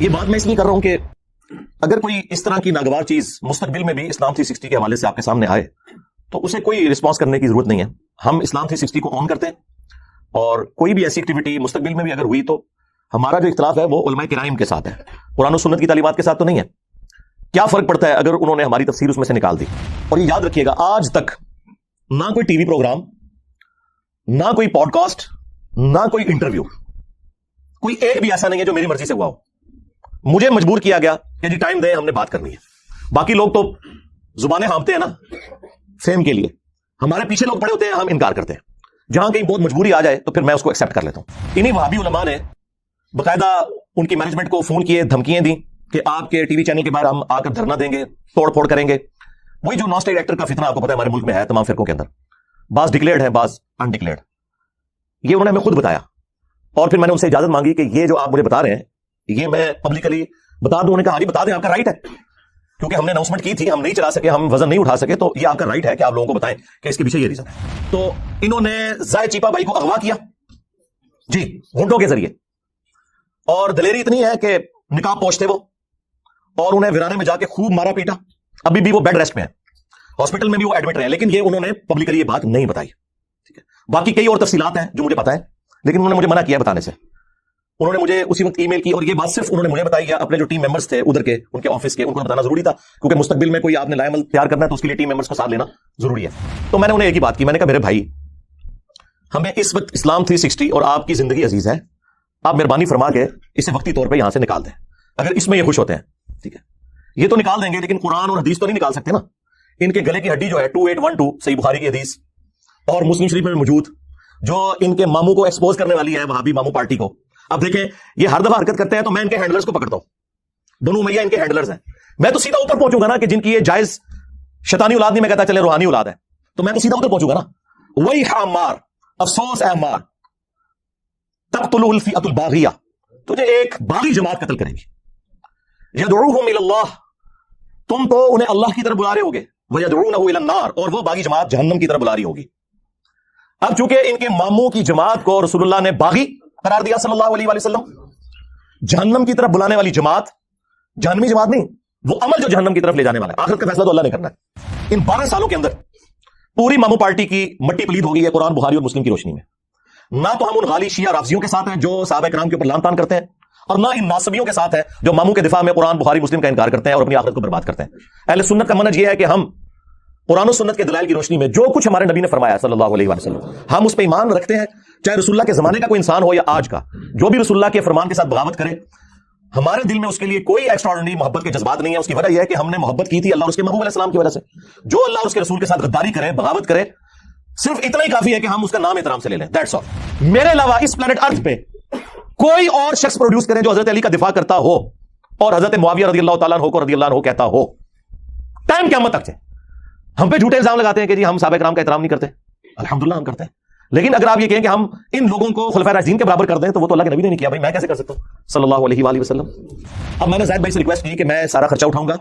یہ بات میں اس لیے کر رہا ہوں کہ اگر کوئی اس طرح کی ناگوار چیز مستقبل میں بھی اسلام 360 کے حوالے سے آپ کے سامنے آئے تو اسے کوئی رسپانس کرنے کی ضرورت نہیں ہے. ہم اسلام 360 کو آن کرتے ہیں, اور کوئی بھی ایسی ایکٹیویٹی مستقبل میں بھی اگر ہوئی تو ہمارا جو اختلاف ہے وہ علماء کرام کے ساتھ ہے, قرآن و سنت کی تعلیمات کے ساتھ تو نہیں ہے. کیا فرق پڑتا ہے اگر انہوں نے ہماری تفسیر اس میں سے نکال دی؟ اور یہ یاد رکھیے گا, آج تک نہ کوئی ٹی وی پروگرام, نہ کوئی پوڈ کاسٹ, نہ کوئی انٹرویو, کوئی ایک بھی ایسا نہیں ہے جو میری مرضی سے ہوا ہو. مجھے مجبور کیا گیا کہ جی ٹائم دیں, ہم نے بات کرنی ہے. باقی لوگ تو زبانیں ہانپتے ہیں نا فیم کے لیے, ہمارے پیچھے لوگ پڑے ہوتے ہیں, ہم انکار کرتے ہیں. جہاں کہیں بہت مجبوری آ جائے تو پھر میں اس کو ایکسپٹ کر لیتا ہوں. انہی وہابی علماء نے باقاعدہ ان کی مینجمنٹ کو فون کیے, دھمکیاں دیں کہ آپ کے ٹی وی چینل کے باہر ہم آ کر دھرنا دیں گے, توڑ پھوڑ کریں گے. وہی جو نان اسٹیٹ ایکٹر کا فتنہ آپ کو پتا ہے ہمارے ملک میں ہے تمام فرقوں کے اندر, بعض ڈکلیئرڈ ہے بعض انڈکلیئرڈ. یہ انہوں نے ہمیں خود بتایا, اور پھر میں نے ان سے اجازت مانگی کہ یہ جو آپ مجھے بتا رہے ہیں یہ میں پبلکلی بتا دوں. انہوں نے کہا ہاں جی بتا دیں, آپ کا رائٹ ہے, کیونکہ ہم نے اناؤنسمنٹ کی تھی, ہم نہیں چلا سکے, ہم وزن نہیں اٹھا سکے, تو یہ آپ کا رائٹ ہے کہ آپ لوگوں کو بتائیں کہ اس کے پیچھے یہ ریزن ہے. تو انہوں نے زاہد چیپا بھائی کو اغوا کیا جی گھنٹوں کے ذریعے, اور دلیری اتنی ہے کہ نقاب پوش تھے وہ, اور انہیں ویرانے میں جا کے خوب مارا پیٹا. ابھی بھی وہ بیڈ ریسٹ میں ہے, ہاسپٹل میں بھی وہ ایڈمٹ رہے, لیکن یہ انہوں نے پبلکلی یہ بات نہیں بتائی. ٹھیک ہے, باقی کئی اور تفصیلات ہیں جو مجھے پتا ہے, لیکن انہوں نے مجھے منع کیا بتانے سے. انہوں نے مجھے اسی وقت ای میل کی, اور یہ بات صرف انہوں نے مجھے بتائی, یا اپنے جو ٹیم ممبرز تھے ادھر کے, ان کے آفس کے, ان کو بتانا ضروری تھا, کیونکہ مستقبل میں کوئی آپ نے لائے عمل تیار کرنا ہے تو اس کے لیے ٹیم ممبرز کو ساتھ لینا ضروری ہے. تو میں نے انہیں ایک ہی بات کی, میں نے کہا میرے بھائی ہمیں اس وقت اسلام 360 اور آپ کی زندگی عزیز ہے, آپ مہربانی فرما کے اسے وقتی طور پہ یہاں سے نکال دیں اگر اس میں یہ خوش ہوتے ہیں. ٹھیک ہے, یہ تو نکال دیں گے, لیکن قرآن اور حدیث تو نہیں نکال سکتے نا. ان کے گلے کی ہڈی جو ہے 2812 صحیح بخاری کی حدیث اور مسلم شریف میں موجود, جو ان کے ماموں کو ایکسپوز کرنے والی ہے, وہابی ماموں پارٹی کو. اب دیکھیں یہ ہر دفعہ حرکت کرتے ہیں تو میں ان کے ہینڈلرز کو پکڑتا ہوں, دونوں میاں ان کے ہینڈلرز ہیں. میں تو سیدھا اوپر پہنچوں گا نا کہ جن کی یہ جائز شیطانی اولاد نہیں, میں کہتا چلے روحانی اولاد ہے, تو میں تو سیدھا اوپر پہنچوں گا نا. وہی عمار, افسوس اے عمار, تقتلہ الفئۃ الباغیہ, تجھے ایک باغی جماعت قتل کرے گی. یدعوہم الی اللہ, تم تو انہیں اللہ کی طرف بلا رہے ہوگے, ویدعونہ الی النار, اور وہ باغی جماعت جہنم کی طرف بلا رہی ہوگی. اب چونکہ ان کے ماموں کی جماعت کو رسول اللہ نے باغی قرار دیا صلی اللہ علیہ وآلہ وسلم, جہنم کی طرف بلانے والی جماعت جہنمی جماعت نہیں, وہ عمل جو جہنم کی طرف لے جانے والا ہے, آخرت کا فیصلہ تو اللہ نے کرنا ہے. ان 12 سالوں کے اندر پوری ماموں پارٹی کی مٹی پلید ہو گئی ہے قرآن بخاری اور مسلم کی روشنی میں. نہ تو ہم ان غالی شیعہ رافضیوں کے ساتھ ہیں جو صحابہ کرام کے اوپر لعن طعن کرتے ہیں, اور نہ ان ناصبیوں کے ساتھ ہیں جو ماموں کے دفاع میں قرآن بخاری مسلم کا انکار کرتے ہیں اور اپنی آخرت کو برباد کرتے ہیں. اہل سنت کا منہج یہ ہے کہ ہم قرآن و سنت کے دلائل کی روشنی میں جو کچھ ہمارے نبی نے فرمایا صلی اللہ علیہ وآلہ وسلم, ہم اس پہ ایمان رکھتے ہیں, چاہے رسول اللہ کے زمانے کا کوئی انسان ہو یا آج کا. جو بھی رسول اللہ کے فرمان کے ساتھ بغاوت کرے, ہمارے دل میں اس کے لیے کوئی ایکسٹراڈنری محبت کے جذبات نہیں ہے. اس کی وجہ یہ ہے کہ ہم نے محبت کی تھی اللہ اور اس کے محبوب علیہ السلام کی وجہ سے. جو اللہ اور اس کے رسول کے ساتھ غداری کرے, بغاوت کرے, صرف اتنا ہی کافی ہے کہ ہم اس کا نام احترام سے لے لیں, دیٹس آل. میرے علاوہ اس پلانٹ ارتھ پہ کوئی اور شخص پروڈیوس کریں جو حضرت علی کا دفاع کرتا ہو اور حضرت معاویہ رضی اللہ تعالیٰ عنہ کو رضی اللہ عنہ کہتا ہو, ٹائم قیامت تک سے ہم پہ جھوٹے الزام لگاتے ہیں کہ جی ہم صحابہ کرام کا احترام نہیں کرتے. الحمدللہ ہم کرتے ہیں, لیکن اگر آپ یہ کہیں کہ ہم ان لوگوں کو خلفائے راشدین کے برابر کر دیں تو وہ تو اللہ کے نبی نے نہیں کیا. بھائی میں کیسے کر سکتا ہوں صلی اللہ علیہ وآلہ وسلم. اب میں نے زید بھائی سے ریکویسٹ کی کہ میں سارا خرچہ اٹھاؤں گا,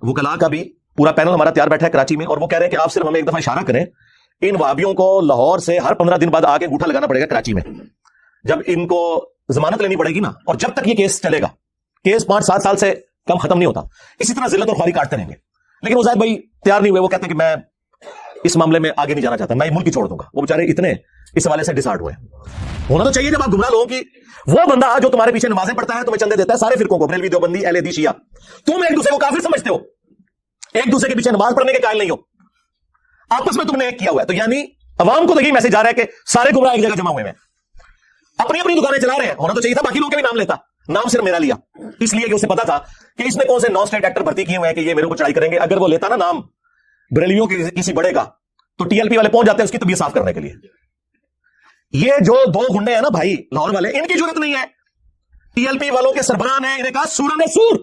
وکلاء کا بھی پورا پینل ہمارا تیار بیٹھا ہے کراچی میں, اور وہ کہہ رہے ہیں کہ آپ صرف ہمیں ایک دفعہ اشارہ کریں, ان وہابیوں کو لاہور سے ہر 15 دن بعد آ کے انگوٹھا لگانا پڑے گا کراچی میں, جب ان کو ضمانت لینی پڑے گی نا, اور جب تک یہ کیس چلے گا, کیس 5-7 سال سے کم ختم نہیں ہوتا, اسی طرح ذلت اور خواری کاٹتے رہیں گے. لیکن وہ زید بھائی تیار نہیں ہوئے, وہ کہتے ہیں کہ میں اس معاملے میں آگے نہیں جانا چاہتا, میں ملک ہی چھوڑ دوں گا. وہ بیچارے اتنے اس حوالے سے ڈسہارٹ ہوئے. ہونا تو چاہیے جب آپ گمراہ لوگوں کی, وہ بندہ جو تمہارے پیچھے نمازیں پڑھتا ہے, تمہیں چندے دیتا ہے, سارے فرقوں کو, بریلوی, دیوبندی, اہل حدیث, شیعہ, تم ایک دوسرے کو کافر سمجھتے ہو, ایک دوسرے کے پیچھے نماز پڑھنے کے قائل نہیں ہو, آپس میں تم نے ایک کیا ہوا ہے. تو یعنی عوام کو تو یہی میسج آ رہا ہے کہ سارے گمراہ ایک جگہ جمع ہوئے ہیں, اپنی اپنی دکانیں چلا رہے ہیں. ہونا تو چاہیے تھا باقی لوگوں کے بھی نام لیتا, نام صرف میرا لیا اس لیے کہ اسے پتا تھا کہ اس نے کون سے نان اسٹیٹ ایکٹر بھرتی کیے ہوئے ہیں کہ یہ میرے اوپر چڑھائی کریں گے. اگر وہ لیتا نا نام بریلویوں کے کسی بڑے کا, تو ٹی ایل پی والے پہنچ جاتے ہیں اس کی طبیعت صاف کرنے کے لیے. یہ جو 2 گنڈے ہیں نا بھائی لاہور والے, ان کی ضرورت نہیں ہے. ٹی ایل پی والوں کے سربراہ ہیں, انہیں کہا سورہ سور,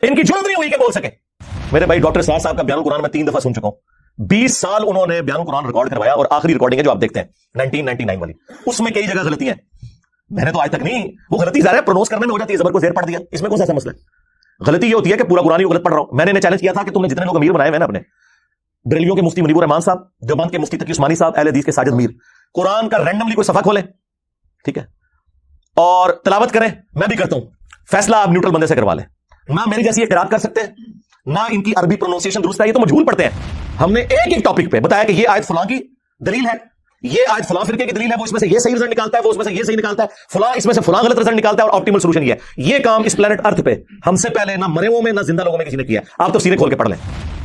ان کی ضرورت نہیں ہوئی کہ بول سکے. میرے بھائی ڈاکٹر سراج صاحب کا بیان القرآن میں 3 دفعہ سن چکا ہوں. 20 سال انہوں نے بیان القرآن ریکارڈ کروایا, اور آخری ریکارڈنگ ہے جو آپ دیکھتے ہیں 1999 والی, اس میں کئی جگہ غلطی ہیں. میں نے تو آج تک نہیں, وہ غلطی ظاہر ہے پرونونس کرنے میں ہو جاتی ہے, زبر کو زیر پڑھ دیا, اس میں کون سا ایسا مسئلہ ہے. غلطی یہ ہوتی ہے کہ پورا قرآن غلط پڑھ رہا ہوں. میں نے انہیں چیلنج کیا تھا کہ تم نے جتنے لوگ امیر بنائے ہوئے نا اپنے, بریلویوں کے مفتی منیب الرحمان صاحب, دیوبند کے مفتی تقی عثمانی صاحب, اہل حدیث کے ساجد میر, قرآن کا رینڈملی کوئی صفحہ کھولیں, ٹھیک ہے, اور تلاوت کریں. میں بھی کرتا ہوں, فیصلہ آپ نیوٹرل بندے سے کروا لیں. نہ میری جیسی قرات کر سکتے ہیں, نہ ان کی عربی پروننسیشن درست ہے, یہ تو مجہول پڑھتے ہیں. ہم نے ایک ایک ٹاپک پہ بتایا کہ یہ آیت فلاں کی دلیل ہے, یہ آیت فلاں فرقے کی دلیل ہے, وہ اس میں سے یہ صحیح رزلٹ نکالتا ہے, وہ اس میں سے یہ صحیح نکالتا ہے, فلاں اس میں سے فلاں غلط رزلٹ نکالتا ہے, اور آپٹیمل سولوشن یہ ہے. یہ کام اس پلانٹ ارتھ پہ ہم سے پہلے نہ مرے ہوئے میں نہ زندہ لوگوں میں کسی نے کیا. آپ تفسیریں کھول کے پڑھ لیں.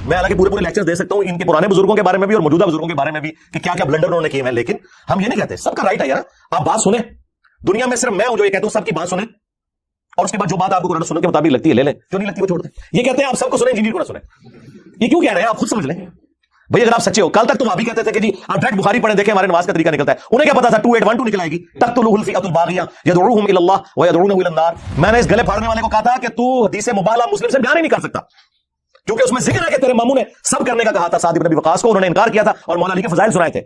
میں حالانکہ پورے لیکچر دے سکتا ہوں ان کے پرانے بزرگوں کے بارے میں بھی اور موجودہ بزرگوں کے بارے میں بھی کہ کیا کیا بلنڈر انہوں نے کیے ہیں, لیکن ہم یہ نہیں کہتے. سب کا رائٹ ہے یار, آپ بات سنیں. دنیا میں صرف میں ہوں جو یہ کہتا ہوں سب کی بات سنیں, اور اس کے بعد جو بات آپ کو قرآن سننے کے مطابق لگتی ہے لے لیں, جو نہیں لگتی وہ چھوڑ دیں. یہ کہتے ہیں آپ سب کو سنیں, انجینئر کو نہ سنیں. یہ کیوں کہہ رہے ہیں آپ خود سمجھ لیں بھائی. اگر آپ سچے ہو, کل تک تو آپ بھی کہتے تھے کہ جی آپ ڈائریکٹ بخاری پڑھیں دیکھیں ہمارے نماز کا طریقہ نکلتا ہے. انہیں کیا پتا تھا 2812 نکل آئے گی, تقتلوہ الفئۃ الباغیہ یدعوہم الی اللہ ویدعونہ الی النار. میں نے اس گلے پھاڑنے والے کو کہا تھا کہ تو حدیث مبالغہ مسلم سے بیان ہی نہیں کر سکتا, کیونکہ اس میں ذکر ہے کہ تیرے ماموں نے سب کرنے کا کہا تھا. سعد بن ابی وقاص کو انہوں نے انکار کیا تھا اور مولا علی کے فضائل سنائے تھے,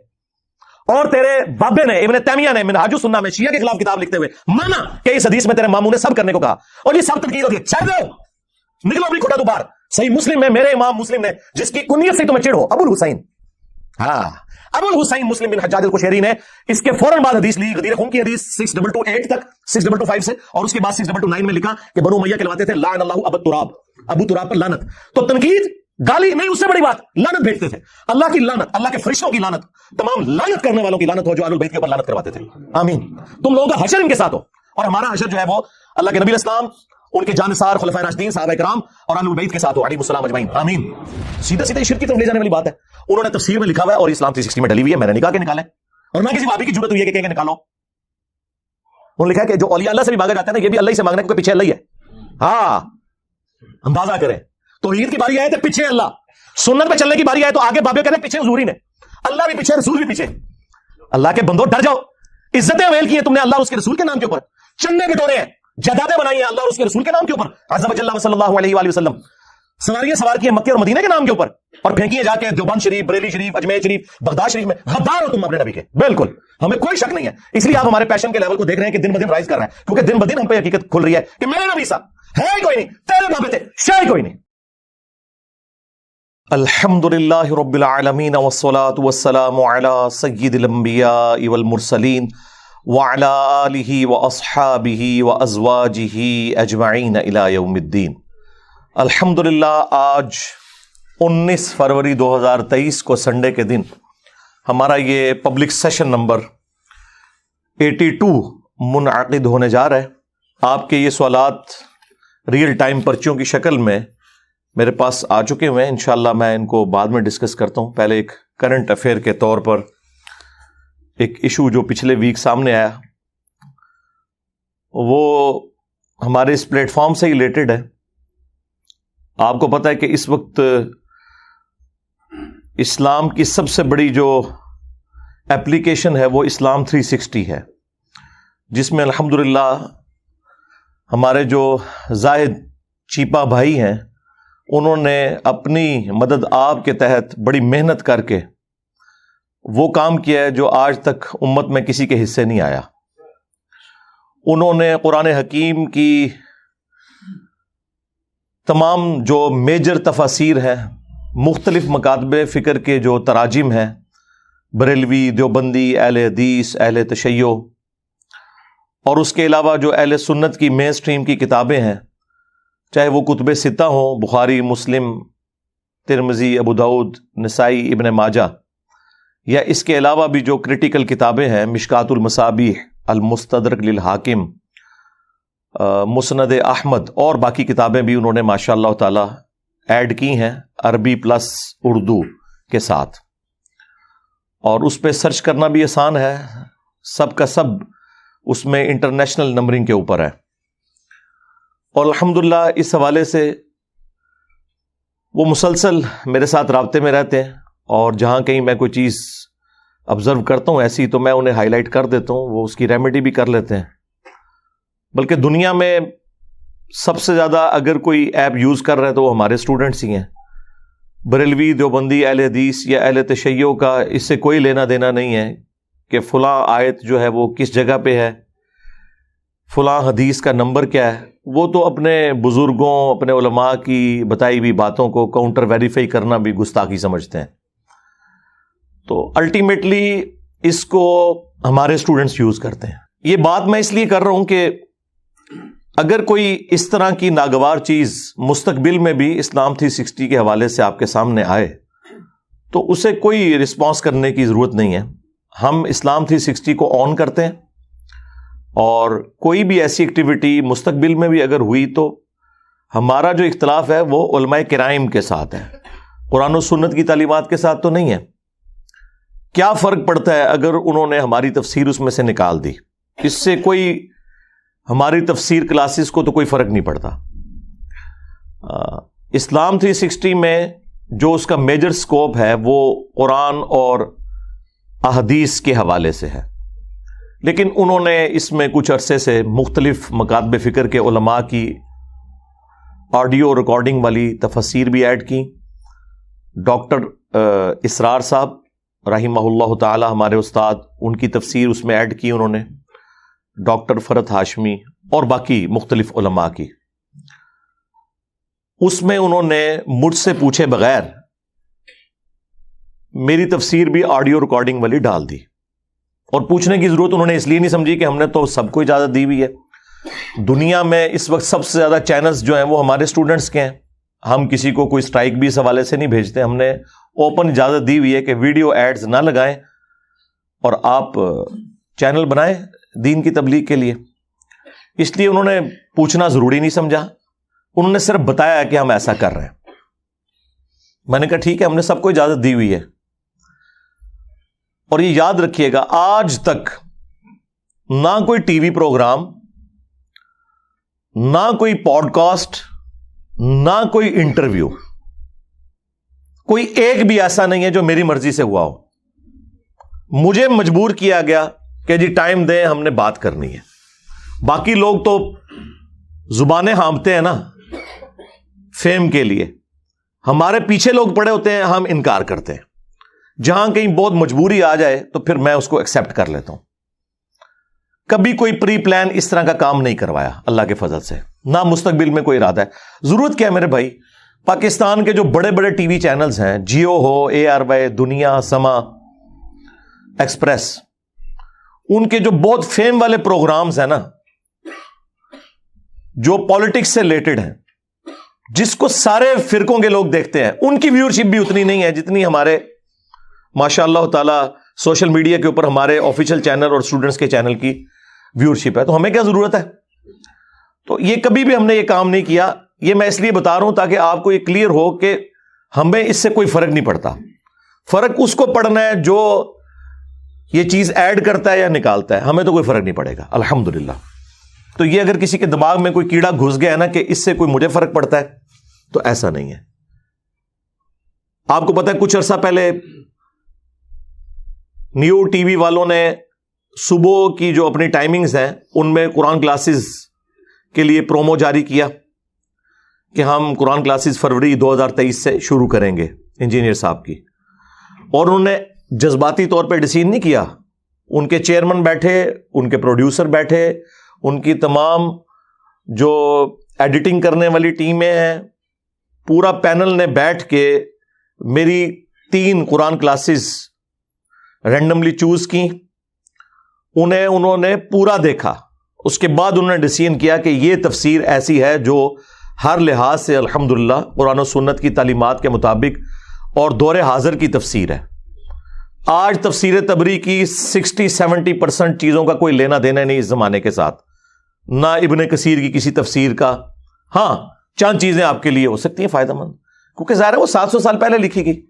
اور تیرے بابے نے ابن تیمیہ نے منہاج السنہ میں شیعہ کے خلاف کتاب لکھتے ہوئے مانا کہ اس حدیث میں تیرے ماموں نے سب کرنے کو کہا, اور یہ سب تنقید ہوتی ہے. چل دو, نکلو اپنی کھٹا تو باہر. صحیح مسلم میں میرے امام مسلم نے جس کی کنیت سے تمہیں چڑ ہو, ابو الحسین, ہاں ابو الحسین مسلم بن حجاج القشیری نے اس کے فوراً بعد حدیث لی, غدیر خون کی حدیث 6228 تک 6225 سے, اور اس کے بعد 6229 میں لکھا کہ بنو امیہ کہلواتے تھے لعن اللہ ابو تراب, ابو تراب پر لعنت. تو تنقید گالی نہیں, اس سے بڑی بات لعنت بھیجتے تھے. اللہ کی لعنت, اللہ کے فرشتوں کی لعنت, تمام لعنت کرنے والوں کی لعنت ہو جو اہل البیت کے اوپر لعنت کرواتے تھے. آمین. تم لوگوں کا حشر ان کے ساتھ ہو, اور ہمارا حشر جو ہے وہ اللہ کے نبی اسلام, ان کے جانثار خلفائے راشدین صحابہ کرام اور اہل البیت کے ساتھ ہو علیہم السلام اجمعین. آمین. سیدھا سیدھا شرک کی طرف لے جانے والی بات ہے. انہوں نے تفسیر میں لکھا ہوا ہے اور اسلام 360 میں ڈلی ہوئی ہے, میں نے نہیں کہا کہ نکالیں, اور میں کسی بابی کی ضرورت ہوئی ہے کہ نکالو. انہوں نے لکھا ہے کہ جو اولیاء اللہ سے بھی مانگا جاتا ہے نا, یہ بھی اللہ ہی سے مانگنا کیونکہ پیچھے اللہ ہی ہے. ہاں اندازہ کریں, توحید کی باری آئے تو پیچھے اللہ, سنت پہ چلنے کی باری آئے تو آگے بابے کہتے ہیں پیچھے حضور ہی نے, اللہ بھی پیچھے رسول بھی پیچھے. اللہ کے بندو ڈر جاؤ, عزتیں اویل کی ہیں تم نے اللہ اور اس کے رسول کے نام کے اوپر, چندے بٹورے ہیں, جائیدادیں بنائی ہیں اللہ اور اس کے رسول کے نام کے اوپر, عز و جل صلی اللہ علیہ وآلہ وسلم, سواریاں سوار کی ہیں مکے اور مدینے کے نام کے اوپر, اور پھینکی ہیں جا کے دیوبند شریف, بریلی شریف, اجمیر شریف, بغداد شریف میں. غدار ہو تم اپنے نبی کے, بالکل, ہمیں کوئی شک نہیں ہے. اس لیے آپ ہمارے پیشن کے لیول کو دیکھ رہے ہیں کہ دن بدن رائز کر رہے ہیں, کیونکہ دن بدن ہم پہ حقیقت کھل رہی ہے کہ میرے نبی صاحب ہے ہی کوئی نہیں, تیرے بابے تھے شاید کوئی نہیں. الحمدللہ رب العالمین والصلاة والسلام علی سید الانبیاء والمرسلین وعلی آلہ واصحابہ وازواجہ اجمعین الی یوم الدین. الحمدللہ آج 19 فروری 2023 کو سنڈے کے دن ہمارا یہ پبلک سیشن نمبر 82 منعقد ہونے جا رہا ہے. آپ کے یہ سوالات ریئل ٹائم پرچیوں کی شکل میں میرے پاس آ چکے ہوئے ہیں. انشاءاللہ میں ان کو بعد میں ڈسکس کرتا ہوں. پہلے ایک کرنٹ افیئر کے طور پر ایک ایشو جو پچھلے ویک سامنے آیا وہ ہمارے اس پلیٹ فارم سے ریلیٹڈ ہے. آپ کو پتہ ہے کہ اس وقت اسلام کی سب سے بڑی جو ایپلیکیشن ہے وہ اسلام 360 ہے, جس میں الحمدللہ ہمارے جو زاہد چیپا بھائی ہیں انہوں نے اپنی مدد آپ کے تحت بڑی محنت کر کے وہ کام کیا ہے جو آج تک امت میں کسی کے حصے نہیں آیا. انہوں نے قرآن حکیم کی تمام جو میجر تفاسیر ہیں, مختلف مکاتب فکر کے جو تراجم ہیں, بریلوی, دیوبندی, اہل حدیث, اہل تشیع, اور اس کے علاوہ جو اہل سنت کی مین سٹریم کی کتابیں ہیں, چاہے وہ کتب ستہ ہوں, بخاری, مسلم, ترمذی, ابو داؤد, نسائی, ابن ماجہ, یا اس کے علاوہ بھی جو کریٹیکل کتابیں ہیں, مشکات المصابیح, المستدرک للحاکم, مسند احمد, اور باقی کتابیں بھی انہوں نے ماشاء اللہ تعالی ایڈ کی ہیں عربی پلس اردو کے ساتھ, اور اس پہ سرچ کرنا بھی آسان ہے. سب کا سب اس میں انٹرنیشنل نمبرنگ کے اوپر ہے, اور الحمدللہ اس حوالے سے وہ مسلسل میرے ساتھ رابطے میں رہتے ہیں, اور جہاں کہیں میں کوئی چیز آبزرو کرتا ہوں ایسی تو میں انہیں ہائی لائٹ کر دیتا ہوں, وہ اس کی ریمیڈی بھی کر لیتے ہیں. بلکہ دنیا میں سب سے زیادہ اگر کوئی ایپ یوز کر رہے ہیں تو وہ ہمارے اسٹوڈنٹس ہی ہیں. بریلوی, دیوبندی, اہل حدیث یا اہل تشیع کا اس سے کوئی لینا دینا نہیں ہے کہ فلاں آیت جو ہے وہ کس جگہ پہ ہے, فلاں حدیث کا نمبر کیا ہے. وہ تو اپنے بزرگوں, اپنے علماء کی بتائی ہوئی باتوں کو کاؤنٹر ویریفائی کرنا بھی گستاخی سمجھتے ہیں. تو الٹیمیٹلی اس کو ہمارے اسٹوڈنٹس یوز کرتے ہیں. یہ بات میں اس لیے کر رہا ہوں کہ اگر کوئی اس طرح کی ناگوار چیز مستقبل میں بھی اسلام 360 کے حوالے سے آپ کے سامنے آئے تو اسے کوئی رسپانس کرنے کی ضرورت نہیں ہے. ہم اسلام 360 کو آن کرتے ہیں اور کوئی بھی ایسی ایکٹیویٹی مستقبل میں بھی اگر ہوئی تو ہمارا جو اختلاف ہے وہ علماء کرام کے ساتھ ہے, قرآن و سنت کی تعلیمات کے ساتھ تو نہیں ہے. کیا فرق پڑتا ہے اگر انہوں نے ہماری تفسیر اس میں سے نکال دی؟ اس سے کوئی ہماری تفسیر کلاسز کو تو کوئی فرق نہیں پڑتا. اسلام 360 میں جو اس کا میجر سکوپ ہے وہ قرآن اور احادیث کے حوالے سے ہے, لیکن انہوں نے اس میں کچھ عرصے سے مختلف مکاتب فکر کے علماء کی آڈیو ریکارڈنگ والی تفسیر بھی ایڈ کی. ڈاکٹر اسرار صاحب رحمہ اللہ تعالی ہمارے استاد, ان کی تفسیر اس میں ایڈ کی انہوں نے, ڈاکٹر فرحت ہاشمی اور باقی مختلف علماء کی. اس میں انہوں نے مجھ سے پوچھے بغیر میری تفسیر بھی آڈیو ریکارڈنگ والی ڈال دی, اور پوچھنے کی ضرورت انہوں نے اس لیے نہیں سمجھی کہ ہم نے تو سب کو اجازت دی ہوئی ہے. دنیا میں اس وقت سب سے زیادہ چینلز جو ہیں وہ ہمارے اسٹوڈنٹس کے ہیں. ہم کسی کو کوئی اسٹرائک بھی اس حوالے سے نہیں بھیجتے, ہم نے اوپن اجازت دی ہوئی ہے کہ ویڈیو ایڈز نہ لگائیں اور آپ چینل بنائیں دین کی تبلیغ کے لیے. اس لیے انہوں نے پوچھنا ضروری نہیں سمجھا, انہوں نے صرف بتایا کہ ہم ایسا کر رہے ہیں. میں نے کہا ٹھیک ہے, ہم نے سب کو اجازت دی ہوئی ہے. اور یہ یاد رکھیے گا, آج تک نہ کوئی ٹی وی پروگرام, نہ کوئی پوڈ کاسٹ, نہ کوئی انٹرویو, کوئی ایک بھی ایسا نہیں ہے جو میری مرضی سے ہوا ہو. مجھے مجبور کیا گیا کہ جی ٹائم دیں, ہم نے بات کرنی ہے. باقی لوگ تو زبانیں ہانپتے ہیں نا فیم کے لیے, ہمارے پیچھے لوگ پڑے ہوتے ہیں, ہم انکار کرتے ہیں. جہاں کہیں بہت مجبوری آ جائے تو پھر میں اس کو ایکسپٹ کر لیتا ہوں. کبھی کوئی پری پلان اس طرح کا کام نہیں کروایا اللہ کے فضل سے, نہ مستقبل میں کوئی ارادہ ہے. ضرورت کیا ہے میرے بھائی, پاکستان کے جو بڑے بڑے ٹی وی چینلز ہیں, جیو ہو, ARY, دنیا, سما, ایکسپریس, ان کے جو بہت فیم والے پروگرامز ہیں نا, جو پالیٹکس سے ریلیٹڈ ہیں, جس کو سارے فرقوں کے لوگ دیکھتے ہیں, ان کی ویورشپ بھی اتنی نہیں ہے جتنی ہمارے ماشاء اللہ تعالی سوشل میڈیا کے اوپر ہمارے آفیشیل چینل اور اسٹوڈنٹس کے چینل کی ویورشپ ہے. تو ہمیں کیا ضرورت ہے؟ تو یہ کبھی بھی ہم نے یہ کام نہیں کیا. یہ میں اس لیے بتا رہا ہوں تاکہ آپ کو یہ کلیئر ہو کہ ہمیں اس سے کوئی فرق نہیں پڑتا. فرق اس کو پڑنا ہے جو یہ چیز ایڈ کرتا ہے یا نکالتا ہے, ہمیں تو کوئی فرق نہیں پڑے گا الحمدللہ. تو یہ اگر کسی کے دماغ میں کوئی کیڑا گھس گیا ہے نا کہ اس سے کوئی مجھے فرق پڑتا ہے, تو ایسا نہیں ہے. آپ کو پتا ہے کچھ عرصہ پہلے نیو ٹی وی والوں نے صبح کی جو اپنی ٹائمنگز ہیں ان میں قرآن کلاسز کے لیے پرومو جاری کیا کہ ہم قرآن کلاسز فروری 2023 سے شروع کریں گے, انجینئر صاحب کی. اور انہوں نے جذباتی طور پہ ڈیسیژن نہیں کیا, ان کے چیئرمین بیٹھے, ان کے پروڈیوسر بیٹھے, ان کی تمام جو ایڈیٹنگ کرنے والی ٹیمیں ہیں, پورا پینل نے بیٹھ کے میری 3 قرآن کلاسز رینڈملی چوز کی. انہوں نے پورا دیکھا, اس کے بعد انہوں نے ڈیسیژن کیا کہ یہ تفسیر ایسی ہے جو ہر لحاظ سے الحمدللہ قرآن و سنت کی تعلیمات کے مطابق اور دور حاضر کی تفسیر ہے. آج تفسیر تبری کی 60-70% چیزوں کا کوئی لینا دینا نہیں اس زمانے کے ساتھ, نہ ابن کثیر کی کسی تفسیر کا. ہاں چند چیزیں آپ کے لیے ہو سکتی ہیں فائدہ مند, کیونکہ ظاہر ہے وہ 700 سال پہلے لکھی گئی.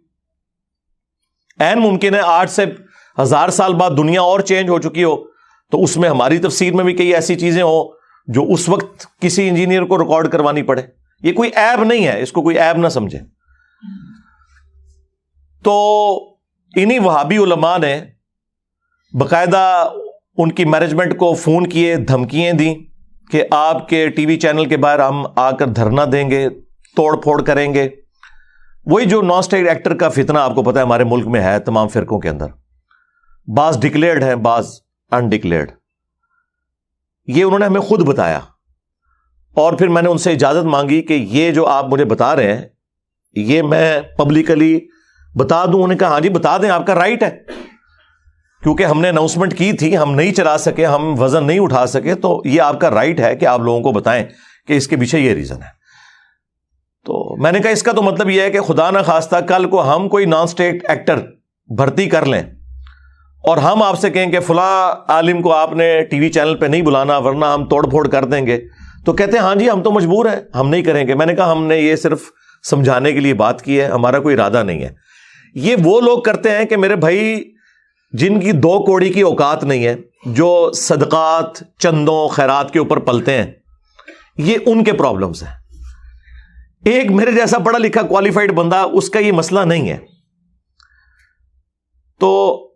این ممکن ہے 8 سے 1000 سال بعد دنیا اور چینج ہو چکی ہو, تو اس میں ہماری تفسیر میں بھی کئی ایسی چیزیں ہوں جو اس وقت کسی انجینئر کو ریکارڈ کروانی پڑے. یہ کوئی عیب نہیں ہے, اس کو کوئی عیب نہ سمجھے. تو انہی وہابی علماء نے باقاعدہ ان کی مینجمنٹ کو فون کیے, دھمکیاں دیں کہ آپ کے ٹی وی چینل کے باہر ہم آ کر دھرنا دیں گے, توڑ پھوڑ کریں گے. وہی جو نان اسٹیٹ ایکٹر کا فتنہ آپ کو پتا ہے ہمارے ملک میں ہے تمام فرقوں کے اندر, بعض ڈکلیئرڈ ہیں بعض انڈکلیئرڈ. یہ انہوں نے ہمیں خود بتایا, اور پھر میں نے ان سے اجازت مانگی کہ یہ جو آپ مجھے بتا رہے ہیں یہ میں پبلکلی بتا دوں. انہوں نے کہا ہاں جی بتا دیں, آپ کا رائٹ ہے. کیونکہ ہم نے اناؤنسمنٹ کی تھی، ہم نہیں چلا سکے، ہم وزن نہیں اٹھا سکے، تو یہ آپ کا رائٹ ہے کہ آپ لوگوں کو بتائیں کہ اس کے پیچھے یہ ریزن ہے۔ تو میں نے کہا اس کا تو مطلب یہ ہے کہ خدا نہ خواستہ کل کو ہم کوئی نان اسٹیٹ ایکٹر بھرتی کر لیں اور ہم آپ سے کہیں کہ فلاں عالم کو آپ نے ٹی وی چینل پہ نہیں بلانا ورنہ ہم توڑ پھوڑ کر دیں گے، تو کہتے ہیں ہاں جی ہم تو مجبور ہیں، ہم نہیں کریں گے۔ میں نے کہا ہم نے یہ صرف سمجھانے کے لیے بات کی ہے، ہمارا کوئی ارادہ نہیں ہے۔ یہ وہ لوگ کرتے ہیں کہ میرے بھائی جن کی 2 کوڑی کی اوقات نہیں ہے، جو صدقات چندوں خیرات کے اوپر پلتے ہیں، یہ ان کے پرابلمز ہیں۔ ایک میرے جیسا پڑھا لکھا کوالیفائڈ بندہ، اس کا یہ مسئلہ نہیں ہے۔ تو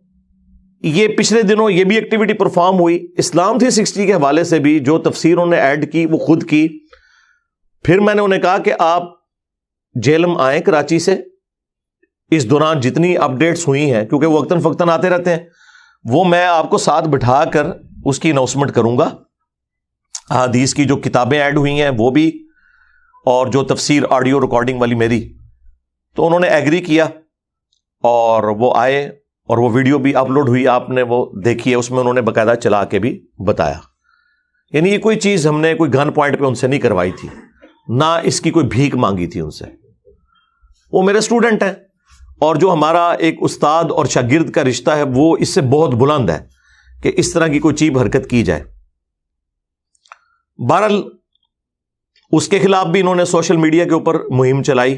یہ پچھلے دنوں یہ بھی ایکٹیویٹی پرفارم ہوئی، اسلام 360 کے حوالے سے بھی جو تفسیر انہوں نے ایڈ کی وہ خود کی۔ پھر میں نے انہیں کہا کہ آپ جیلم آئیں کراچی سے، اس دوران جتنی اپڈیٹس ہوئی ہیں، کیونکہ وہ وقتاً فوقتاً آتے رہتے ہیں، وہ میں آپ کو ساتھ بٹھا کر اس کی اناؤنسمنٹ کروں گا۔ حدیث کی جو کتابیں ایڈ ہوئی ہیں وہ بھی، اور جو تفسیر آڈیو ریکارڈنگ والی میری، تو انہوں نے ایگری کیا اور وہ آئے، اور وہ ویڈیو بھی اپلوڈ ہوئی، آپ نے وہ دیکھی ہے، اس میں انہوں نے باقاعدہ چلا کے بھی بتایا۔ یعنی یہ کوئی چیز ہم نے کوئی گن پوائنٹ پہ ان سے نہیں کروائی تھی، نہ اس کی کوئی بھیک مانگی تھی ان سے۔ وہ میرے اسٹوڈنٹ ہیں، اور جو ہمارا ایک استاد اور شاگرد کا رشتہ ہے وہ اس سے بہت بلند ہے کہ اس طرح کی کوئی چیپ حرکت کی جائے۔ بہرحال اس کے خلاف بھی انہوں نے سوشل میڈیا کے اوپر مہم چلائی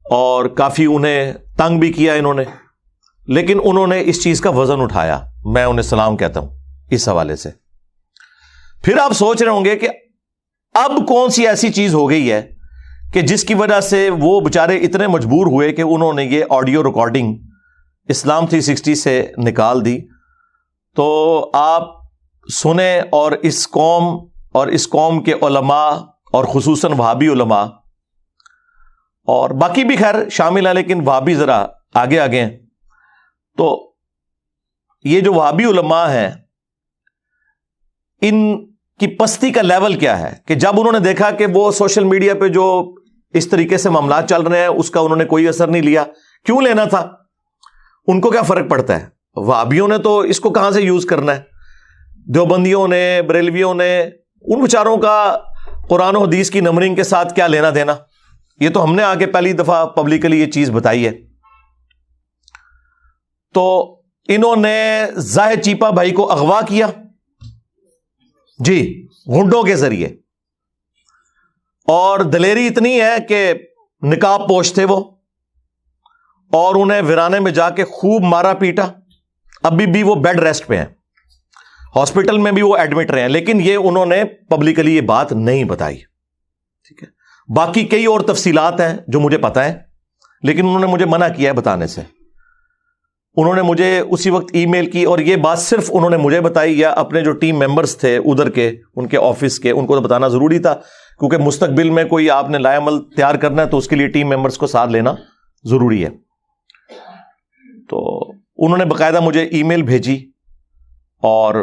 اور کافی انہیں تنگ بھی کیا انہوں نے، لیکن انہوں نے اس چیز کا وزن اٹھایا، میں انہیں سلام کہتا ہوں اس حوالے سے۔ پھر آپ سوچ رہے ہوں گے کہ اب کون سی ایسی چیز ہو گئی ہے کہ جس کی وجہ سے وہ بےچارے اتنے مجبور ہوئے کہ انہوں نے یہ آڈیو ریکارڈنگ اسلام 360 سے نکال دی۔ تو آپ سنیں، اور اس قوم کے علماء اور خصوصاً وہابی علماء اور باقی بھی خیر شامل ہیں، لیکن وہابی ذرا آگے ہیں۔ تو یہ جو وہابی علماء ہیں، ان کی پستی کا لیول کیا ہے کہ جب انہوں نے دیکھا کہ وہ سوشل میڈیا پہ جو اس طریقے سے معاملات چل رہے ہیں اس کا انہوں نے کوئی اثر نہیں لیا، کیوں لینا تھا؟ ان کو کیا فرق پڑتا ہے؟ وہابیوں نے تو اس کو کہاں سے یوز کرنا ہے؟ دیوبندیوں نے، بریلویوں نے، ان بیچاروں کا قرآن و حدیث کی نمبرنگ کے ساتھ کیا لینا دینا؟ یہ تو ہم نے آگے پہلی دفعہ پبلکلی یہ چیز بتائی ہے۔ تو انہوں نے زاہد چیپا بھائی کو اغوا کیا جی گھنٹوں کے ذریعے، اور دلیری اتنی ہے کہ نقاب پوش تھے وہ، اور انہیں ویرانے میں جا کے خوب مارا پیٹا۔ ابھی بھی وہ بیڈ ریسٹ پہ ہیں، ہاسپٹل میں بھی وہ ایڈمٹ رہے ہیں، لیکن یہ انہوں نے پبلکلی یہ بات نہیں بتائی، ٹھیک ہے۔ باقی کئی اور تفصیلات ہیں جو مجھے پتہ ہے، لیکن انہوں نے مجھے منع کیا ہے بتانے سے۔ انہوں نے مجھے اسی وقت ای میل کی، اور یہ بات صرف انہوں نے مجھے بتائی یا اپنے جو ٹیم ممبرز تھے ادھر کے، ان کے آفس کے، ان کو تو بتانا ضروری تھا، کیونکہ مستقبل میں کوئی آپ نے لائے عمل تیار کرنا ہے تو اس کے لیے ٹیم ممبرز کو ساتھ لینا ضروری ہے۔ تو انہوں نے باقاعدہ مجھے ای میل بھیجی، اور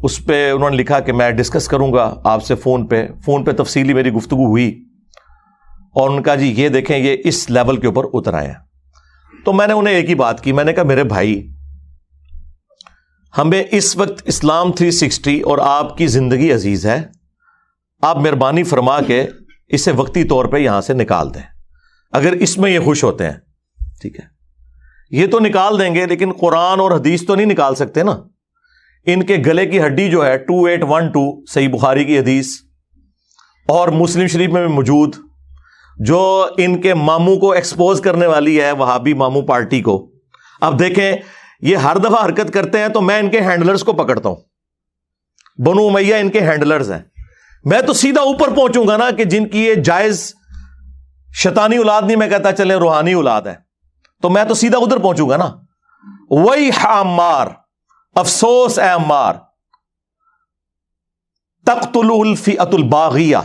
اس پہ انہوں نے لکھا کہ میں ڈسکس کروں گا آپ سے فون پہ تفصیلی میری گفتگو ہوئی، اور ان کا جی یہ دیکھیں یہ اس لیول کے اوپر اتر آئے ہیں۔ تو میں نے انہیں ایک ہی بات کی، میں نے کہا میرے بھائی، ہمیں اس وقت اسلام 360 اور آپ کی زندگی عزیز ہے، آپ مہربانی فرما کے اسے وقتی طور پہ یہاں سے نکال دیں، اگر اس میں یہ خوش ہوتے ہیں، ٹھیک ہے۔ یہ تو نکال دیں گے، لیکن قرآن اور حدیث تو نہیں نکال سکتے نا۔ ان کے گلے کی ہڈی جو ہے 2812 صحیح بخاری کی حدیث اور مسلم شریف میں بھی موجود، جو ان کے ماموں کو ایکسپوز کرنے والی ہے، وہابی ماموں پارٹی کو۔ اب دیکھیں یہ ہر دفعہ حرکت کرتے ہیں تو میں ان کے ہینڈلرز کو پکڑتا ہوں، بنو امیہ ان کے ہینڈلرز ہیں، میں تو سیدھا اوپر پہنچوں گا نا کہ جن کی یہ جائز شیطانی اولاد نہیں، میں کہتا چلیں روحانی اولاد ہے، تو میں تو سیدھا ادھر پہنچوں گا نا۔ وہی عمار، افسوس اے عمار، تقتلہ الفئۃ الباغیہ،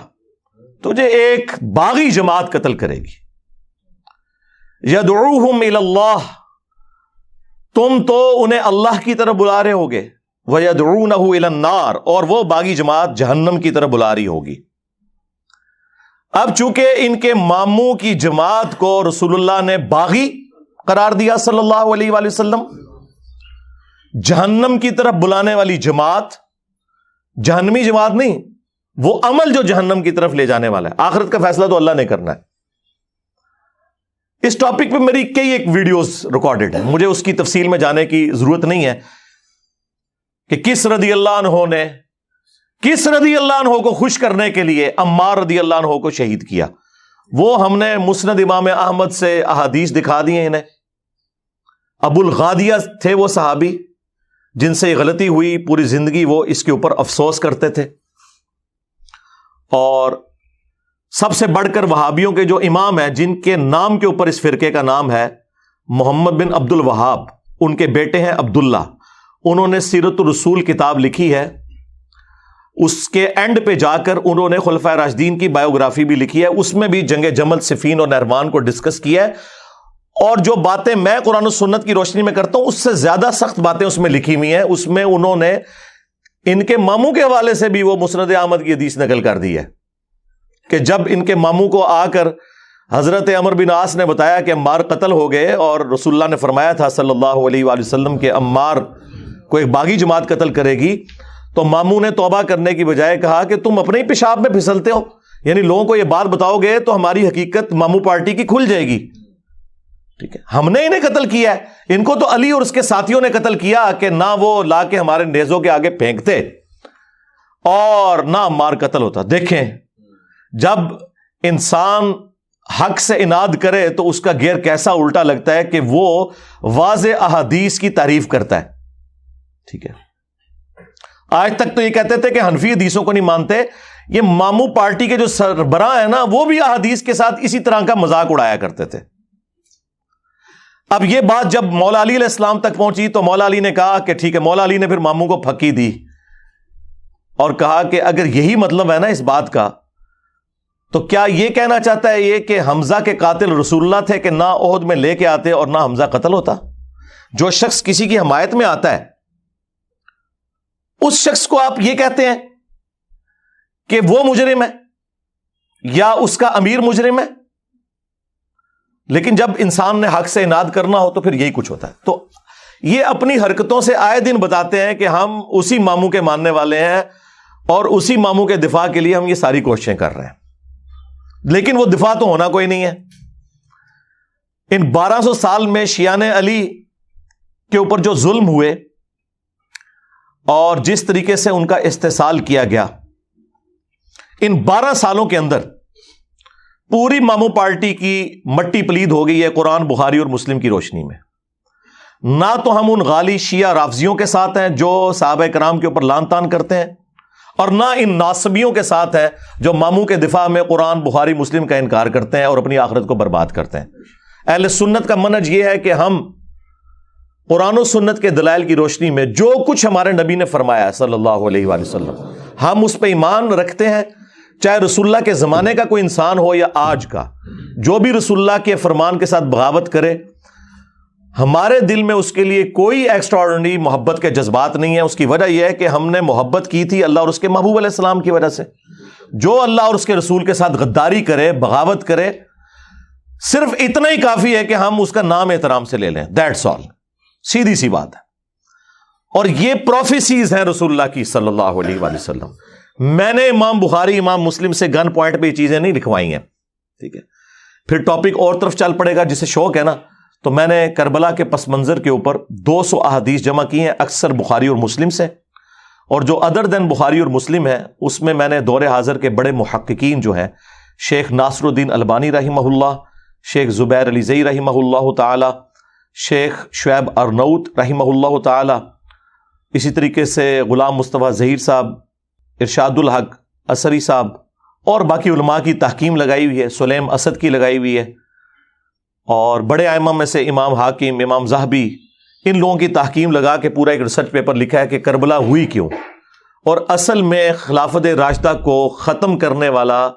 تجھے ایک باغی جماعت قتل کرے گی۔ یدعوہم الی اللہ، تم تو انہیں اللہ کی طرف بلا رہے ہوگے، ویدعونہ الی النار، اور وہ باغی جماعت جہنم کی طرف بلا رہی ہوگی۔ اب چونکہ ان کے ماموں کی جماعت کو رسول اللہ نے باغی قرار دیا صلی اللہ علیہ وآلہ وسلم، جہنم کی طرف بلانے والی جماعت جہنمی جماعت نہیں، وہ عمل جو جہنم کی طرف لے جانے والا ہے. آخرت کا فیصلہ تو اللہ نے کرنا ہے. اس ٹاپک پہ میری کئی ایک ویڈیوز ریکارڈڈ ہیں، مجھے اس کی تفصیل میں جانے کی ضرورت نہیں ہے کہ کس رضی اللہ عنہ کو خوش کرنے کے لیے عمار رضی اللہ عنہ کو شہید کیا. وہ ہم نے مسند امام احمد سے احادیث دکھا دی ہیں انہیں. ابو الغادیہ تھے وہ صحابی جن سے یہ غلطی ہوئی، پوری زندگی وہ اس کے اوپر افسوس کرتے تھے. اور سب سے بڑھ کر وہابیوں کے جو امام ہیں، جن کے نام کے اوپر اس فرقے کا نام ہے، محمد بن عبد الوہاب، ان کے بیٹے ہیں عبداللہ. انہوں نے سیرت الرسول کتاب لکھی ہے. اس کے اینڈ پہ جا کر انہوں نے خلفائے راشدین کی بایوگرافی بھی لکھی ہے. اس میں بھی جنگ جمل، صفین اور نہروان کو ڈسکس کیا ہے. اور جو باتیں میں قرآن و سنت کی روشنی میں کرتا ہوں، اس سے زیادہ سخت باتیں اس میں لکھی ہوئی ہیں. اس میں انہوں نے ان کے ماموں کے حوالے سے بھی وہ مسند احمد کی حدیث نقل کر دی ہے کہ جب ان کے ماموں کو آ کر حضرت عمر بن عاص نے بتایا کہ عمار قتل ہو گئے، اور رسول اللہ نے فرمایا تھا صلی اللہ علیہ وآلہ وسلم کہ عمار کو ایک باغی جماعت قتل کرے گی، تو ماموں نے توبہ کرنے کی بجائے کہا کہ تم اپنے ہی پیشاب میں پھسلتے ہو، یعنی لوگوں کو یہ بات بتاؤ گے تو ہماری حقیقت ماموں پارٹی کی کھل جائے گی. ٹھیک ہے، ہم نے انہیں قتل کیا ہے، ان کو تو علی اور اس کے ساتھیوں نے قتل کیا کہ نہ وہ لا کے ہمارے نیزوں کے آگے پھینکتے اور نہ عمار قتل ہوتا. دیکھیں، جب انسان حق سے اناد کرے تو اس کا گیئر کیسا الٹا لگتا ہے کہ وہ واضح احادیث کی تعریف کرتا ہے. ٹھیک ہے، آج تک تو یہ کہتے تھے کہ حنفی حدیثوں کو نہیں مانتے. یہ ماموں پارٹی کے جو سربراہ ہیں نا، وہ بھی احادیث کے ساتھ اسی طرح کا مذاق اڑایا کرتے تھے. اب یہ بات جب مولا علی علیہ السلام تک پہنچی تو مولا علی نے کہا کہ ٹھیک ہے. مولا علی نے پھر ماموں کو پھکی دی اور کہا کہ اگر یہی مطلب ہے نا اس بات کا، تو کیا یہ کہنا چاہتا ہے یہ کہ حمزہ کے قاتل رسول اللہ تھے کہ نہ احد میں لے کے آتے اور نہ حمزہ قتل ہوتا؟ جو شخص کسی کی حمایت میں آتا ہے اس شخص کو آپ یہ کہتے ہیں کہ وہ مجرم ہے یا اس کا امیر مجرم ہے. لیکن جب انسان نے حق سے اناد کرنا ہو تو پھر یہی کچھ ہوتا ہے. تو یہ اپنی حرکتوں سے آئے دن بتاتے ہیں کہ ہم اسی ماموں کے ماننے والے ہیں اور اسی ماموں کے دفاع کے لیے ہم یہ ساری کوششیں کر رہے ہیں. لیکن وہ دفاع تو ہونا کوئی نہیں ہے. ان 1200 سال میں شیعان علی کے اوپر جو ظلم ہوئے اور جس طریقے سے ان کا استحصال کیا گیا، ان 12 سالوں کے اندر پوری ماموں پارٹی کی مٹی پلید ہو گئی ہے قرآن، بخاری اور مسلم کی روشنی میں. نہ تو ہم ان غالی شیعہ رافضیوں کے ساتھ ہیں جو صحابہ کرام کے اوپر لان تان کرتے ہیں، اور نہ ان ناصبیوں کے ساتھ ہیں جو ماموں کے دفاع میں قرآن، بخاری، مسلم کا انکار کرتے ہیں اور اپنی آخرت کو برباد کرتے ہیں. اہل سنت کا منہج یہ ہے کہ ہم قرآن و سنت کے دلائل کی روشنی میں جو کچھ ہمارے نبی نے فرمایا صلی اللہ علیہ وآلہ وسلم، ہم اس پہ ایمان رکھتے ہیں. چاہے رسول اللہ کے زمانے کا کوئی انسان ہو یا آج کا، جو بھی رسول اللہ کے فرمان کے ساتھ بغاوت کرے، ہمارے دل میں اس کے لیے کوئی ایکسٹراآرڈنری محبت کے جذبات نہیں ہے. اس کی وجہ یہ ہے کہ ہم نے محبت کی تھی اللہ اور اس کے محبوب علیہ السلام کی وجہ سے. جو اللہ اور اس کے رسول کے ساتھ غداری کرے، بغاوت کرے، صرف اتنا ہی کافی ہے کہ ہم اس کا نام احترام سے لے لیں. That's all. سیدھی سی بات ہے. اور یہ پروفیسیز ہیں رسول اللہ کی صلی اللہ علیہ وآلہ وسلم. میں نے امام بخاری، امام مسلم سے گن پوائنٹ پہ یہ چیزیں نہیں لکھوائی ہیں. ٹھیک ہے، پھر ٹاپک اور طرف چل پڑے گا. جسے شوق ہے نا، تو میں نے کربلا کے پس منظر کے اوپر 200 احادیث جمع کی ہیں، اکثر بخاری اور مسلم سے، اور جو ادر دین بخاری اور مسلم ہے اس میں نے دور حاضر کے بڑے محققین جو ہیں، شیخ ناصر الدین البانی رحمہ اللہ، شیخ زبیر علی زئی رحمہ اللہ تعالی، شیخ شعیب ارنوت رحمہ اللہ تعالی، اسی طریقے سے غلام مصطفیٰ ظہیر صاحب، ارشاد الحق اثری صاحب، اور باقی علماء کی تحکیم لگائی ہوئی ہے، سلیم اسد کی لگائی ہوئی ہے، اور بڑے ائمہ میں سے امام حاکم، امام ذہبی، ان لوگوں کی تحکیم لگا کے پورا ایک ریسرچ پیپر لکھا ہے کہ کربلا ہوئی کیوں، اور اصل میں خلافت راشدہ کو ختم کرنے والا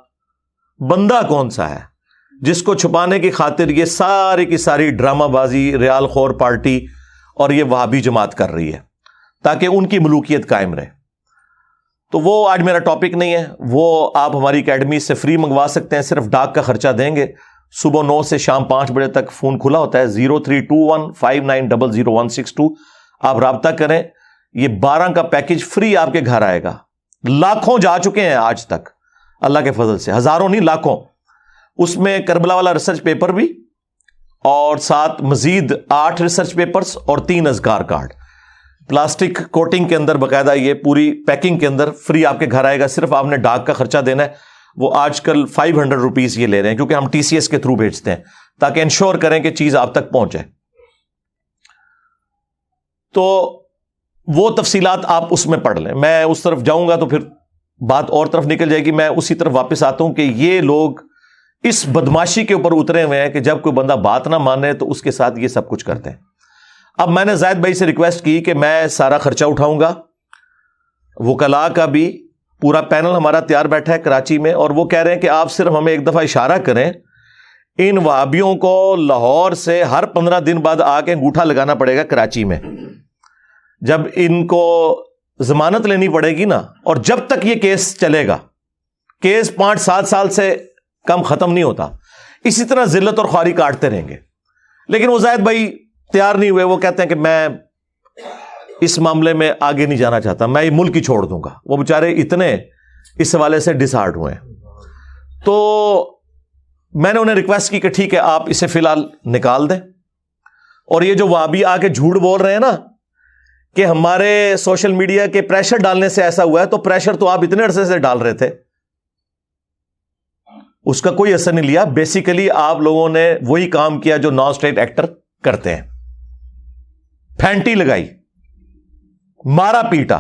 بندہ کون سا ہے جس کو چھپانے کی خاطر یہ ساری کی ساری ڈرامہ بازی ریال خور پارٹی اور یہ وہابی جماعت کر رہی ہے تاکہ ان کی ملوکیت قائم رہے. تو وہ آج میرا ٹاپک نہیں ہے. وہ آپ ہماری اکیڈمی سے فری منگوا سکتے ہیں، صرف ڈاک کا خرچہ دیں گے. صبح 9 سے شام 5 بجے تک فون کھلا ہوتا ہے. 032159000162. آپ رابطہ کریں, یہ 12 کا پیکج فری آپ کے گھر آئے گا. لاکھوں جا چکے ہیں آج تک اللہ کے فضل سے, ہزاروں نہیں لاکھوں. اس میں کربلا والا ریسرچ پیپر بھی, اور ساتھ مزید 8 ریسرچ پیپرز اور 3 اذکار کارڈ پلاسٹک کوٹنگ کے اندر, باقاعدہ یہ پوری پیکنگ کے اندر فری آپ کے گھر آئے گا. صرف آپ نے ڈاک کا خرچہ دینا ہے, وہ آج کل 500 روپیز یہ لے رہے ہیں, کیونکہ ہم TCS کے تھرو بھیجتے ہیں تاکہ انشور کریں کہ چیز آپ تک پہنچے. تو وہ تفصیلات آپ اس میں پڑھ لیں. میں اس طرف جاؤں گا تو پھر بات اور طرف نکل جائے گی. میں اسی طرف واپس آتا ہوں کہ یہ لوگ اس بدماشی کے اوپر اترے ہوئے ہیں کہ جب کوئی بندہ بات نہ مانے تو اس کے ساتھ یہ سب کچھ کرتے ہیں. اب میں نے زاہد بھائی سے ریکویسٹ کی کہ میں سارا خرچہ اٹھاؤں گا, وکلاء کا بھی پورا پینل ہمارا تیار بیٹھا ہے کراچی میں, اور وہ کہہ رہے ہیں کہ آپ صرف ہمیں ایک دفعہ اشارہ کریں, ان وہابیوں کو لاہور سے ہر 15 دن بعد آ کے انگوٹھا لگانا پڑے گا کراچی میں. جب ان کو ضمانت لینی پڑے گی نا, اور جب تک یہ کیس چلے گا, کیس 5-7 سال سے کم ختم نہیں ہوتا, اسی طرح ذلت اور خواری کاٹتے رہیں گے. لیکن وہ زاہد بھائی تیار نہیں ہوئے. وہ کہتے ہیں کہ میں اس معاملے میں آگے نہیں جانا چاہتا, میں یہ ملک ہی چھوڑ دوں گا. وہ بیچارے اتنے اس حوالے سے ڈس ہارٹ ہوئے ہیں. تو میں نے انہیں ریکویسٹ کی کہ ٹھیک ہے آپ اسے فی الحال نکال دیں. اور یہ جو وہابی آ کے جھوٹ بول رہے ہیں نا کہ ہمارے سوشل میڈیا کے پریشر ڈالنے سے ایسا ہوا ہے, تو پریشر تو آپ اتنے عرصے سے ڈال رہے تھے, اس کا کوئی اثر نہیں لیا. بیسیکلی آپ لوگوں نے وہی کام کیا جو نان اسٹیٹ ایکٹر کرتے ہیں, پھینٹی لگائی, مارا پیٹا.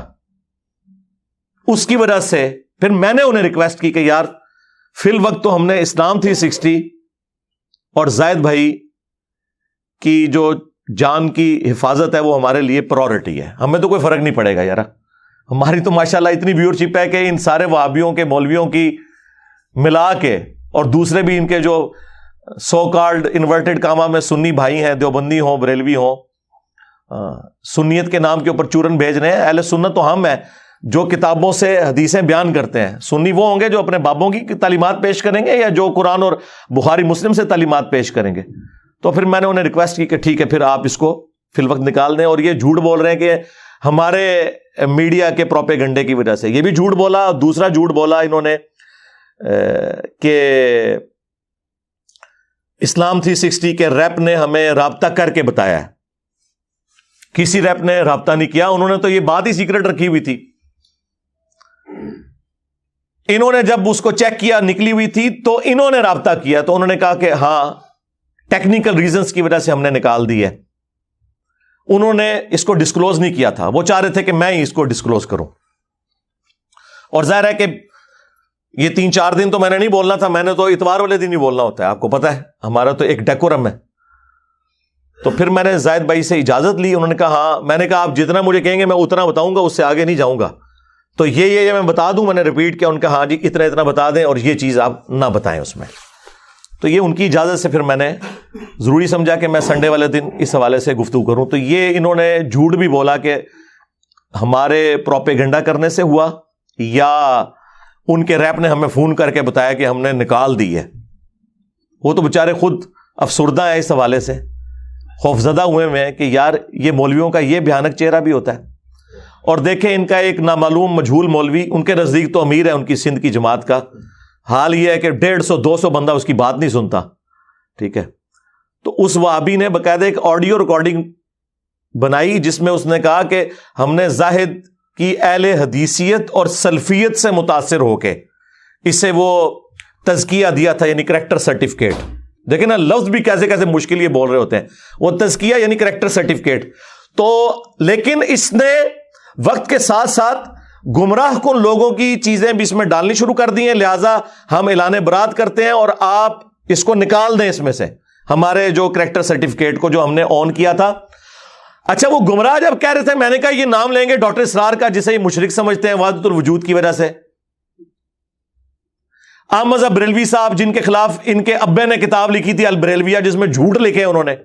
اس کی وجہ سے پھر میں نے انہیں ریکویسٹ کی کہ یار فی الوقت تو ہم نے اسلام 360 اور زاہد بھائی کی جو جان کی حفاظت ہے وہ ہمارے لیے پرائورٹی ہے, ہمیں تو کوئی فرق نہیں پڑے گا یار. ہماری تو ماشاءاللہ اتنی ویورشپ ہے کہ ان سارے وہابیوں کے مولویوں کی ملا کے, اور دوسرے بھی ان کے جو سو کالڈ انورٹڈ کاما میں سنی بھائی ہیں, دیوبندی ہوں بریلوی ہوں, سنیت کے نام کے اوپر چورن بھیج رہے ہیں. اہل سنت تو ہم ہیں جو کتابوں سے حدیثیں بیان کرتے ہیں. سنی وہ ہوں گے جو اپنے بابوں کی تعلیمات پیش کریں گے, یا جو قرآن اور بخاری مسلم سے تعلیمات پیش کریں گے. تو پھر میں نے انہیں ریکویسٹ کی کہ ٹھیک ہے پھر آپ اس کو فی الوقت نکال دیں. اور یہ جھوٹ بول رہے ہیں کہ ہمارے میڈیا کے پروپیگنڈے کی وجہ سے, یہ بھی جھوٹ بولا. دوسرا جھوٹ بولا انہوں نے کہ اسلام 360 کے ریپ نے ہمیں رابطہ کر کے بتایا ہے. کسی ریپ نے رابطہ نہیں کیا, انہوں نے تو یہ بات ہی سیکرٹ رکھی ہوئی تھی. انہوں نے جب اس کو چیک کیا نکلی ہوئی تھی تو انہوں نے رابطہ کیا, تو انہوں نے کہا کہ ہاں ٹیکنیکل ریزنز کی وجہ سے ہم نے نکال دی ہے. انہوں نے اس کو ڈسکلوز نہیں کیا تھا, وہ چاہ رہے تھے کہ میں ہی اس کو ڈسکلوز کروں. اور ظاہر ہے کہ یہ 3-4 دن تو میں نے نہیں بولنا تھا, میں نے تو اتوار والے دن ہی بولنا ہوتا ہے, آپ کو پتا ہے ہمارا تو ایک ڈیکورم ہے. تو پھر میں نے زاہد بھائی سے اجازت لی. انہوں نے کہا ہاں. میں نے کہا آپ جتنا مجھے کہیں گے میں اتنا بتاؤں گا, اس سے آگے نہیں جاؤں گا. تو یہ میں بتا دوں, میں نے ریپیٹ کیا. ان کا ہاں جی اتنا بتا دیں, اور یہ چیز آپ نہ بتائیں اس میں. تو یہ ان کی اجازت سے پھر میں نے ضروری سمجھا کہ میں سنڈے والے دن اس حوالے سے گفتگو کروں. تو یہ انہوں نے جھوٹ بھی بولا کہ ہمارے پروپیگنڈا کرنے سے ہوا, یا ان کے ریپ نے ہمیں فون کر کے بتایا کہ ہم نے نکال دی ہے. وہ تو بیچارے خود افسردہ ہیں اس حوالے سے, خوفزدہ ہوئے ہیں کہ یار یہ مولویوں کا یہ بھیانک چہرہ بھی ہوتا ہے. اور دیکھیں ان کا ایک نامعلوم مجہول مولوی, ان کے نزدیک تو امیر ہے ان کی سندھ کی جماعت کا, حال یہ ہے کہ 150-200 بندہ اس کی بات نہیں سنتا. ٹھیک ہے, تو اس وہابی نے باقاعدہ ایک آڈیو ریکارڈنگ بنائی جس میں اس نے کہا کہ ہم نے زاہد کی اہل حدیثیت اور سلفیت سے متاثر ہو کے اسے وہ تزکیہ دیا تھا, یعنی کریکٹر سرٹیفکیٹ. دیکھیں نا لفظ بھی کیسے کیسے مشکل یہ بول رہے ہوتے ہیں. وہ تزکیہ یعنی کریکٹر سرٹیفکیٹ. تو لیکن اس نے وقت کے ساتھ ساتھ گمراہ کن لوگوں کی چیزیں بھی اس میں ڈالنی شروع کر دی ہیں. لہٰذا ہم اعلان برات کرتے ہیں اور آپ اس کو نکال دیں اس میں سے, ہمارے جو کریکٹر سرٹیفکیٹ کو جو ہم نے آن کیا تھا. اچھا وہ گمراہ جب کہہ رہے تھے, میں نے کہا یہ نام لیں گے ڈاکٹر اسرار کا جسے یہ مشرک سمجھتے ہیں وحدت الوجود کی وجہ سے. احمد بریلوی صاحب جن کے خلاف ان کے ابے نے کتاب لکھی تھی البریلویہ, جس میں جھوٹ لکھے انہوں نے,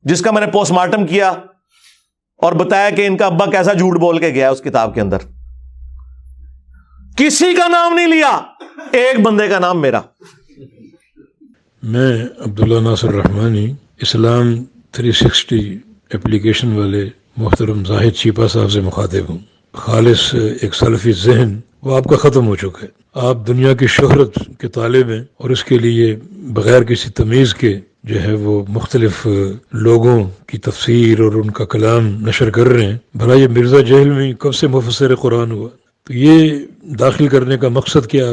جس کا میں نے پوسٹ مارٹم کیا اور بتایا کہ ان کا ابا کیسا جھوٹ بول کے گیا اس کتاب کے اندر. کسی کا نام نہیں لیا, ایک بندے کا نام میرا. میں عبداللہ ناصر رحمانی, اسلام 360 اپلیکیشن والے محترم زاہد شیپا صاحب سے مخاطب ہوں. خالص ایک سلفی ذہن وہ آپ کا ختم ہو چکا ہے. آپ دنیا کی شہرت کے طالب ہیں اور اس کے لیے بغیر کسی تمیز کے جو ہے وہ مختلف لوگوں کی تفسیر اور ان کا کلام نشر کر رہے ہیں. بھلا یہ مرزا جہل میں کب سے مفسر قرآن ہوا؟ تو یہ داخل کرنے کا مقصد کیا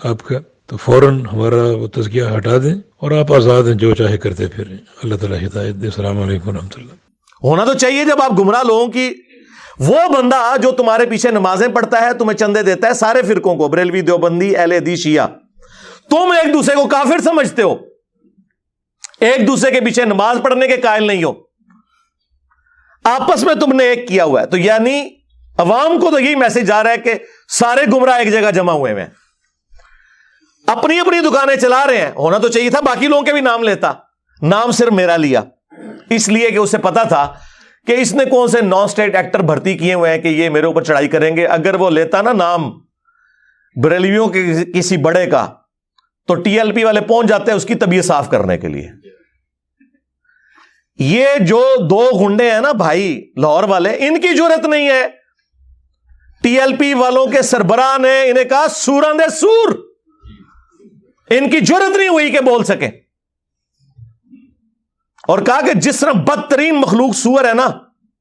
آپ کا؟ تو فوراً ہمارا وہ تزکیہ ہٹا دیں اور آپ آزاد ہیں، جو چاہے کرتے پھریں. اللہ تعالیٰ ہدایت دے. السلام علیکم ورحمۃ اللہ. ہونا تو چاہیے جب آپ گمراہ لوگوں کی، وہ بندہ جو تمہارے پیچھے نمازیں پڑھتا ہے، تمہیں چندے دیتا ہے، سارے فرقوں کو، بریلوی، دیوبندی، اہل حدیث، شیعہ، تم ایک دوسرے کو کافر سمجھتے ہو، ایک دوسرے کے پیچھے نماز پڑھنے کے قائل نہیں ہو، آپس میں تم نے ایک کیا ہوا ہے. تو یعنی عوام کو تو یہی میسج جا رہا ہے کہ سارے گمراہ ایک جگہ جمع ہوئے ہیں، اپنی اپنی دکانیں چلا رہے ہیں. ہونا تو چاہیے تھا باقی لوگوں کے بھی نام لیتا، نام صرف میرا لیا اس لیے کہ اسے پتا تھا کہ اس نے کون سے نان اسٹیٹ ایکٹر بھرتی کیے ہوئے ہیں کہ یہ میرے اوپر چڑھائی کریں گے. اگر وہ لیتا نا نام بریلویوں کے کسی بڑے کا تو ٹی ایل پی والے پہنچ جاتے ہیں اس کی طبیعت صاف کرنے کے لیے. یہ جو دو گنڈے ہیں نا بھائی لاہور والے، ان کی جرت نہیں ہے. ٹی ایل پی والوں کے سربراہ نے انہیں کہا سوراں دے سور، ان کی جرت نہیں ہوئی کہ بول سکیں، اور کہا کہ جس طرح بدترین مخلوق سور ہے نا،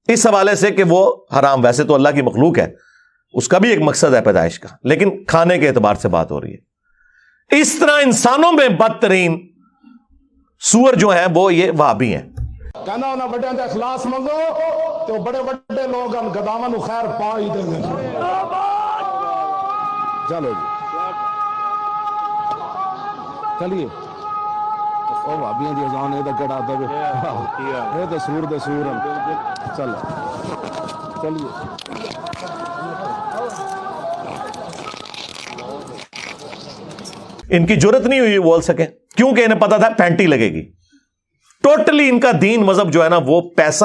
اس حوالے سے کہ وہ حرام، ویسے تو اللہ کی مخلوق ہے، اس کا بھی ایک مقصد ہے پیدائش کا، لیکن کھانے کے اعتبار سے بات ہو رہی ہے. اس طرح انسانوں میں بدترین سور جو ہیں وہ یہ وہابی ہیں. کہنا انہاں بڑے دا اخلاص منگو تو بڑے بڑے لوگ ان گداواں نو خیر پا ہی دیں گے. چلو جی چلیے او بھابیاں دی اذان اے تے کڑا دے اے تے سور دے سور چل چلیے. ان کی جرت نہیں ہوئی بول سکے کیونکہ انہیں پتا تھا پینٹی لگے گی. ٹوٹلی ان کا دین مذہب جو ہے نا وہ پیسہ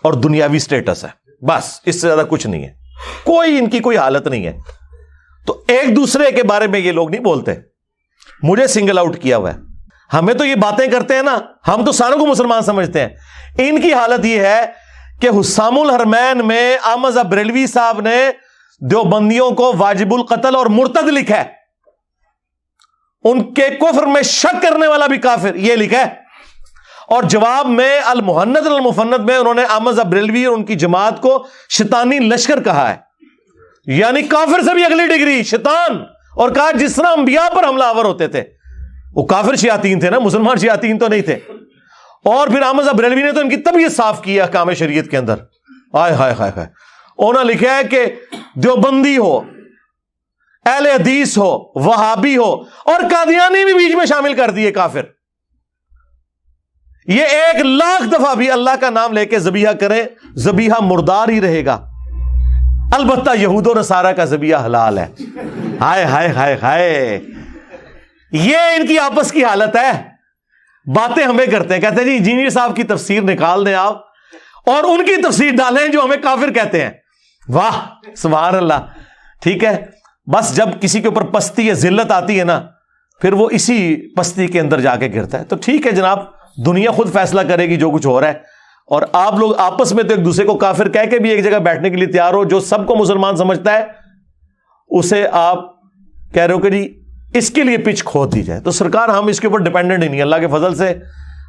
اور دنیاوی سٹیٹس ہے، بس اس سے زیادہ کچھ نہیں ہے. کوئی ان کی کوئی حالت نہیں ہے. تو ایک دوسرے کے بارے میں یہ لوگ نہیں بولتے. مجھے سنگل آؤٹ کیا ہوا ہے. ہمیں تو یہ باتیں کرتے ہیں نا، ہم تو ساروں کو مسلمان سمجھتے ہیں. ان کی حالت یہ ہے کہ حسام الحرمین میں احمد بریلوی صاحب نے دیوبندیوں کو واجب القتل اور مرتد لکھا ہے. ان کے کفر میں شک کرنے والا بھی کافر یہ لکھا ہے. اور جواب میں المہند المفند میں انہوں نے احمد بریلوی اور ان کی جماعت کو شیطانی لشکر کہا ہے، یعنی کافر سے بھی اگلی ڈگری شیطان. اور کہا جس طرح انبیاء پر حملہ آور ہوتے تھے، وہ کافر شیاطین تھے نا، مسلمان شیاطین تو نہیں تھے. اور پھر احمد بریلوی نے تو ان کی طبیعت صاف کی احکام شریعت کے اندر. ہائے ہائے ہائے ہائے. انہوں نے لکھا ہے کہ دیوبندی ہو، اہل حدیث ہو، وہابی ہو، اور قادیانی بھی بیچ میں شامل کر دیے کافر. یہ 1,00,000 دفعہ بھی اللہ کا نام لے کے ذبیحہ کریں، ذبیحہ مردار ہی رہے گا. البتہ یہود و نصارہ کا ذبیحہ حلال ہے. ہائے ہائے ہائے ہائے. یہ ان کی آپس کی حالت ہے. باتیں ہمیں کرتے ہیں، کہتے ہیں جی انجینئر صاحب کی تفسیر نکال دیں آپ اور ان کی تفسیر ڈالیں جو ہمیں کافر کہتے ہیں. واہ سبحان اللہ. ٹھیک ہے، بس جب کسی کے اوپر پستی یا ذلت آتی ہے نا، پھر وہ اسی پستی کے اندر جا کے گرتا ہے. تو ٹھیک ہے جناب، دنیا خود فیصلہ کرے گی جو کچھ ہو رہا ہے. اور آپ لوگ آپس میں تو ایک دوسرے کو کافر کہہ کے بھی ایک جگہ بیٹھنے کے لیے تیار ہو. جو سب کو مسلمان سمجھتا ہے اسے آپ کہہ رہے ہو کہ جی اس کے لیے پچ کھود دی جائے. تو سرکار ہم اس کے اوپر ڈیپینڈنٹ ہی نہیں. اللہ کے فضل سے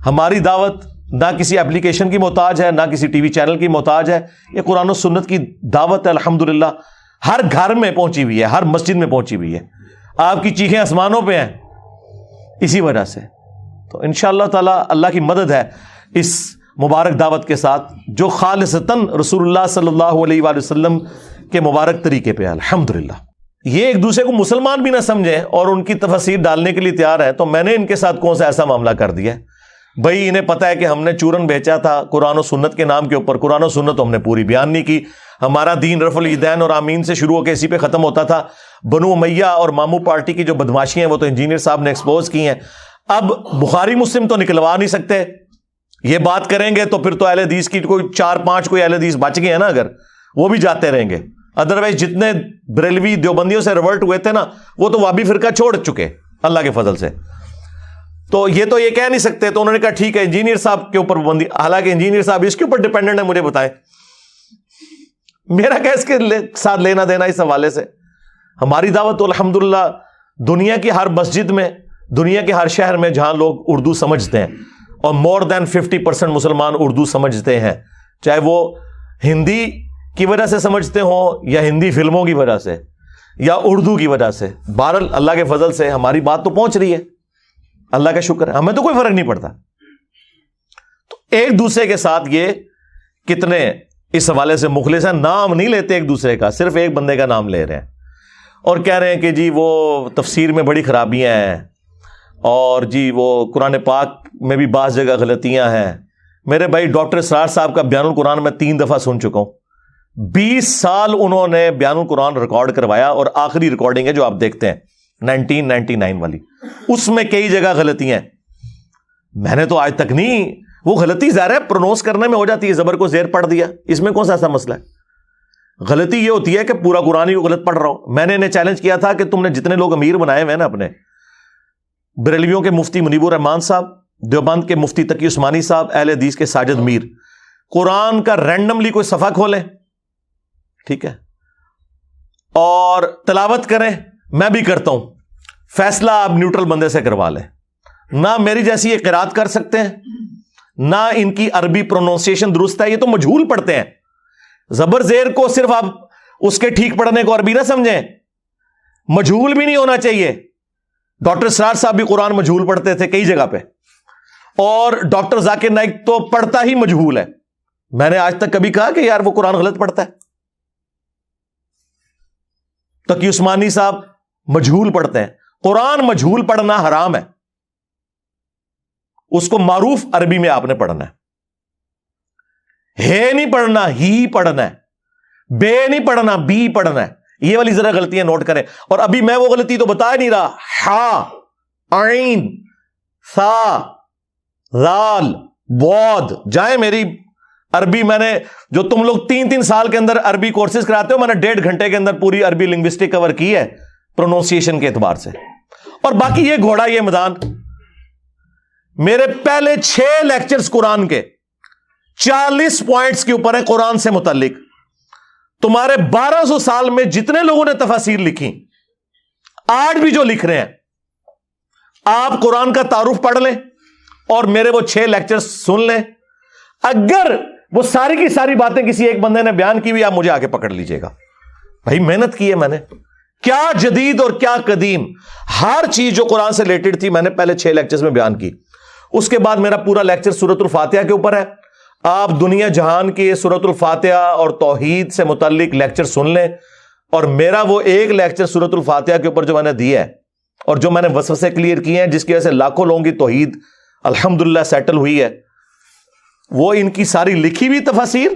ہماری دعوت نہ کسی اپلیکیشن کی محتاج ہے، نہ کسی ٹی وی چینل کی محتاج ہے. یہ قرآن و سنت کی دعوت ہے، الحمدللہ ہر گھر میں پہنچی ہوئی ہے، ہر مسجد میں پہنچی ہوئی ہے. آپ کی چیخیں آسمانوں پہ ہیں اسی وجہ سے. تو انشاءاللہ تعالی اللہ کی مدد ہے اس مبارک دعوت کے ساتھ جو خالصتاً رسول اللہ صلی اللہ علیہ وآلہ وسلم کے مبارک طریقے پہ ہے. الحمدللہ یہ ایک دوسرے کو مسلمان بھی نہ سمجھیں اور ان کی تفسیر ڈالنے کے لیے تیار ہے. تو میں نے ان کے ساتھ کون سا ایسا معاملہ کر دیا ہے بھائی؟ انہیں پتا ہے کہ ہم نے چورن بیچا تھا قرآن و سنت کے نام کے اوپر. قرآن و سنت ہم نے پوری بیان نہیں کی. ہمارا دین رفع الیدین اور آمین سے شروع ہو کے اسی پہ ختم ہوتا تھا. بنو امیہ اور مامو پارٹی کی جو بدماشیاں ہیں وہ تو انجینئر صاحب نے ایکسپوز کی ہیں. اب بخاری مسلم تو نکلوا نہیں سکتے. یہ بات کریں گے تو پھر تو اہل حدیث کی کوئی 4-5 کوئی اہل حدیث بچ گئے ہیں نا، اگر وہ بھی جاتے رہیں گے. ادروائز جتنے بریلوی دیوبندیوں سے ریورٹ ہوئے تھے نا، وہ تو وابی فرقہ چھوڑ چکے اللہ کے فضل سے. تو یہ کہہ نہیں سکتے. تو انہوں نے کہا ٹھیک ہے انجینئر صاحب کے اوپر پابندی, حالانکہ انجینئر صاحب اس کے اوپر ڈیپینڈنٹ ہے, مجھے بتائیں میرا کیا اس کے ساتھ لینا دینا اس حوالے سے. ہماری دعوت تو الحمدللہ دنیا کی ہر مسجد میں, دنیا کے ہر شہر میں جہاں لوگ اردو سمجھتے ہیں, اور مور دین 50% مسلمان اردو سمجھتے ہیں, چاہے وہ ہندی کی وجہ سے سمجھتے ہوں یا ہندی فلموں کی وجہ سے یا اردو کی وجہ سے. بہرحال اللہ کے فضل سے ہماری بات تو پہنچ رہی ہے, اللہ کا شکر ہے, ہمیں تو کوئی فرق نہیں پڑتا. تو ایک دوسرے کے ساتھ یہ کتنے اس حوالے سے مخلص ہیں, نام نہیں لیتے ایک دوسرے کا, صرف ایک بندے کا نام لے رہے ہیں اور کہہ رہے ہیں کہ جی وہ تفسیر میں بڑی خرابیاں ہیں, اور جی وہ قرآن پاک میں بھی بعض جگہ غلطیاں ہیں. میرے بھائی ڈاکٹر اسرار صاحب کا بیان القرآن میں 3 دفعہ سن چکا ہوں. 20 سال انہوں نے بیان القرآن ریکارڈ کروایا, اور آخری ریکارڈنگ ہے جو آپ دیکھتے ہیں 1999 والی, اس میں کئی جگہ غلطیاں ہیں. میں نے تو آج تک نہیں, وہ غلطی ظاہر ہے پرونونس کرنے میں ہو جاتی ہے, زبر کو زیر پڑھ دیا, اس میں کون سا ایسا مسئلہ ہے. غلطی یہ ہوتی ہے کہ پورا قرآن ہی غلط پڑھ رہا ہوں. میں نے انہیں چیلنج کیا تھا کہ تم نے جتنے لوگ امیر بنائے ہوئے ہیں نا اپنے, بریلویوں کے مفتی منیب الرحمان صاحب, دیوبند کے مفتی تقی عثمانی صاحب, اہل حدیث کے ساجد میر, قرآن کا رینڈملی کوئی صفحہ کھولیں, ٹھیک ہے, اور تلاوت کریں, میں بھی کرتا ہوں, فیصلہ آپ نیوٹرل بندے سے کروا لیں. نہ میری جیسی یہ قرات کر سکتے ہیں, نہ ان کی عربی پروننسیشن درست ہے, یہ تو مجہول پڑھتے ہیں. زبر زیر کو صرف آپ اس کے ٹھیک پڑھنے کو عربی نہ سمجھیں, مجہول بھی نہیں ہونا چاہیے. ڈاکٹر اسرار صاحب بھی قرآن مجہول پڑھتے تھے کئی جگہ پہ, اور ڈاکٹر ذاکر نائک تو پڑھتا ہی مجہول ہے. میں نے آج تک کبھی کہا کہ یار وہ قرآن غلط پڑھتا ہے. تقی عثمانی صاحب مجہول پڑھتے ہیں. قرآن مجہول پڑھنا حرام ہے, اس کو معروف عربی میں آپ نے پڑھنا ہے نہیں پڑھنا, ہی پڑھنا ہے, بے نہیں پڑھنا, بی پڑھنا ہے. یہ والی ذرا غلطیاں نوٹ کریں. اور ابھی میں وہ غلطی تو بتا نہیں رہا, ہا, عین, ثا, ذال, بود. جائیں میری عربی, میں نے جو تم لوگ 3 سال کے اندر عربی کورسز کراتے ہو, میں نے 1.5 گھنٹے کے اندر پوری عربی لنگوسٹک کور کی ہے پروننسیشن کے اعتبار سے. اور باقی یہ گھوڑا, یہ میدان, میرے پہلے 6 لیکچرز قرآن کے 40 پوائنٹس کے اوپر ہیں قرآن سے متعلق. تمہارے 1200 سال میں جتنے لوگوں نے تفاسیر لکھی, آج بھی جو لکھ رہے ہیں, آپ قرآن کا تعارف پڑھ لیں اور میرے وہ 6 لیکچر سن لیں. اگر وہ ساری کی ساری باتیں کسی ایک بندے نے بیان کی ہوئی, آپ مجھے آگے پکڑ لیجئے گا. بھائی محنت کی ہے میں نے, کیا جدید اور کیا قدیم, ہر چیز جو قرآن سے ریلیٹڈ تھی میں نے پہلے 6 لیکچرز میں بیان کی. اس کے بعد میرا پورا لیکچر سورۃ الفاتحہ کے اوپر ہے. آپ دنیا جہان کے سورۃ الفاتحہ اور توحید سے متعلق لیکچر سن لیں, اور میرا وہ ایک لیکچر سورۃ الفاتحہ کے اوپر جو میں نے دیا ہے اور جو میں نے وسوسے کلیئر کیے ہیں, جس کی وجہ سے لاکھوں لوگوں کی توحید الحمدللہ سیٹل ہوئی ہے, وہ ان کی ساری لکھی ہوئی تفاسیر,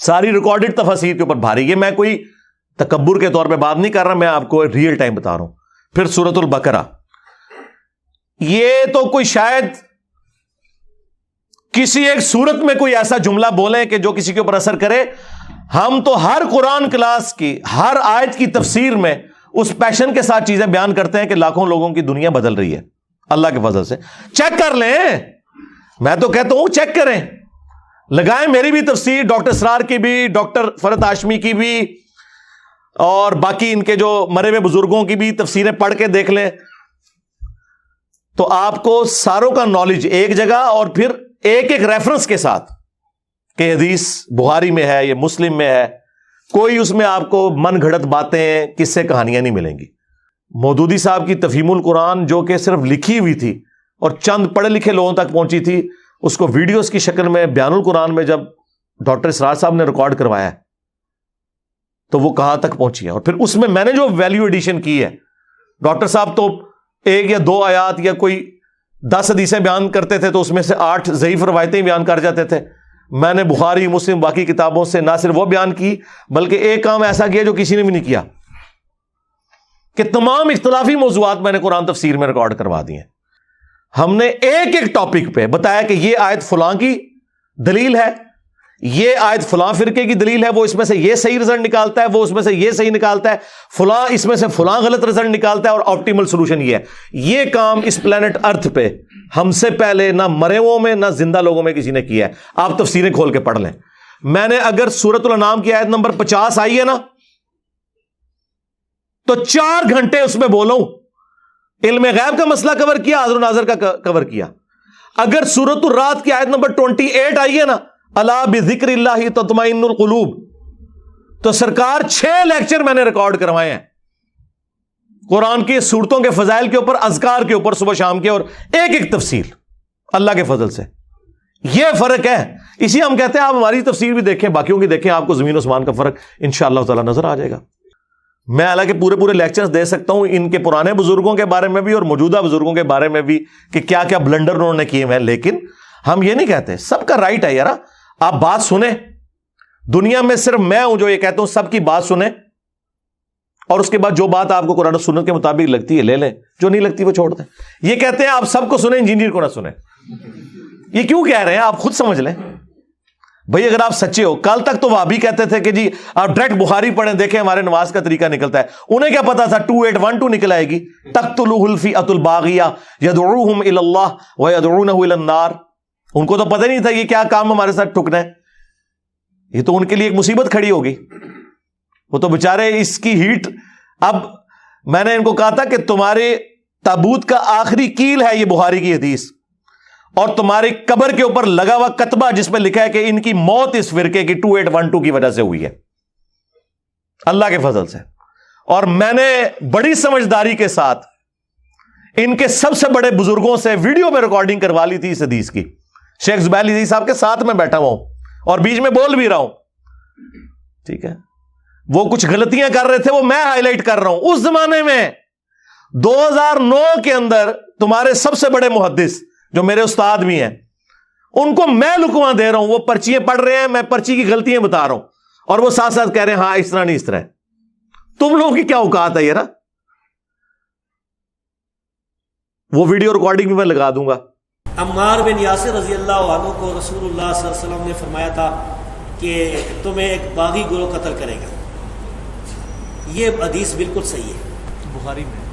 ساری ریکارڈڈ تفاسیر کے اوپر بھاری. یہ میں کوئی تکبر کے طور پہ بات نہیں کر رہا, میں آپ کو ریئل ٹائم بتا رہا ہوں. پھر سورۃ البقرہ, یہ تو کوئی شاید کسی ایک صورت میں کوئی ایسا جملہ بولیں کہ جو کسی کے اوپر اثر کرے. ہم تو ہر قرآن کلاس کی ہر آیت کی تفسیر میں اس پیشن کے ساتھ چیزیں بیان کرتے ہیں کہ لاکھوں لوگوں کی دنیا بدل رہی ہے اللہ کے فضل سے. چیک کر لیں, میں تو کہتا ہوں چیک کریں, لگائیں میری بھی تفسیر, ڈاکٹر اسرار کی بھی, ڈاکٹر فرحت ہاشمی کی بھی, اور باقی ان کے جو مرے ہوئے بزرگوں کی بھی تفسیریں پڑھ کے دیکھ لیں, تو آپ کو ساروں کا نالج ایک جگہ, اور پھر ایک ایک ریفرنس کے ساتھ کہ حدیث بخاری میں ہے, یہ مسلم میں ہے, کوئی اس میں آپ کو من گھڑت باتیں, قصے, کہانیاں نہیں ملیں گی. مودودی صاحب کی تفہیم القرآن جو کہ صرف لکھی ہوئی تھی اور چند پڑھے لکھے لوگوں تک پہنچی تھی, اس کو ویڈیوز کی شکل میں بیان القرآن میں جب ڈاکٹر اسرار صاحب نے ریکارڈ کروایا تو وہ کہاں تک پہنچی ہے. اور پھر اس میں نے جو ویلیو ایڈیشن کی ہے, ڈاکٹر صاحب تو 1 یا 2 آیات یا کوئی 10 حدیثیں بیان کرتے تھے تو اس میں سے 8 ضعیف روایتیں بیان کر جاتے تھے. میں نے بخاری, مسلم, باقی کتابوں سے نہ صرف وہ بیان کی بلکہ ایک کام ایسا کیا جو کسی نے بھی نہیں کیا, کہ تمام اختلافی موضوعات میں نے قرآن تفسیر میں ریکارڈ کروا دی ہیں. ہم نے ایک ایک ٹاپک پہ بتایا کہ یہ آیت فلاں کی دلیل ہے, یہ آیت فلاں فرقے کی دلیل ہے، وہ اس میں سے یہ صحیح رزلٹ نکالتا ہے، وہ اس میں سے یہ صحیح نکالتا ہے، فلاں اس میں سے فلاں غلط رزلٹ نکالتا ہے، اور آپٹیمل سولوشن یہ ہے. یہ کام اس پلانٹ ارتھ پہ ہم سے پہلے نہ مرے ہوئوں میں نہ زندہ لوگوں میں کسی نے کیا ہے. آپ تفسیریں کھول کے پڑھ لیں. میں نے اگر سورۃ الانعام کی آیت نمبر 50 آئی ہے نا تو 4 گھنٹے اس میں بولوں، علم غیب کا مسئلہ کور کیا، حاضر و ناظر کا کور کیا. اگر سورۃ الرعد کی آیت نمبر 28 آئی ہے نا، الا بذکر اللہ تطمئن القلوب، تو سرکار 6 لیکچر میں نے ریکارڈ کروائے ہیں قرآن کی سورتوں کے فضائل کے اوپر، اذکار کے اوپر، صبح شام کے، اور ایک ایک تفصیل اللہ کے فضل سے. یہ فرق ہے. اسی ہم کہتے ہیں آپ ہماری تفسیر بھی دیکھیں، باقیوں کی دیکھیں، آپ کو زمین و آسمان کا فرق انشاءاللہ تعالی نظر آ جائے گا. میں حالانکہ پورے لیکچرز دے سکتا ہوں ان کے پرانے بزرگوں کے بارے میں بھی اور موجودہ بزرگوں کے بارے میں بھی کہ کیا کیا بلنڈر انہوں نے کیے ہیں، لیکن ہم یہ نہیں کہتے. سب کا رائٹ ہے یار، آپ بات سنیں. دنیا میں صرف میں ہوں جو یہ کہتا ہوں سب کی بات سنیں، اور اس کے بعد جو بات آپ کو قرآن و سنت کے مطابق لگتی ہے لے لیں، جو نہیں لگتی وہ چھوڑ دیں. یہ کہتے ہیں آپ سب کو سنیں، انجینئر کو نہ سنیں. یہ کیوں کہہ رہے ہیں آپ خود سمجھ لیں بھئی. اگر آپ سچے ہو، کل تک تو وہابی کہتے تھے کہ جی آپ ڈائریکٹ بخاری پڑھیں، دیکھیں ہمارے نماز کا طریقہ نکلتا ہے. انہیں کیا پتا تھا 2812 نکل آئے گی، تقتلہ الفئۃ الباغیہ یدعوہم الی اللہ ویدعونہ الی النار. ان کو تو پتہ نہیں تھا یہ کیا کام ہمارے ساتھ ٹھکنا ہے. یہ تو ان کے لیے ایک مصیبت کھڑی ہوگی. وہ تو بےچارے اس کی ہیٹ. اب میں نے ان کو کہا تھا کہ تمہارے تابوت کا آخری کیل ہے یہ بخاری کی حدیث، اور تمہاری قبر کے اوپر لگا ہوا کتبہ جس میں لکھا ہے کہ ان کی موت اس فرقے کی 2812 کی وجہ سے ہوئی ہے، اللہ کے فضل سے. اور میں نے بڑی سمجھداری کے ساتھ ان کے سب سے بڑے بزرگوں سے ویڈیو میں ریکارڈنگ کروا لی تھی اس حدیث کی. شیخ زبیل عزیز صاحب کے ساتھ میں بیٹھا ہوا ہوں اور بیچ میں بول بھی رہا ہوں. ٹھیک ہے، وہ کچھ غلطیاں کر رہے تھے، وہ میں ہائی لائٹ کر رہا ہوں. اس زمانے میں 2009 کے اندر تمہارے سب سے بڑے محدث جو میرے استاد بھی ہیں، ان کو میں لکواں دے رہا ہوں. وہ پرچیاں پڑھ رہے ہیں، میں پرچی کی غلطیاں بتا رہا ہوں، اور وہ ساتھ ساتھ کہہ رہے ہیں ہاں اس طرح نہیں اس طرح. تم لوگوں کی کیا اوقات ہے یہ نا. وہ ویڈیو ریکارڈنگ بھی میں لگا دوں گا. عمار بن یاسر رضی اللہ عنہ کو رسول اللہ صلی اللہ علیہ وسلم نے فرمایا تھا کہ تمہیں ایک باغی گروہ قتل کرے گا. یہ حدیث بالکل صحیح ہے بخاری میں.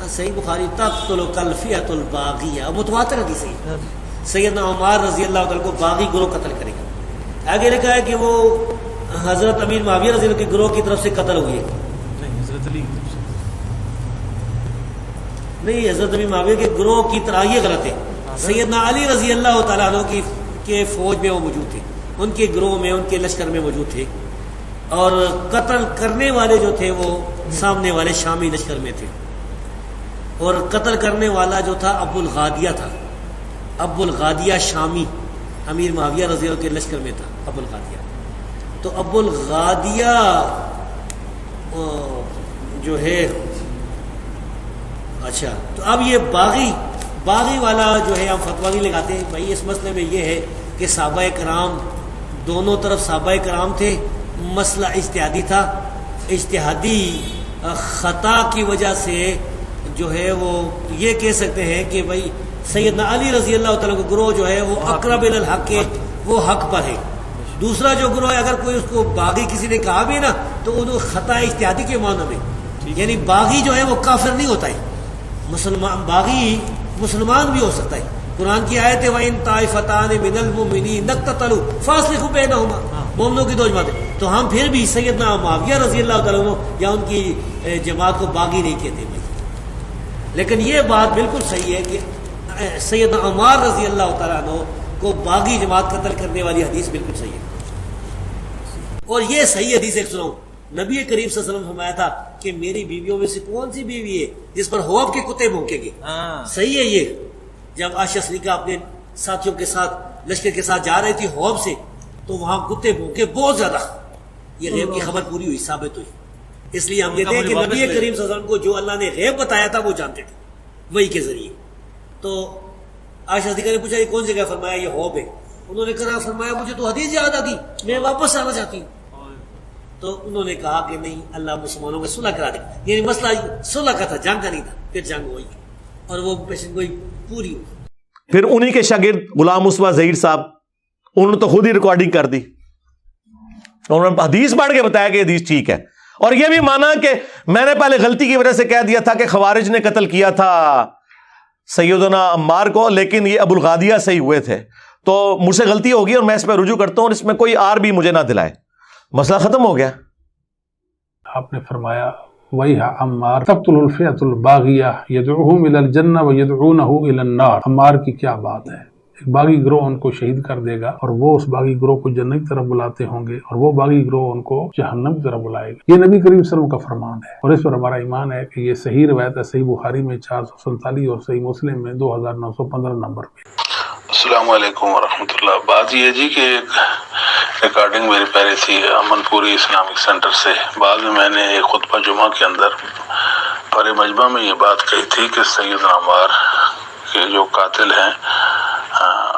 صحیح بخاری تقتل الفئۃ الباغیہ، متواتر حدیث ہے. سیدنا عمار رضی اللہ عنہ کو باغی گروہ قتل کرے گا. آگے لکھا ہے کہ وہ حضرت امیر معاویہ رضی اللہ کے گروہ کی طرف سے قتل ہوئے. نہیں، حضرت امیر معاویہ کے گروہ کی طرح یہ غلط ہے. سیدنا علی رضی اللہ تعالیٰ عنہ کے فوج میں وہ موجود تھے، ان کے گروہ میں، ان کے لشکر میں موجود تھے، اور قتل کرنے والے جو تھے وہ سامنے والے شامی لشکر میں تھے. اور قتل کرنے والا جو تھا ابو الغادیہ تھا. ابو الغادیہ شامی امیر معاویہ رضی اللہ کے لشکر میں تھا ابو الغادیہ. تو ابو الغادیہ جو ہے، اچھا تو اب یہ باغی والا جو ہے ہم فتویٰ نہیں لگاتے ہیں بھائی. اس مسئلے میں یہ ہے کہ صحابہ کرام دونوں طرف صحابہ کرام تھے، مسئلہ اجتہادی تھا. اجتہادی خطا کی وجہ سے جو ہے وہ یہ کہہ سکتے ہیں کہ بھائی سیدنا علی رضی اللہ تعالیٰ کا گروہ جو ہے وہ اقرب الی الحق ہے، وہ حق پر ہے. دوسرا جو گروہ ہے، اگر کوئی اس کو باغی کسی نے کہا بھی نا تو وہ خطا اجتہادی کے معنی میں، یعنی باغی جو ہے وہ کافر نہیں ہوتا ہے. باغی مسلمان بھی ہو سکتا ہے. قرآن کی آیت ہے وَإِن طَائِفَتَانِ مِنَ الْمُؤْمِنِينَ اقْتَتَلُوا فَأَصْلِحُوا بَيْنَهُمَا. مومنوں کی دو جماعتیں. تو ہم پھر بھی سیدنا معاویہ رضی اللہ تعالیٰ عنہ یا ان کی جماعت کو باغی نہیں کہتے بھائی. لیکن یہ بات بالکل صحیح ہے کہ سیدنا عمار رضی اللہ تعالیٰ عنہ کو باغی جماعت قتل کرنے والی حدیث بالکل صحیح ہے. اور یہ صحیح حدیث ایک سناؤں. نبی کریم صلی اللہ علیہ وسلم فرمایا تھا کہ میری بیویوں میں سے کون سی بیوی ہے جس پر حوض کے کتے بھونکیں گے. صحیح ہے یہ. جب عائشہ صدیقہ اپنے ساتھیوں کے ساتھ لشکر کے ساتھ جا رہی تھی حوض سے تو وہاں کتے بھونکے بہت زیادہ. یہ غیب کی خبر پوری ہوئی، ثابت ہوئی. اس لیے ہم کہتے ہیں کہ نبی کریم صلی اللہ علیہ وسلم کو جو اللہ نے غیب بتایا تھا وہ جانتے تھے وہی کے ذریعے. تو عائشہ صدیقہ نے پوچھا یہ کون جگہ؟ فرمایا یہ حوض ہے. انہوں نے کہا فرمایا مجھے تو حدیث یاد آ گئی، میں واپس آنا چاہتی ہوں. تو انہوں نے کہا کہ نہیں، اللہ مسلمانوں میں صلح کرا دے. یعنی مسئلہ صلح کا تھا، جنگ کا نہیں تھا. پھر جنگ ہوئی اور وہ پیشن گوئی پوری ہوئی. پھر انہی کے شاگرد غلام مصطفیٰ ظہیر صاحب، انہوں نے تو خود ہی ریکارڈنگ کر دی. انہوں نے حدیث پڑھ کے بتایا کہ حدیث ٹھیک ہے، اور یہ بھی مانا کہ میں نے پہلے غلطی کی وجہ سے کہہ دیا تھا کہ خوارج نے قتل کیا تھا سیدنا عمار کو، لیکن یہ ابو الغادیہ سے ہی ہوئے تھے، تو مجھ سے غلطی ہوگی اور میں اس پہ رجوع کرتا ہوں، اور اس میں کوئی آر بھی مجھے نہ دلائے، مسئلہ ختم ہو گیا۔ آپ نے فرمایا وَيْحَ عَمَّارَ تَقْتُلُ الْفِئَةُ الْبَاغِيَةَ يَدْعُوهُمْ إِلَى الْجَنَّةِ وَيَدْعُونَهُ إِلَى النَّارِ۔ عمار کی کیا بات ہے، ایک باغی گروہ ان کو شہید کر دے گا اور وہ اس باغی گروہ کو جنت کی طرف بلاتے ہوں گے، اور وہ باغی گروہ ان کو جہنم کی طرف بلائے گا۔ یہ نبی کریم صلی اللہ علیہ وسلم کا فرمان ہے، اور اس پر ہمارا ایمان ہے کہ یہ صحیح روایت ہے، صحیح بخاری میں 447 اور صحیح مسلم میں 2915 نمبر پہ۔ السلام علیکم ورحمۃ اللہ۔ بات یہ جی کہ ایک ریکارڈنگ میری پہلے تھی امن پوری اسلامک سینٹر سے، بعد میں نے ایک خطبہ جمعہ کے اندر پر مجمع میں یہ بات کہی تھی کہ سیدنا عمار کے جو قاتل ہیں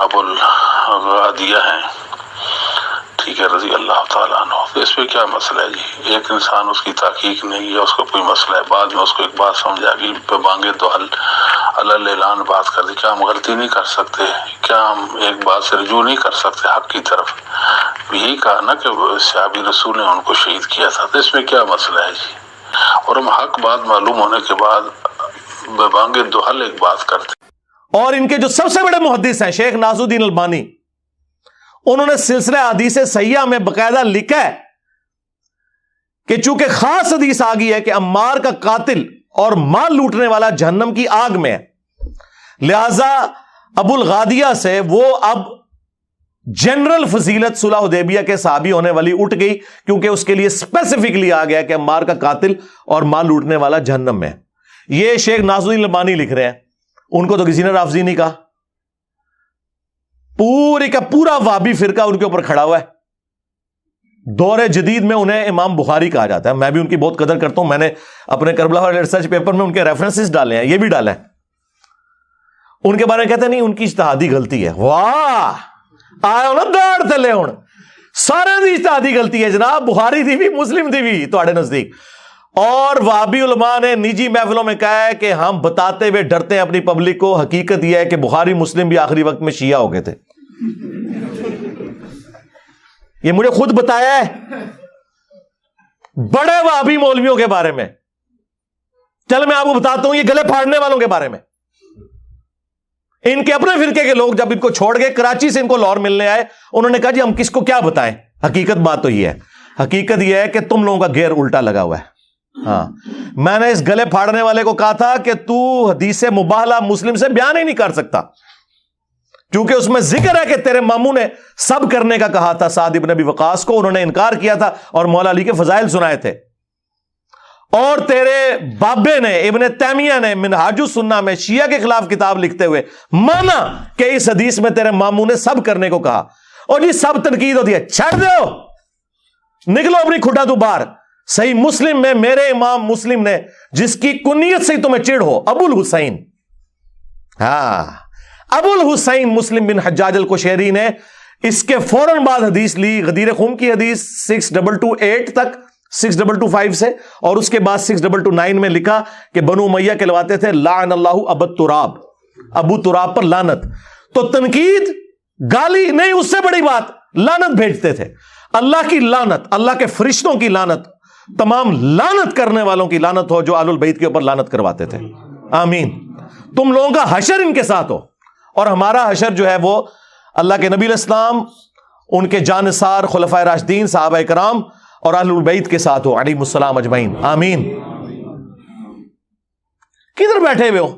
ابو الغادیہ ہیں، ٹھیک ہے، رضی اللہ تعالیٰ عنہ، تو اس پہ کیا مسئلہ ہے جی؟ ایک انسان اس کی تحقیق نہیں ہے، اس کا کوئی مسئلہ ہے، بعد میں اس کو ایک بات سمجھ آ گئی، پہ مانگے تو حل اللہ اعلان بات کر دی، کیا ہم غلطی نہیں کر سکتے؟ کیا ہم ایک بات سے رجوع نہیں کر سکتے حق کی طرف؟ یہی کہا نا کہ صحابی رسول نے ان کو شہید کیا تھا، تو اس میں کیا مسئلہ ہے جی؟ اور ہم حق بات معلوم ہونے کے بعد بے مانگے تو حل ایک بات کرتے۔ اور ان کے جو سب سے بڑے محدث ہیں شیخ ناصر الدین البانی، انہوں نے سلسلہ حدیث صحیحہ میں باقاعدہ لکھا ہے کہ چونکہ خاص حدیث آ گئی ہے کہ عمار کا قاتل اور مال لوٹنے والا جہنم کی آگ میں ہے، لہذا ابو الغادیہ سے وہ اب جنرل فضیلت صلح حدیبیہ کے صحابی ہونے والی اٹھ گئی، کیونکہ اس کے لیے اسپیسیفکلی آ گیا کہ عمار کا قاتل اور مال لوٹنے والا جہنم میں ہے۔ یہ شیخ ناصر الدین البانی لکھ رہے ہیں، ان کو تو کسی نے رافضی نہیں کہا، پورے کا پورا وہابی فرقہ ان کے اوپر کھڑا ہوا ہے۔ دور جدید میں انہیں امام بخاری کہا جاتا ہے، میں بھی ان کی بہت قدر کرتا ہوں، میں نے اپنے کربلا والے ریسرچ پیپر میں ان کے ریفرنسز ڈالے ہیں، یہ بھی ڈالا ہے۔ ان کے بارے میں کہتے ہیں نہیں، ان کی اجتہادی غلطی ہے۔ واہ، آیا نا داڑ تلے ہوں، سارے دی اجتہادی غلطی ہے جناب، بخاری دی بھی مسلم دی بھی تواڈے نزدیک۔ اور وہابی علماء نے نجی محفلوں میں کہا ہے کہ ہم بتاتے ہوئے ڈرتے ہیں اپنی پبلک کو، حقیقت یہ ہے کہ بخاری مسلم بھی آخری وقت میں شیعہ ہو گئے تھے، یہ مجھے خود بتایا ہے بڑے وہابی مولویوں کے بارے میں۔ چل میں آپ کو بتاتا ہوں یہ گلے پھاڑنے والوں کے بارے میں، ان کے اپنے فرقے کے لوگ جب ان کو چھوڑ گئے، کراچی سے ان کو لاہور ملنے آئے، انہوں نے کہا جی ہم کس کو کیا بتائیں، حقیقت بات تو یہ ہے، حقیقت یہ ہے کہ تم لوگوں کا گیئر الٹا لگا ہوا ہے۔ ہاں، میں نے اس گلے پھاڑنے والے کو کہا تھا کہ تو حدیث مباہلہ مسلم سے بیان ہی نہیں کر سکتا، کیونکہ اس میں ذکر ہے کہ تیرے ماموں نے سب کرنے کا کہا تھا سعد ابن ابی وقاص کو، انہوں نے انکار کیا تھا اور مولا علی کے فضائل سنائے تھے، اور تیرے بابے نے ابن تیمیہ نے منہاج السنہ میں شیعہ کے خلاف کتاب لکھتے ہوئے مانا کہ اس حدیث میں تیرے ماموں نے سب کرنے کو کہا، اور جی سب تنقید ہوتی ہے، چھڑ دو، نکلو اپنی کھڈا تو باہر۔ صحیح مسلم میں میرے امام مسلم نے، جس کی کنیت سے تمہیں چڑ ہو، ابو الحسین، ہاں ابو الحسین مسلم بن حجاج القشیری نے اس کے فوراً بعد حدیث لی، غدیر خم کی حدیث 6228 تک 6225 سے، اور اس کے بعد 6229 میں لکھا کہ بنو امیہ کہلواتے تھے لعن اللہ ابو تراب، ابو تراب پر لعنت۔ تو تنقید، گالی نہیں، اس سے بڑی بات لعنت بھیجتے تھے، اللہ کی لعنت، اللہ کے فرشتوں کی لعنت، تمام لعنت کرنے والوں کی لعنت ہو جو آل البیت کے اوپر لعنت کرواتے تھے۔ آمین۔ تم لوگوں کا حشر ان کے ساتھ ہو، اور ہمارا حشر جو ہے وہ اللہ کے نبی علیہ السلام، ان کے جانثار خلفائے راشدین، صحابہ کرام اور اہل البیت کے ساتھ ہو علیہم السلام اجمعین۔ آمین۔ کدھر بیٹھے ہوئے ہو؟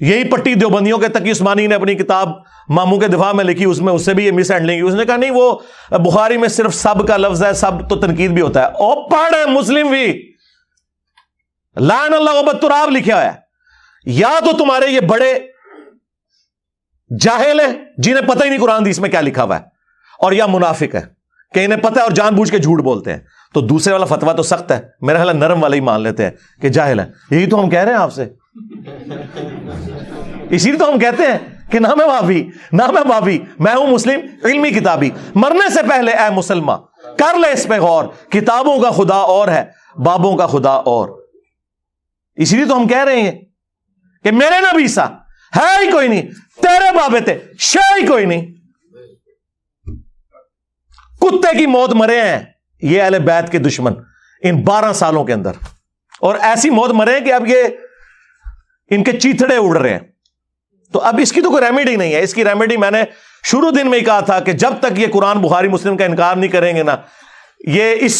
یہی پٹی دیوبندیوں کے تقی عثمانی نے اپنی کتاب ماموں کے دفاع میں لکھی، اس میں اس سے بھی یہ مس ہینڈلنگ کی، اس نے کہا نہیں وہ بخاری میں صرف سب کا لفظ ہے، سب تو تنقید بھی ہوتا ہے، او پڑھ ہے مسلم بھی لعن اللہ ابو تراب لکھا ہوا ہے۔ یا تو تمہارے یہ بڑے جاہل ہیں جنہیں پتہ ہی نہیں قرآن حدیث میں کیا لکھا ہوا ہے، اور یا منافق ہے کہ انہیں پتہ ہے اور جان بوجھ کے جھوٹ بولتے ہیں۔ تو دوسرے والا فتویٰ تو سخت ہے، میرا خیال ہے نرم والا ہی مان لیتے ہیں کہ جاہل ہے۔ یہی تو ہم کہہ رہے ہیں آپ سے، اسی لیے تو ہم کہتے ہیں کہ نہ میں وہابی، نہ میں بابی، میں ہوں مسلم علمی کتابی۔ مرنے سے پہلے اے مسلمہ کر لے اس پہ غور، کتابوں کا خدا اور ہے، بابوں کا خدا اور۔ اسی لیے تو ہم کہہ رہے ہیں کہ میرے نبی سا ہے ہی کوئی نہیں، تیرے بابے تھے شے ہی کوئی نہیں۔ کتے کی موت مرے ہیں یہ اہل بیت کے دشمن ان 12 سالوں کے اندر, اور ایسی موت مرے ہیں کہ اب یہ ان کے چیتڑے اڑ رہے ہیں. تو اب اس کی تو کوئی ریمیڈی نہیں ہے. اس کی ریمیڈی میں نے شروع دن میں ہی کہا تھا کہ جب تک یہ قرآن بخاری مسلم کا انکار نہیں کریں گے نا, یہ اس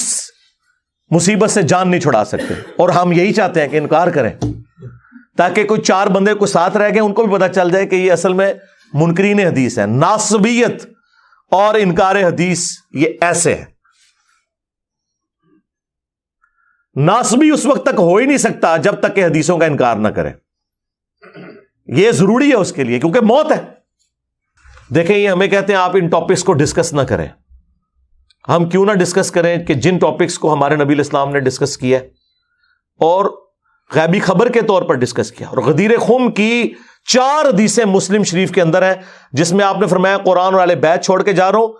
مصیبت سے جان نہیں چھڑا سکتے. اور ہم یہی چاہتے ہیں کہ انکار کریں تاکہ کوئی 4 بندے کو ساتھ رہ گئے ان کو بھی پتا چل جائے کہ یہ اصل میں منکرین حدیث ہے. ناصبیت اور انکار حدیث یہ ایسے ہے. ناصبی اس وقت تک ہو ہی نہیں سکتا جب تک کہ حدیثوں کا انکار نہ کرے. یہ ضروری ہے اس کے لیے کیونکہ موت ہے. دیکھیں یہ ہمیں کہتے ہیں آپ ان ٹاپکس کو ڈسکس نہ کریں. ہم کیوں نہ ڈسکس کریں کہ جن ٹاپکس کو ہمارے نبی علیہ السلام نے ڈسکس کیا اور غیبی خبر کے طور پر ڈسکس کیا. اور غدیر خم کی 4 حدیثیں مسلم شریف کے اندر ہیں جس میں آپ نے فرمایا قرآن اور اہل بیت چھوڑ کے جا رہا ہوں,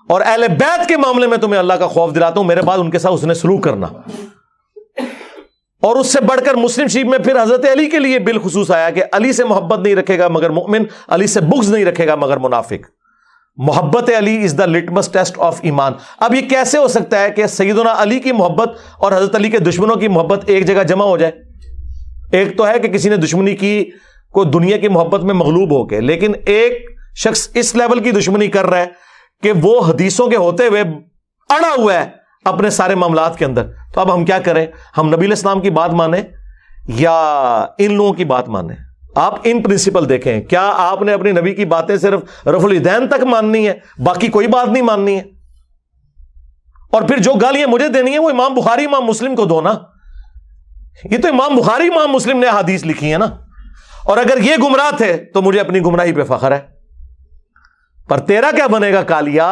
اور اہل بیت کے معاملے میں تمہیں اللہ کا خوف دلاتا ہوں, میرے بعد ان کے ساتھ اس نے سلوک کرنا. اور اس سے بڑھ کر مسلم شریف میں پھر حضرت علی کے لیے بالخصوص آیا کہ علی سے محبت نہیں رکھے گا مگر مومن, علی سے بغض نہیں رکھے گا مگر منافق. محبت علی از دا لٹمس ٹیسٹ آف ایمان. اب یہ کیسے ہو سکتا ہے کہ سیدنا علی کی محبت اور حضرت علی کے دشمنوں کی محبت ایک جگہ جمع ہو جائے؟ ایک تو ہے کہ کسی نے دشمنی کی کو دنیا کی محبت میں مغلوب ہو کے, لیکن ایک شخص اس لیول کی دشمنی کر رہا ہے کہ وہ حدیثوں کے ہوتے ہوئے اڑا ہوا ہے اپنے سارے معاملات کے اندر. تو اب ہم کیا کریں؟ ہم نبی علیہ السلام کی بات مانیں یا ان لوگوں کی بات مانیں؟ آپ ان پرنسپل دیکھیں, کیا آپ نے اپنی نبی کی باتیں صرف رفع الیدین تک ماننی ہے, باقی کوئی بات نہیں ماننی ہے؟ اور پھر جو گالیاں مجھے دینی ہے وہ امام بخاری امام مسلم کو دو نا. یہ تو امام بخاری امام مسلم نے حدیث لکھی ہے نا. اور اگر یہ گمراہ تھے تو مجھے اپنی گمراہی پہ فخر ہے. پر تیرا کیا بنے گا کالیا؟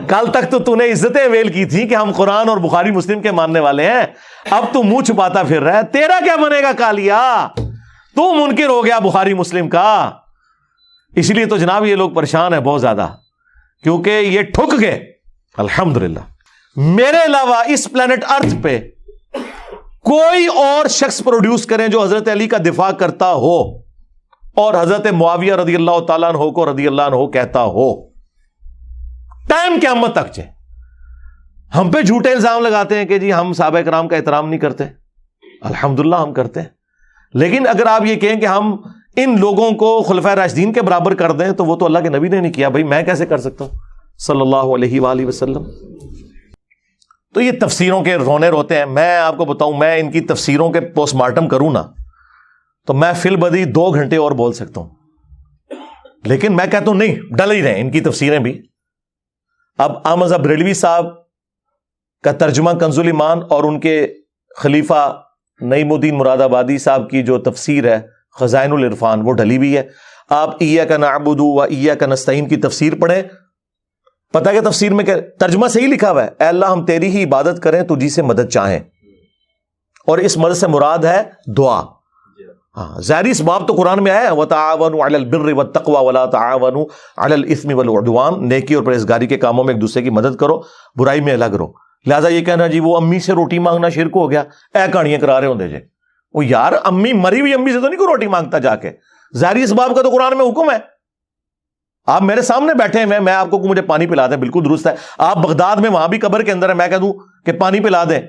کل تک تو نے عزتیں ویل کی تھی کہ ہم قرآن اور بخاری مسلم کے ماننے والے ہیں, اب تو منہ چھپاتا پھر رہا ہے. تیرا کیا بنے گا کالیا؟ تو منکر ہو گیا بخاری مسلم کا. اس لیے تو جناب یہ لوگ پریشان ہیں بہت زیادہ, کیونکہ یہ ٹھک گئے. الحمدللہ میرے علاوہ اس پلانٹ ارتھ پہ کوئی اور شخص پروڈیوس کریں جو حضرت علی کا دفاع کرتا ہو اور حضرت معاویہ رضی اللہ تعالیٰ عنہ کو رضی اللہ عنہ کہتا ہو, ٹائم قیامت تک چاہے. ہم پہ جھوٹے الزام لگاتے ہیں کہ جی ہم صحابہ کرام کا احترام نہیں کرتے. الحمدللہ ہم کرتے ہیں, لیکن اگر آپ یہ کہیں کہ ہم ان لوگوں کو خلفائے راشدین کے برابر کر دیں تو وہ تو اللہ کے نبی نے نہیں کیا. بھائی میں کیسے کر سکتا ہوں صلی اللہ علیہ وآلہ وسلم. تو یہ تفسیروں کے رونے روتے ہیں. میں آپ کو بتاؤں, میں ان کی تفسیروں کے پوسٹ مارٹم کروں نا تو میں فی البدی 2 گھنٹے اور بول سکتا ہوں, لیکن میں کہتا ہوں نہیں, ڈل ہی رہے ان کی تفسیریں بھی. اب احمد بریلوی صاحب کا ترجمہ کنز الایمان اور ان کے خلیفہ نعیم الدین مراد آبادی صاحب کی جو تفسیر ہے خزائن العرفان وہ ڈلی ہوئی ہے. آپ ایاک نعبد و ایاک نستعین کی تفسیر پڑھیں, پتہ کہ تفسیر میں ترجمہ صحیح لکھا ہوا ہے, اے اللہ ہم تیری ہی عبادت کریں تجھی سے مدد چاہیں, اور اس مدد سے مراد ہے دعا. ہاں ظاہری اس باب تو قرآن میں آیا ہے وَتَعَاوَنُوا عَلَى الْبِرِّ وَالتَّقْوَى وَلَا تَعَاوَنُوا عَلَى الْإِثْمِ وَالْعُدْوَانِ. نیکی اور پرہیزگاری کے کاموں میں ایک دوسرے کی مدد کرو, برائی میں الگ رہو. لہٰذا یہ کہنا جی وہ امی سے روٹی مانگنا شرک ہو گیا, اے کہانیاں کرا رہے ہوندے جے. وہ یار امی مری ہوئی امی سے تو نہیں کوئی روٹی مانگتا جا کے. ظاہری اس باب کا تو قرآن میں حکم ہے. آپ میرے سامنے بیٹھے ہیں, میں آپ کو مجھے پانی پلا دیں, بالکل درست ہے. آپ بغداد میں وہاں بھی قبر کے اندر ہے, میں کہہ دوں کہ پانی پلا دیں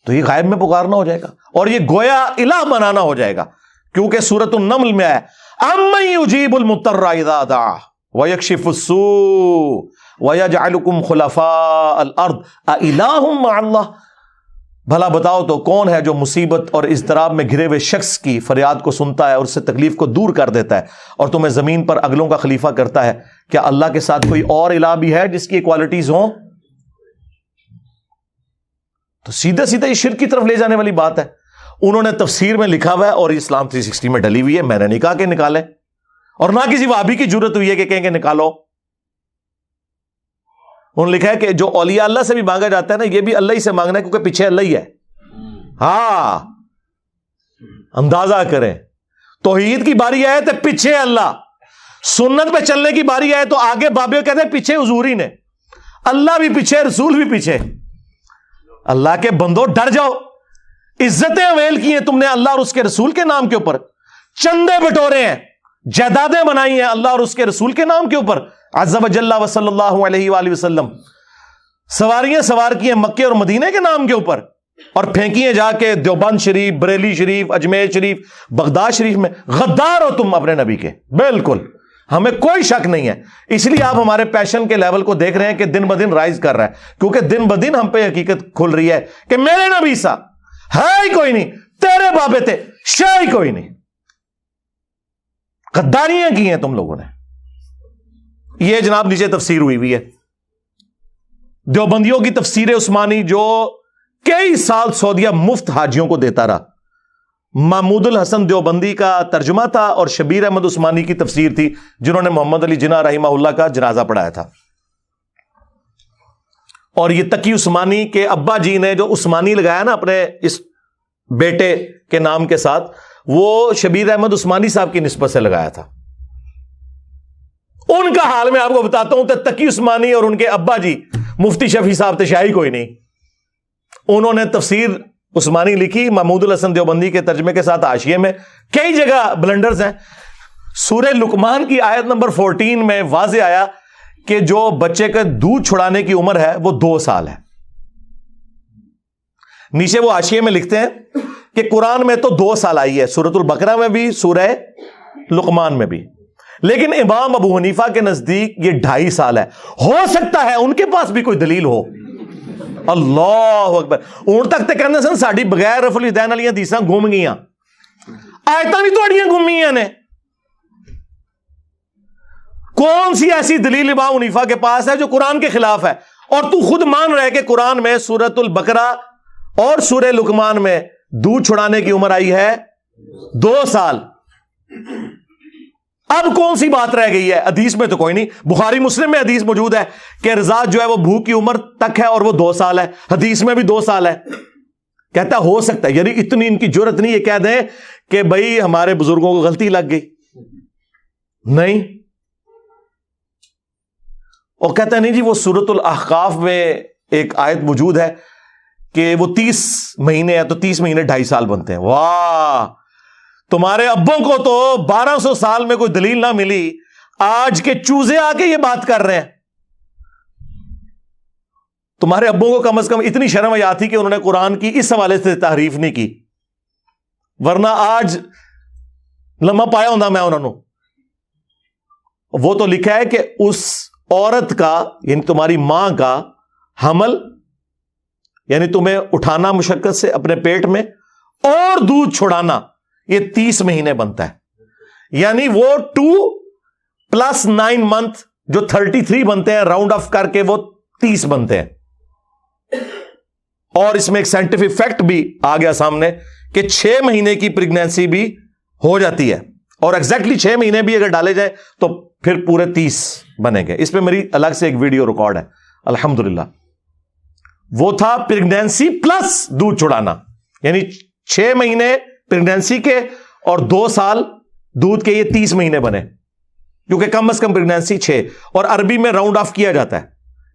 تو یہ غائب میں پکارنا ہو جائے گا اور یہ گویا الہ بنانا ہو جائے گا, کیونکہ سورۃ النمل میں ہے امن یجیب المضطر اذا دعا ویکشف السوء ویجعلکم خلفاء الارض االہ مع اللہ. بھلا بتاؤ تو کون ہے جو مصیبت اور اضطراب میں گھرے ہوئے شخص کی فریاد کو سنتا ہے اور اس سے تکلیف کو دور کر دیتا ہے اور تمہیں زمین پر اگلوں کا خلیفہ کرتا ہے؟ کیا اللہ کے ساتھ کوئی اور الہ بھی ہے جس کی کوالٹیز ہوں؟ تو سیدھے سیدھے یہ شرک کی طرف لے جانے والی بات ہے. انہوں نے تفسیر میں لکھا ہوا ہے اور اسلام 360 میں ڈلی ہوئی ہے. میں نے نہیں کہا کہ نکالیں, اور نہ کسی وہابی کی جرت ہوئی ہے کہ کہیں کہ نکالو. انہوں نے لکھا ہے کہ جو اولیاء اللہ سے بھی مانگا جاتا ہے نا, یہ بھی اللہ ہی سے مانگنا ہے کیونکہ پیچھے اللہ ہی ہے. ہاں اندازہ کریں, توحید کی باری آئے تو پیچھے اللہ, سنت پہ چلنے کی باری آئے تو آگے بابے کہتے ہیں پیچھے حضور ہی نے. اللہ بھی پیچھے, رسول بھی پیچھے. اللہ کے بندو ڈر جاؤ, عزتیں اویل کی ہیں تم نے اللہ اور اس کے رسول کے نام کے اوپر, چندے بٹورے ہیں, جائیدادیں بنائی ہیں اللہ اور اس کے رسول کے نام کے اوپر عز و جل و صلی اللہ علیہ وآلہ وسلم. سواریاں سوار کی ہیں مکے اور مدینے کے نام کے اوپر اور پھینکی ہیں جا کے دیوبند شریف، بریلی شریف، اجمیر شریف، بغداد شریف میں. غدار ہو تم اپنے نبی کے، بالکل ہمیں کوئی شک نہیں ہے. اس لیے آپ ہمارے پیشن کے لیول کو دیکھ رہے ہیں کہ دن بدن رائز کر رہا ہے، کیونکہ دن بدن ہم پہ حقیقت کھل رہی ہے کہ میرے نبی سا ہے ہی کوئی نہیں، تیرے بابے تھے شے ہی کوئی نہیں. غداریاں کی ہیں تم لوگوں نے. یہ جناب نیچے تفسیر ہوئی ہے دیوبندیوں کی تفسیر عثمانی جو کئی سال سعودیہ مفت حاجیوں کو دیتا رہا. محمود الحسن دیوبندی کا ترجمہ تھا اور شبیر احمد عثمانی کی تفسیر تھی جنہوں نے محمد علی جناح رحمہ اللہ کا جنازہ پڑھایا تھا. اور یہ تقی عثمانی کے ابا جی نے جو عثمانی لگایا نا اپنے اس بیٹے کے نام کے ساتھ، وہ شبیر احمد عثمانی صاحب کی نسبت سے لگایا تھا. ان کا حال میں آپ کو بتاتا ہوں تو تقی عثمانی اور ان کے ابا جی مفتی شفیع صاحب تشاہی کوئی نہیں. انہوں نے تفسیر عثمانی لکھی محمود الحسن دیوبندی کے ترجمے کے ساتھ حاشیے میں کئی جگہ بلنڈرز ہیں. سورہ لقمان کی آیت نمبر 14 میں واضح آیا کہ جو بچے کا دودھ چھڑانے کی عمر ہے وہ 2 سال ہے. نیچے وہ حاشیے میں لکھتے ہیں کہ قرآن میں تو 2 سال آئی ہے، سورۃ البقرہ میں بھی، سورہ لقمان میں بھی، لیکن امام ابو حنیفہ کے نزدیک یہ 2.5 سال ہے. ہو سکتا ہے ان کے پاس بھی کوئی دلیل ہو. اللہ اکبر. اون تک تے کہندے سن ساڈی بغیر رفع الیدین والی حدیثاں گم گئیاں، آیتاں بھی تہاڈیاں گم گئیاں نے. کون سی ایسی دلیل امام حنیفہ کے پاس ہے جو قرآن کے خلاف ہے؟ اور تو خود مان رہے کہ قرآن میں سورۃ البقرہ اور سورہ لقمان میں دودھ چھڑانے کی عمر آئی ہے 2 سال. اب کون سی بات رہ گئی ہے؟ حدیث میں تو کوئی نہیں. بخاری مسلم میں حدیث موجود ہے کہ رضاعت جو ہے وہ بھوک کی عمر تک ہے اور وہ 2 سال ہے. حدیث میں بھی 2 سال ہے. کہتا ہو سکتا ہے، یعنی اتنی ان کی جرت نہیں یہ کہہ دیں کہ بھائی ہمارے بزرگوں کو غلطی لگ گئی. نہیں. اور کہتا ہے نہیں جی وہ سورۃ الاحقاف میں ایک آیت موجود ہے کہ وہ 30 مہینے ہے تو 30 مہینے 2.5 سال بنتے ہیں. واہ، تمہارے ابوں کو تو 1200 سال میں کوئی دلیل نہ ملی، آج کے چوزے آ کے یہ بات کر رہے ہیں. تمہارے ابوں کو کم از کم اتنی شرم حیا تھی کہ انہوں نے قرآن کی اس حوالے سے تحریف نہیں کی، ورنہ آج لمحہ پایا ہوتا میں انہوں نے. وہ تو لکھا ہے کہ اس عورت کا یعنی تمہاری ماں کا حمل یعنی تمہیں اٹھانا مشقت سے اپنے پیٹ میں اور دودھ چھڑانا یہ 30 مہینے بنتا ہے. یعنی وہ 2 + 9 منتھ جو 33 بنتے ہیں، راؤنڈ آف کر کے وہ 30 بنتے ہیں. اور اس میں ایک سائنٹیفک فیکٹ بھی آ گیا سامنے کہ 6 مہینے کی پریگنینسی بھی ہو جاتی ہے، اور ایگزیکٹلی 6 مہینے بھی اگر ڈالے جائیں تو پھر پورے 30 بنے گے. اس پہ میری الگ سے ایک ویڈیو ریکارڈ ہے الحمدللہ. وہ تھا پریگنینسی پلس دودھ چھڑانا، یعنی 6 مہینے پریگنینسی کے اور 2 سال دودھ کے، یہ 30 مہینے بنے، کیونکہ کم از کم پریگنینسی 6 اور عربی میں راؤنڈ آف کیا جاتا ہے.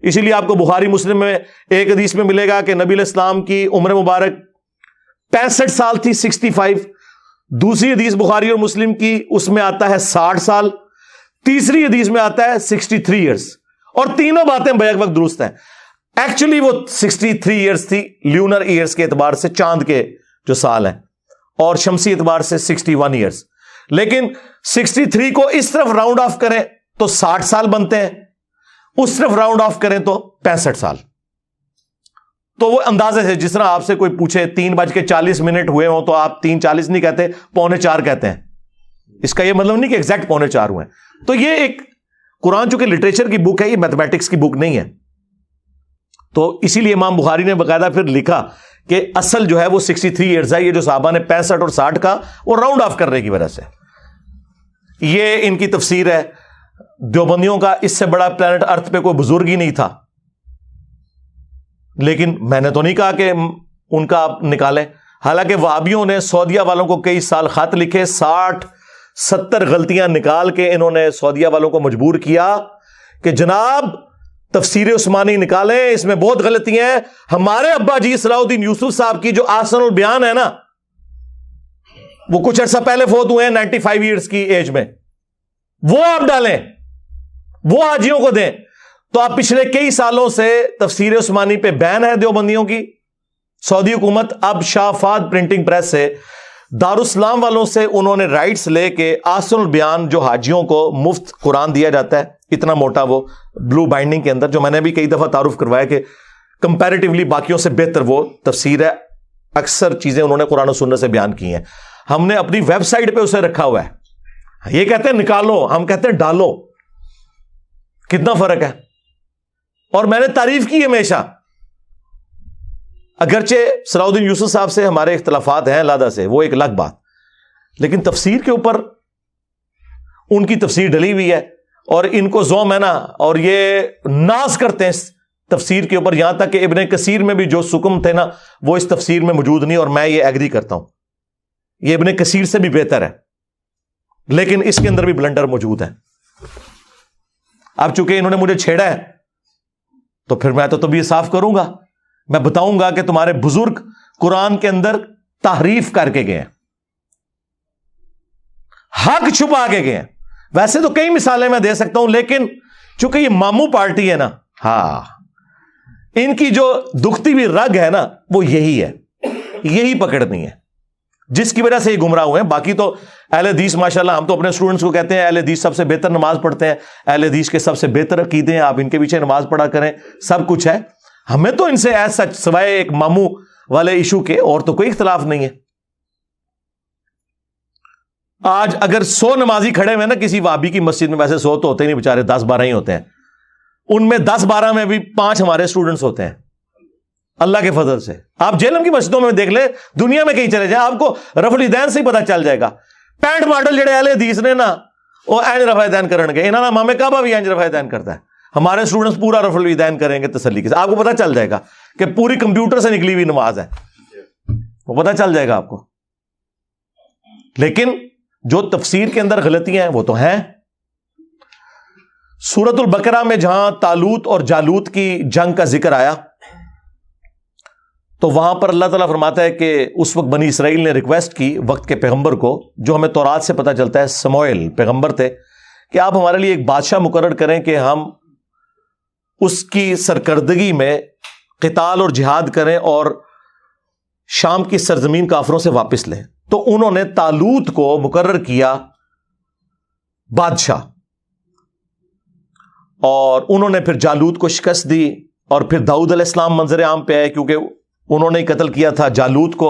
اسی لیے آپ کو بخاری مسلم میں ایک حدیث میں ملے گا کہ نبی علیہ السلام کی عمر مبارک 65 سال تھی، 65. دوسری حدیث بخاری اور مسلم کی اس میں آتا ہے 60 سال. تیسری حدیث میں آتا ہے 63 ایئرس. اور تینوں باتیں بیک وقت درست ہیں. ایکچولی وہ 63 ایئرس تھی لیونر ایئرس کے اعتبار سے، چاند کے جو سال ہیں، اور شمسی اعتبار سے 61 ایئرس. لیکن 63 کو اس طرف راؤنڈ آف کریں تو 60 سال بنتے ہیں، اس طرف راؤنڈ آف کریں تو 65 سال. تو وہ اندازے سے جس طرح آپ سے کوئی پوچھے 3:40 ہوئے ہوں تو آپ 3:40 نہیں کہتے، 3:45 کہتے ہیں. اس کا یہ مطلب نہیں کہ ایگزیکٹ 3:45 ہوئے. تو یہ ایک قرآن چونکہ لٹریچر کی بک ہے، یہ میتھمیٹکس کی بک نہیں ہے. تو اسی لیے امام بخاری نے باقاعدہ پھر لکھا کہ اصل جو ہے وہ 63 ایئرز ہے. یہ جو صحابہ نے 65 اور 60 کا وہ راؤنڈ آف کرنے کی وجہ سے. یہ ان کی تفسیر ہے. دیوبندیوں کا اس سے بڑا پلانٹ ارتھ پہ کوئی بزرگ ہی نہیں تھا. لیکن میں نے تو نہیں کہا کہ ان کا آپ نکالیں. حالانکہ وہابیوں نے سعودیہ والوں کو کئی سال خط لکھے، 60-70 غلطیاں نکال کے انہوں نے سعودیہ والوں کو مجبور کیا کہ جناب تفسیر عثمانی نکالیں، اس میں بہت غلطیاں ہیں. ہمارے ابا جی صلاح الدین یوسف صاحب کی جو آسن البیان ہے نا، وہ کچھ عرصہ پہلے فوت ہوئے ہیں 95 ایئرس کی ایج میں. وہ آپ ڈالیں, وہ حاجیوں کو دیں. تو آپ پچھلے کئی سالوں سے تفسیر عثمانی پہ بین ہے دیوبندیوں کی. سعودی حکومت اب شاہ فہد پرنٹنگ پریس سے دارالاسلام والوں سے انہوں نے رائٹس لے کے آسن البیان جو حاجیوں کو مفت قرآن دیا جاتا ہے اتنا موٹا وہ بلو بائنڈنگ کے اندر, جو میں نے بھی کئی دفعہ تعارف کروایا کہ کمپیریٹیولی باقیوں سے بہتر وہ تفسیر ہے, اکثر چیزیں انہوں نے قرآن و سنت سے بیان کی ہیں. ہم نے اپنی ویب سائٹ پہ اسے رکھا ہوا ہے. یہ کہتے ہیں نکالو, ہم کہتے ہیں ڈالو. کتنا فرق ہے. اور میں نے تعریف کی ہمیشہ, اگرچہ صلاح الدین یوسف صاحب سے ہمارے اختلافات ہیں علیحدہ سے, وہ ایک الگ بات, لیکن تفسیر کے اوپر ان کی تفسیر ڈلی ہوئی ہے اور ان کو زوم ہے نا, اور یہ ناز کرتے ہیں اس تفسیر کے اوپر, یہاں تک کہ ابن کثیر میں بھی جو سکم تھے نا وہ اس تفسیر میں موجود نہیں, اور میں یہ ایگری کرتا ہوں یہ ابن کثیر سے بھی بہتر ہے, لیکن اس کے اندر بھی بلنڈر موجود ہے. اب چونکہ انہوں نے مجھے چھیڑا ہے تو پھر میں تو بھی صاف کروں گا, میں بتاؤں گا کہ تمہارے بزرگ قرآن کے اندر تحریف کر کے گئے ہیں, حق چھپا کے گئے ہیں. ویسے تو کئی مثالیں میں دے سکتا ہوں, لیکن چونکہ یہ ماموں پارٹی ہے نا, ہاں ان کی جو دکھتی ہوئی رگ ہے نا وہ یہی ہے, یہی پکڑنی ہے جس کی وجہ سے یہ گمراہ ہوئے ہیں. باقی تو اہل حدیث ماشاءاللہ, ہم تو اپنے اسٹوڈنٹس کو کہتے ہیں اہل حدیث سب سے بہتر نماز پڑھتے ہیں, اہل حدیث کے سب سے بہتر عقیدے ہیں, آپ ان کے پیچھے نماز پڑھا کریں, سب کچھ ہے. ہمیں تو ان سے ایسا سوائے ایک ماموں والے ایشو کے اور تو کوئی اختلاف نہیں ہے. آج اگر 100 نمازی کھڑے ہوئے نا کسی وہابی کی مسجد میں, ویسے 100 تو ہوتے نہیں بیچارے, 10-12 ہی ہوتے ہیں, ان میں 10-12 میں بھی 5 ہمارے اسٹوڈنٹس ہوتے ہیں اللہ کے فضل سے. آپ جیلم کی مسجدوں میں دیکھ لیں, دنیا میں کہیں چلے جائیں, آپ کو رفع الیدین سے ہی پتہ چل جائے گا. 65 ماڈل جڑے اہل حدیث نے نا وہ اینج رفع الیدین کرن گے, انہاں نا امام کعبہ بھی اینج رفع الیدین کرتا ہے. ہمارے اسٹوڈنٹس پورا رفع الیدین کریں گے تسلی کے ساتھ, آپ کو پتہ چل جائے گا کہ پوری کمپیوٹر سے نکلی ہوئی نماز ہے, وہ پتہ چل جائے گا آپ کو. لیکن جو تفسیر کے اندر غلطیاں ہیں وہ تو ہیں. سورۃ البقرہ میں جہاں طالوت اور جالوت کی جنگ کا ذکر آیا تو وہاں پر اللہ تعالیٰ فرماتا ہے کہ اس وقت بنی اسرائیل نے ریکویسٹ کی وقت کے پیغمبر کو, جو ہمیں تورات سے پتہ چلتا ہے سموئیل پیغمبر تھے, کہ آپ ہمارے لیے ایک بادشاہ مقرر کریں کہ ہم اس کی سرکردگی میں قتال اور جہاد کریں اور شام کی سرزمین کافروں سے واپس لیں. تو انہوں نے طالوت کو مقرر کیا بادشاہ, اور انہوں نے پھر جالوت کو شکست دی, اور پھر داؤد علیہ السلام منظر عام پہ آئے کیونکہ انہوں نے قتل کیا تھا جالوت کو,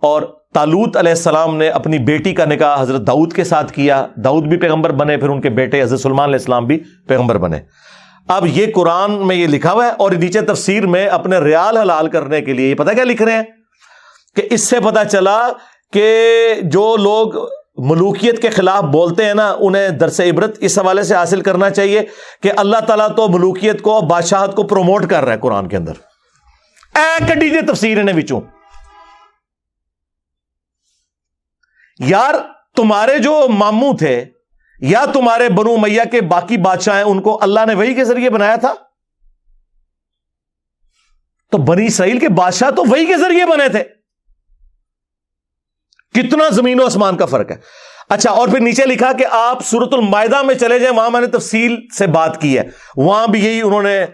اور طالوت علیہ السلام نے اپنی بیٹی کا نکاح حضرت داؤد کے ساتھ کیا, داؤد بھی پیغمبر بنے, پھر ان کے بیٹے حضرت سلیمان علیہ السلام بھی پیغمبر بنے. اب یہ قرآن میں یہ لکھا ہوا ہے, اور نیچے تفسیر میں اپنے ریال حلال کرنے کے لیے یہ پتہ کیا لکھ رہے ہیں کہ اس سے پتہ چلا کہ جو لوگ ملوکیت کے خلاف بولتے ہیں نا انہیں درس عبرت اس حوالے سے حاصل کرنا چاہیے کہ اللہ تعالیٰ تو ملوکیت کو, بادشاہت کو پروموٹ کر رہا ہے قرآن کے اندر. اے کڈی دے تفسیر نے وچوں یار, تمہارے جو ماموں تھے یا تمہارے بنو امیہ کے باقی بادشاہ ہیں ان کو اللہ نے وحی کے ذریعے بنایا تھا, تو بنی اسرائیل کے بادشاہ تو وحی کے ذریعے بنے تھے. کتنا زمین و آسمان کا فرق ہے. اچھا, اور پھر نیچے لکھا کہ آپ سورۃ المائدہ میں چلے جائیں, وہاں میں نے تفصیل سے بات کی ہے, وہاں بھی یہی انہوں نے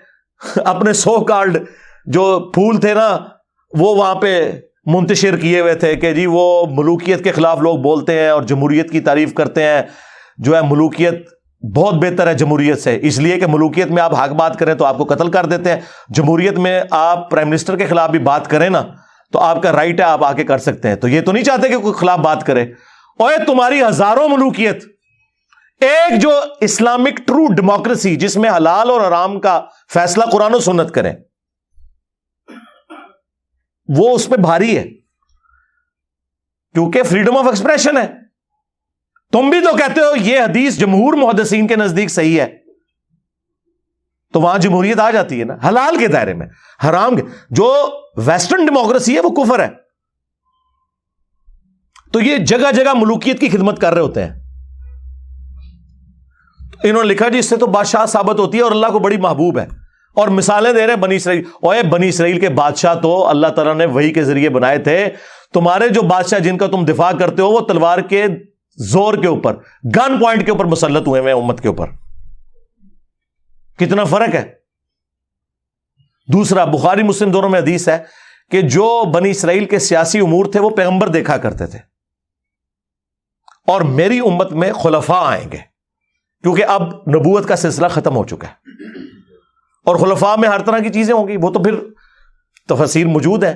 اپنے سو کالڈ جو پھول تھے نا وہ وہاں پہ منتشر کیے ہوئے تھے کہ جی وہ ملوکیت کے خلاف لوگ بولتے ہیں اور جمہوریت کی تعریف کرتے ہیں, جو ہے ملوکیت بہت بہتر ہے جمہوریت سے, اس لیے کہ ملوکیت میں آپ حق بات کریں تو آپ کو قتل کر دیتے ہیں, جمہوریت میں آپ پرائم منسٹر کے خلاف بھی بات کریں نا تو آپ کا رائٹ ہے, آپ آ کے کر سکتے ہیں. تو یہ تو نہیں چاہتے کہ کوئی خلاف بات کرے. اور تمہاری ہزاروں ملوکیت, ایک جو اسلامک ٹرو ڈیموکریسی جس میں حلال اور حرام کا فیصلہ قرآن و سنت کریں, وہ اس پہ بھاری ہے کیونکہ فریڈم آف ایکسپریشن ہے. تم بھی تو کہتے ہو یہ حدیث جمہور محدثین کے نزدیک صحیح ہے, تو وہاں جمہوریت آ جاتی ہے نا حلال کے دائرے میں, حرام کے. جو ویسٹرن ڈیموکریسی ہے وہ کفر ہے. تو یہ جگہ جگہ ملوکیت کی خدمت کر رہے ہوتے ہیں. انہوں نے لکھا جی اس سے تو بادشاہ ثابت ہوتی ہے اور اللہ کو بڑی محبوب ہے, اور مثالیں دے رہے ہیں بنی اسرائیل. اوے بنی اسرائیل کے بادشاہ تو اللہ تعالیٰ نے وحی کے ذریعے بنائے تھے. تمہارے جو بادشاہ جن کا تم دفاع کرتے ہو وہ تلوار کے زور کے اوپر, گن پوائنٹ کے اوپر مسلط ہوئے ہیں امت کے اوپر. کتنا فرق ہے. دوسرا, بخاری مسلم دونوں میں حدیث ہے کہ جو بنی اسرائیل کے سیاسی امور تھے وہ پیغمبر دیکھا کرتے تھے, اور میری امت میں خلفاء آئیں گے, کیونکہ اب نبوت کا سلسلہ ختم ہو چکا ہے, اور خلفاء میں ہر طرح کی چیزیں ہوں گی. وہ تو پھر تفسیر موجود ہے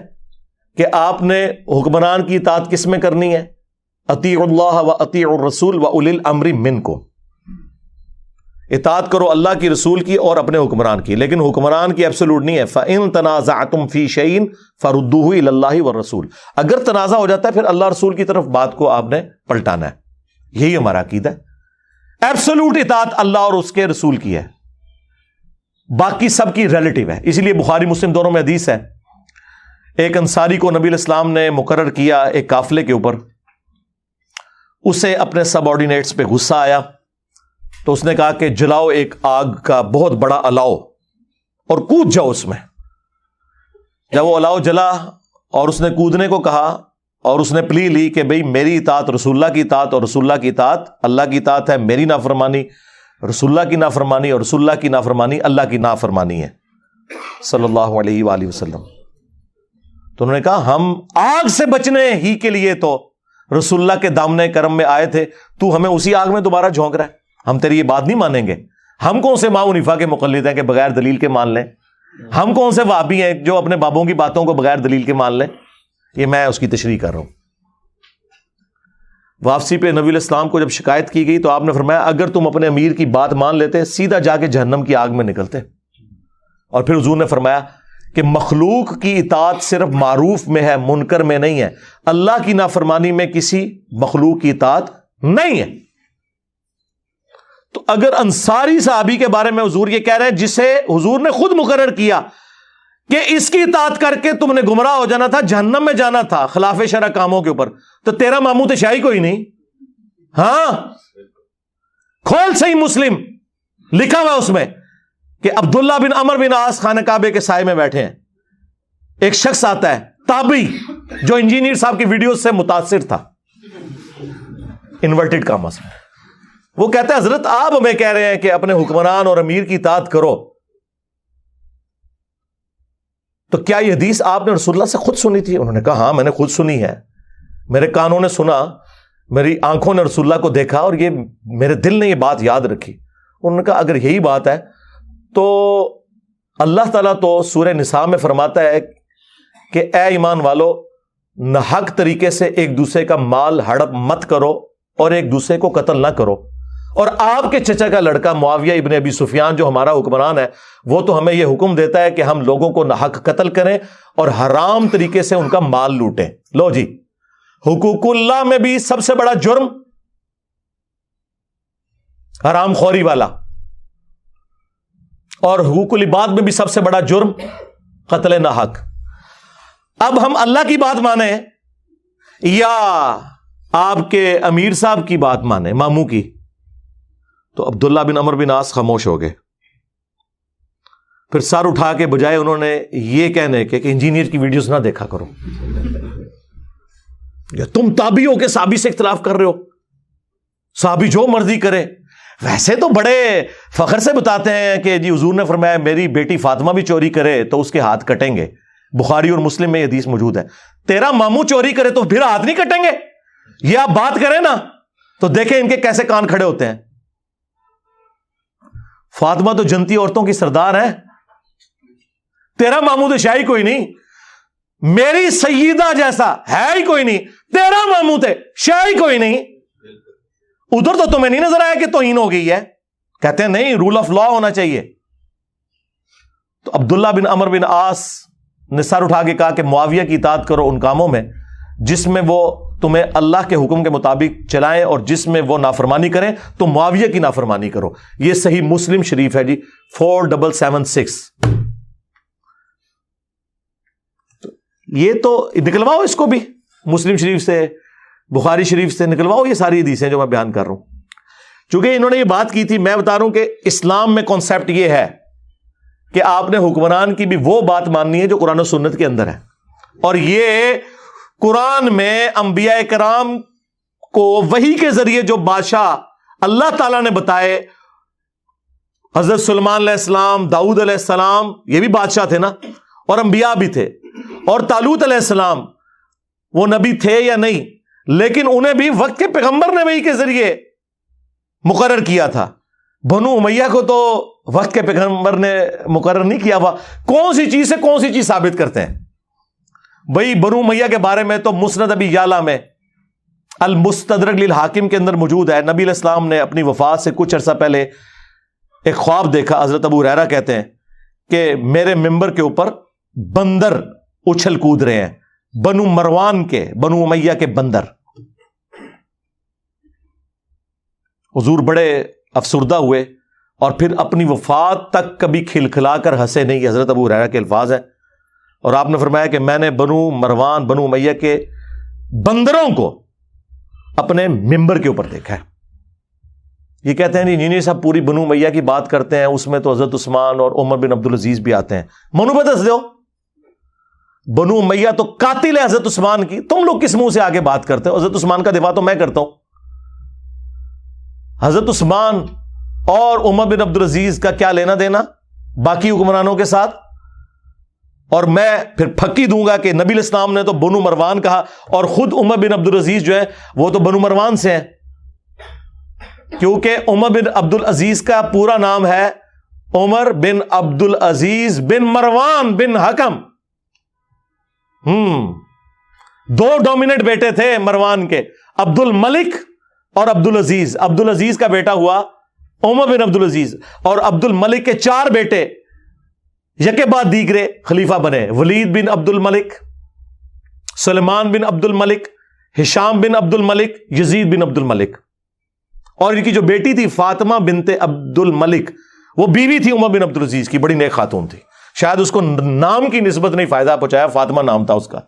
کہ آپ نے حکمران کی اطاعت کس میں کرنی ہے, اطیعوا اللہ و اطیعوا الرسول و اولی الامر منکم, اطاعت کرو اللہ کی, رسول کی, اور اپنے حکمران کی. لیکن حکمران کی ایبسولوٹ نہیں ہے. فَإِن تَنَازَعْتُمْ فِي شَيْءٍ فَرُدُّوهُ إِلَى اللَّهِ وَالرَّسُولِ, اگر تنازع ہو جاتا ہے پھر اللہ رسول کی طرف بات کو آپ نے پلٹانا ہے. یہی ہمارا عقیدہ ہے. ایبسولوٹ اطاعت اللہ اور اس کے رسول کی ہے, باقی سب کی ریلیٹو ہے. اسی لیے بخاری مسلم دونوں میں حدیث ہے, ایک انصاری کو نبی علیہ السلام نے مقرر کیا ایک قافلے کے اوپر. اسے اپنے سب آرڈینیٹس پہ غصہ آیا تو اس نے کہا کہ جلاؤ ایک آگ کا بہت بڑا الاؤ اور کود جاؤ اس میں. جب وہ الاؤ جلا اور اس نے کودنے کو کہا اور اس نے پلی لی کہ بھئی میری اطاعت رسول اللہ کی اطاعت, اور رسول اللہ کی اطاعت اللہ کی اطاعت ہے, میری نافرمانی رسول اللہ کی نافرمانی, اور رسول اللہ کی نافرمانی اللہ کی نافرمانی ہے صلی اللہ علیہ وآلہ وسلم. تو انہوں نے کہا ہم آگ سے بچنے ہی کے لیے تو رسول اللہ کے دامن کرم میں آئے تھے, تو ہمیں اسی آگ میں دوبارہ جھونک رہا ہے, ہم تیری یہ بات نہیں مانیں گے. ہم کون سے امام حنیفہ کے مقلد ہیں کہ بغیر دلیل کے مان لیں؟ ہم کون سے وہابی ہیں جو اپنے بابوں کی باتوں کو بغیر دلیل کے مان لیں؟ یہ میں اس کی تشریح کر رہا ہوں. واپسی پہ نبی علیہ السلام کو جب شکایت کی گئی تو آپ نے فرمایا اگر تم اپنے امیر کی بات مان لیتے سیدھا جا کے جہنم کی آگ میں نکلتے. اور پھر حضور نے فرمایا کہ مخلوق کی اطاعت صرف معروف میں ہے, منکر میں نہیں ہے. اللہ کی نافرمانی میں کسی مخلوق کی اطاعت نہیں ہے. تو اگر انصاری صحابی کے بارے میں حضور یہ کہہ رہے ہیں جسے حضور نے خود مقرر کیا کہ اس کی اطاعت کر کے تم نے گمراہ ہو جانا تھا, جہنم میں جانا تھا خلاف شرع کاموں کے اوپر, تو تیرا ماموں تو شاہی کوئی نہیں. ہاں کھول صحیح مسلم, لکھا ہوا اس میں کہ عبداللہ بن عمر بن عاص خانہ کعبے کے سائے میں بیٹھے ہیں. ایک شخص آتا ہے تابعی جو انجینئر صاحب کی ویڈیوز سے متاثر تھا, انورٹڈ کاماس میں. وہ کہتا ہے حضرت آپ ہمیں کہہ رہے ہیں کہ اپنے حکمران اور امیر کی اطاعت کرو, تو کیا یہ حدیث آپ نے رسول اللہ سے خود سنی تھی؟ انہوں نے کہا ہاں میں نے خود سنی ہے, میرے کانوں نے سنا, میری آنکھوں نے رسول اللہ کو دیکھا, اور یہ میرے دل نے یہ بات یاد رکھی. انہوں نے کہا اگر یہی بات ہے تو اللہ تعالیٰ تو سورہ نساء میں فرماتا ہے کہ اے ایمان والو ناحق طریقے سے ایک دوسرے کا مال ہڑپ مت کرو اور ایک دوسرے کو قتل نہ کرو. اور آپ کے چچا کا لڑکا معاویہ ابن ابی سفیان جو ہمارا حکمران ہے وہ تو ہمیں یہ حکم دیتا ہے کہ ہم لوگوں کو ناحق قتل کریں اور حرام طریقے سے ان کا مال لوٹیں. لو جی, حقوق اللہ میں بھی سب سے بڑا جرم حرام خوری والا, اور حقوق العباد میں بھی سب سے بڑا جرم قتل ناحق. اب ہم اللہ کی بات مانیں یا آپ کے امیر صاحب کی بات مانیں, ماموں کی, تو عبداللہ بن عمر بن عاص خاموش ہو گئے. پھر سر اٹھا کے بجائے انہوں نے یہ کہنے کہ انجینئر کی ویڈیوز نہ دیکھا کرو, یا تم تابعی ہو کے صحابی سے اختلاف کر رہے ہو, صحابی جو مرضی کرے. ویسے تو بڑے فخر سے بتاتے ہیں کہ جی حضور نے فرمایا میری بیٹی فاطمہ بھی چوری کرے تو اس کے ہاتھ کٹیں گے. بخاری اور مسلم میں یہ حدیث موجود ہے. تیرا ماموں چوری کرے تو پھر ہاتھ نہیں کٹیں گے؟ یہ آپ بات کریں نا تو دیکھیں ان کے کیسے کان کھڑے ہوتے ہیں. فاطمہ تو جنتی عورتوں کی سردار ہے, تیرا ماموں تو شاہی کوئی نہیں, میری سیدہ جیسا ہے ہی کوئی نہیں, تیرا ماموں تھے شاہی کوئی نہیں. ادھر تو تمہیں نہیں نظر آیا کہ توہین ہو گئی ہے؟ کہتے ہیں نہیں, رول آف لا ہونا چاہیے. تو عبداللہ بن عمر بن عاص نے سر اٹھا کے کہا کہ معاویہ کی اطاعت کرو ان کاموں میں جس میں وہ تمہیں اللہ کے حکم کے مطابق چلائیں, اور جس میں وہ نافرمانی کریں تو معاویہ کی نافرمانی کرو. یہ صحیح مسلم شریف ہے جی 4776. یہ تو نکلواؤ اس کو بھی مسلم شریف سے, بخاری شریف سے نکلواؤ یہ ساری حدیثیں جو میں بیان کر رہا ہوں. چونکہ انہوں نے یہ بات کی تھی, میں بتا رہا ہوں کہ اسلام میں کانسیپٹ یہ ہے کہ آپ نے حکمران کی بھی وہ بات ماننی ہے جو قرآن و سنت کے اندر ہے, اور یہ قرآن میں انبیاء کرام کو وحی کے ذریعے جو بادشاہ اللہ تعالیٰ نے بتائے، حضرت سلیمان علیہ السلام، داؤد علیہ السلام، یہ بھی بادشاہ تھے نا، اور انبیاء بھی تھے، اور طالوت علیہ السلام وہ نبی تھے یا نہیں، لیکن انہیں بھی وقت کے پیغمبر نے وحی کے ذریعے مقرر کیا تھا۔ بنو امیہ کو تو وقت کے پیغمبر نے مقرر نہیں کیا ہوا۔ کون سی چیز سے کون سی چیز ثابت کرتے ہیں بھئی؟ بنو امیہ کے بارے میں تو مسند ابی یعلا میں المستدرک للحاکم کے اندر موجود ہے۔ نبی علیہ السلام نے اپنی وفات سے کچھ عرصہ پہلے ایک خواب دیکھا۔ حضرت ابو ہریرہ کہتے ہیں کہ میرے ممبر کے اوپر بندر اچھل کود رہے ہیں، بنو مروان کے، بنو امیہ کے بندر۔ حضور بڑے افسردہ ہوئے اور پھر اپنی وفات تک کبھی کھلکھلا کر ہنسے نہیں۔ یہ حضرت ابو ہریرہ کے الفاظ ہیں، اور آپ نے فرمایا کہ میں نے بنو مروان، بنو امیہ کے بندروں کو اپنے ممبر کے اوپر دیکھا ہے۔ یہ کہتے ہیں نہیں صاحب پوری بنو امیہ کی بات کرتے ہیں، اس میں تو حضرت عثمان اور عمر بن عبدالعزیز بھی آتے ہیں۔ منو بدس دو، بنو امیہ تو قاتل ہے حضرت عثمان کی، تم لوگ کس منہ سے آگے بات کرتے ہو؟ حضرت عثمان کا دفاع تو میں کرتا ہوں۔ حضرت عثمان اور عمر بن عبدالعزیز کا کیا لینا دینا باقی حکمرانوں کے ساتھ؟ اور میں پھر پھکی دوں گا کہ نبی علیہ السلام نے تو بنو مروان کہا، اور خود عمر بن عبدالعزیز جو ہے وہ تو بنو مروان سے ہیں، کیونکہ عمر بن عبدالعزیز کا پورا نام ہے عمر بن عبدالعزیز بن مروان بن حکم۔ دو ڈومیننٹ بیٹے تھے مروان کے، عبد الملک اور عبدالعزیز۔ عبدالعزیز کا بیٹا ہوا عمر بن عبدالعزیز، اور عبد الملک کے 4 بیٹے یکے بعد دیگرے خلیفہ بنے۔ ولید بن عبد الملک، سلیمان بن عبد الملک، ہشام بن عبد الملک، یزید بن عبد الملک، اور ان کی جو بیٹی تھی فاطمہ بنت عبد الملک، وہ بیوی تھی عمر بن عبدالعزیز کی، بڑی نیک خاتون تھی۔ شاید اس کو نام کی نسبت نہیں فائدہ پہنچایا، فاطمہ نام تھا اس کا۔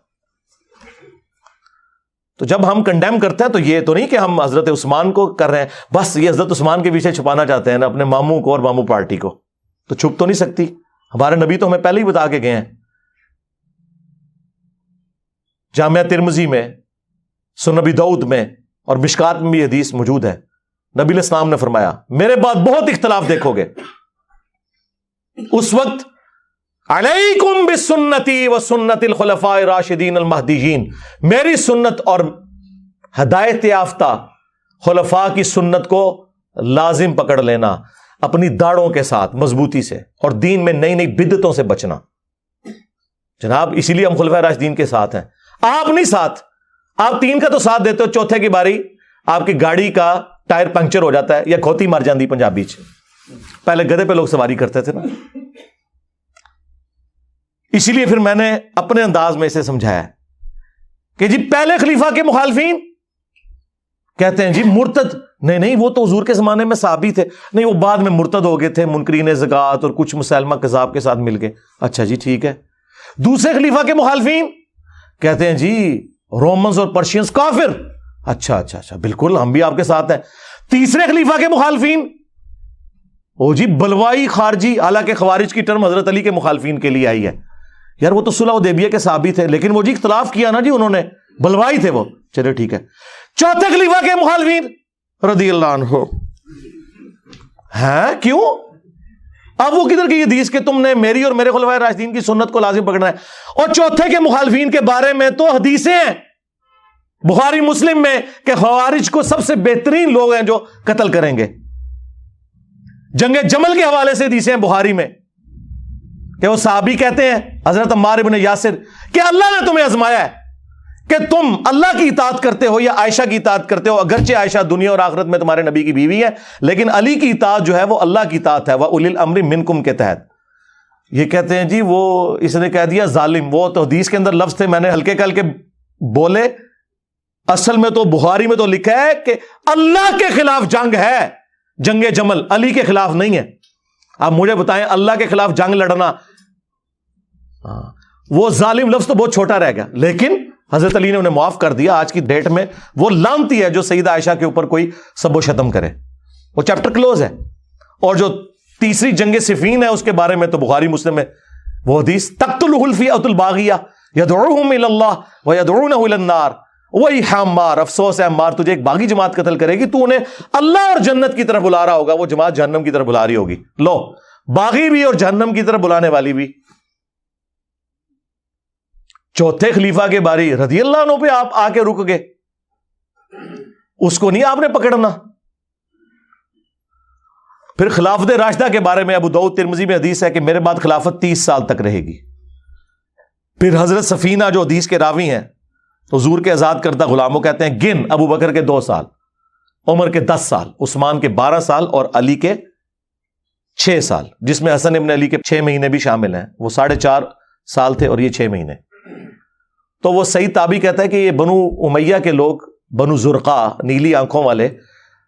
تو جب ہم کنڈیم کرتے ہیں تو یہ تو نہیں کہ ہم حضرت عثمان کو کر رہے ہیں، بس یہ حضرت عثمان کے پیچھے چھپانا چاہتے ہیں نا اپنے ماموں کو اور ماموں پارٹی کو، تو چھپ تو نہیں سکتی۔ ہمارے نبی تو ہمیں پہلے ہی بتا کے گئے ہیں، جامعہ ترمذی میں، سنن ابی داؤد میں اور مشکات میں بھی حدیث موجود ہے۔ نبی علیہ السلام نے فرمایا میرے بعد بہت اختلاف دیکھو گے، اس وقت علیکم بسنتی وسنت الخلفاء الراشدین المہدیین، میری سنت اور ہدایت یافتہ خلفاء کی سنت کو لازم پکڑ لینا اپنی داڑھوں کے ساتھ مضبوطی سے، اور دین میں نئی نئی بدعتوں سے بچنا۔ جناب اسی لیے ہم خلفاء راشدین کے ساتھ ہیں، آپ نہیں ساتھ۔ آپ 3 کا تو ساتھ دیتے ہو، چوتھے کی باری آپ کی گاڑی کا ٹائر پنکچر ہو جاتا ہے یا کھوتی مار جاندی پنجابی چ، پہلے گدھے پہ لوگ سواری کرتے تھے نا۔ اسی لیے پھر میں نے اپنے انداز میں اسے سمجھایا کہ جی پہلے خلیفہ کے مخالفین کہتے ہیں جی مرتد، نہیں وہ تو حضور کے زمانے میں صحابی تھے، نہیں وہ بعد میں مرتد ہو گئے تھے، منکرین زکوٰۃ اور کچھ مسلمہ کذاب کے ساتھ مل کے۔ اچھا جی ٹھیک ہے۔ دوسرے خلیفہ کے مخالفین کہتے ہیں جی رومنز اور پرشینز کافر۔ اچھا بالکل ہم بھی آپ کے ساتھ ہیں۔ تیسرے خلیفہ کے مخالفین او جی بلوائی خارجی، حالانکہ خوارج کی ٹرم حضرت علی کے مخالفین کے لیے آئی ہے۔ یار وہ تو صلح حدیبیہ کے صحابی تھے، لیکن وہ جی اختلاف کیا نا جی انہوں نے، بلوائی تھے وہ، چلے ٹھیک ہے۔ چوتھے خلیفہ کے مخالفین رضی اللہ عنہ، ہیں کیوں؟ اب وہ کدھر کی حدیث کہ تم نے میری اور میرے خلفائے راشدین کی سنت کو لازم پکڑنا ہے؟ اور چوتھے کے مخالفین کے بارے میں تو حدیثیں ہیں بخاری مسلم میں کہ خوارج کو سب سے بہترین لوگ ہیں جو قتل کریں گے۔ جنگ جمل کے حوالے سے حدیثیں ہیں بخاری میں کہ وہ صحابی کہتے ہیں حضرت عمار بن یاسر کہ اللہ نے تمہیں آزمایا ہے کہ تم اللہ کی اطاعت کرتے ہو یا عائشہ کی اطاعت کرتے ہو، اگرچہ عائشہ دنیا اور آخرت میں تمہارے نبی کی بیوی ہے، لیکن علی کی اطاعت جو ہے وہ اللہ کی اطاعت ہے، وَأُولِي الْأَمْرِ مِنْكُمْ کے تحت۔ یہ کہتے ہیں جی وہ اس نے کہہ دیا ظالم، وہ تو حدیث کے اندر لفظ تھے میں نے ہلکے کل کے بولے، اصل میں تو بخاری میں تو لکھا ہے کہ اللہ کے خلاف جنگ ہے، جنگ جمل، علی کے خلاف نہیں ہے۔ آپ مجھے بتائیں اللہ کے خلاف جنگ لڑنا، وہ ظالم لفظ تو بہت چھوٹا رہ گیا، لیکن حضرت علی نے انہیں معاف کر دیا۔ آج کی ڈیٹ میں وہ لعنتی ہے جو سیدہ عائشہ کے اوپر کوئی سب و شتم کرے، وہ چیپٹر کلوز ہے۔ اور جو تیسری جنگ صفین ہے اس کے بارے میں تو بخاری مسلم میں وہ حدیث تقتلہ الفئۃ الباغیہ یدعوہم الی اللہ ویدعونہ الی النار، وہی عمار، افسوس ہے عمار، تجھے ایک باغی جماعت قتل کرے گی، تو انہیں اللہ اور جنت کی طرف بلا رہا ہوگا، وہ جماعت جہنم کی طرف بلا رہی ہوگی. لو، باغی بھی اور جہنم کی طرف بلانے والی بھی. چوتھے خلیفہ کے باری رضی اللہ عنہ پہ آپ آ کے رک گئے، اس کو نہیں آپ نے پکڑنا. پھر خلافت راشدہ کے بارے میں ابو داؤد ترمذی میں حدیث ہے کہ میرے بعد خلافت 30 سال تک رہے گی. پھر حضرت سفینہ جو حدیث کے راوی ہیں، حضور کے آزاد کردہ غلاموں کہتے ہیں گن، ابو بکر کے 2 سال، عمر کے 10 سال، عثمان کے 12 سال اور علی کے 6 سال، جس میں حسن ابن علی کے 6 مہینے بھی شامل ہیں. وہ 4.5 سال تھے اور یہ 6 مہینے. تو وہ صحیح تابعی کہتا ہے کہ یہ بنو امیہ کے لوگ، بنو زرقا، نیلی آنکھوں والے،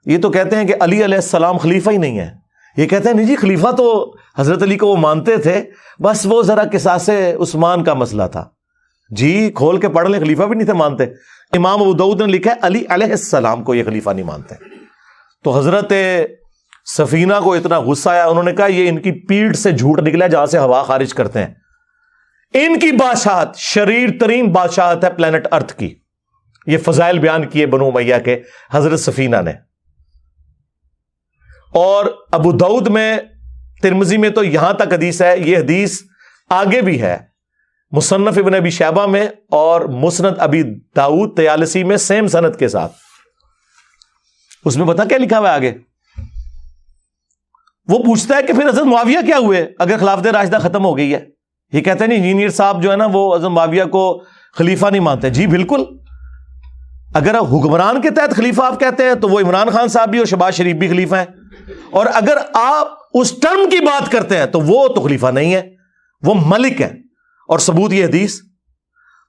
یہ تو کہتے ہیں کہ علی علیہ السلام خلیفہ ہی نہیں ہے. یہ کہتے ہیں نہیں جی، خلیفہ تو حضرت علی کو وہ مانتے تھے، بس وہ ذرا قصاص عثمان کا مسئلہ تھا. جی کھول کے پڑھ لیں، خلیفہ بھی نہیں تھے مانتے. امام ابو داؤد نے لکھا ہے علی علیہ السلام کو یہ خلیفہ نہیں مانتے. تو حضرت سفینہ کو اتنا غصہ آیا، انہوں نے کہا یہ ان کی پیٹھ سے جھوٹ نکلا جہاں سے ہوا خارج کرتے ہیں. ان کی بادشاہت شریر ترین بادشاہت ہے پلانٹ ارتھ کی. یہ فضائل بیان کیے بنو امیہ کے حضرت سفینہ نے. اور ابو داؤد میں، ترمذی میں تو یہاں تک حدیث ہے، یہ حدیث آگے بھی ہے مصنف ابن ابی شیبہ میں اور مسند ابی داؤد طیالسی میں سیم سند کے ساتھ. اس میں پتہ کیا لکھا ہوا ہے آگے؟ وہ پوچھتا ہے کہ پھر حضرت معاویہ کیا ہوئے اگر خلافت راشدہ ختم ہو گئی ہے؟ یہ کہتے ہیں نہیں، انجینئر صاحب جو ہے نا وہ حضرت معاویہ کو خلیفہ نہیں مانتے. جی بالکل، اگر حکمران کے تحت خلیفہ آپ کہتے ہیں تو وہ عمران خان صاحب بھی اور شہباز شریف بھی خلیفہ ہیں، اور اگر آپ اس ٹرم کی بات کرتے ہیں تو وہ تو خلیفہ نہیں ہے، وہ ملک ہے. اور ثبوت یہ حدیث.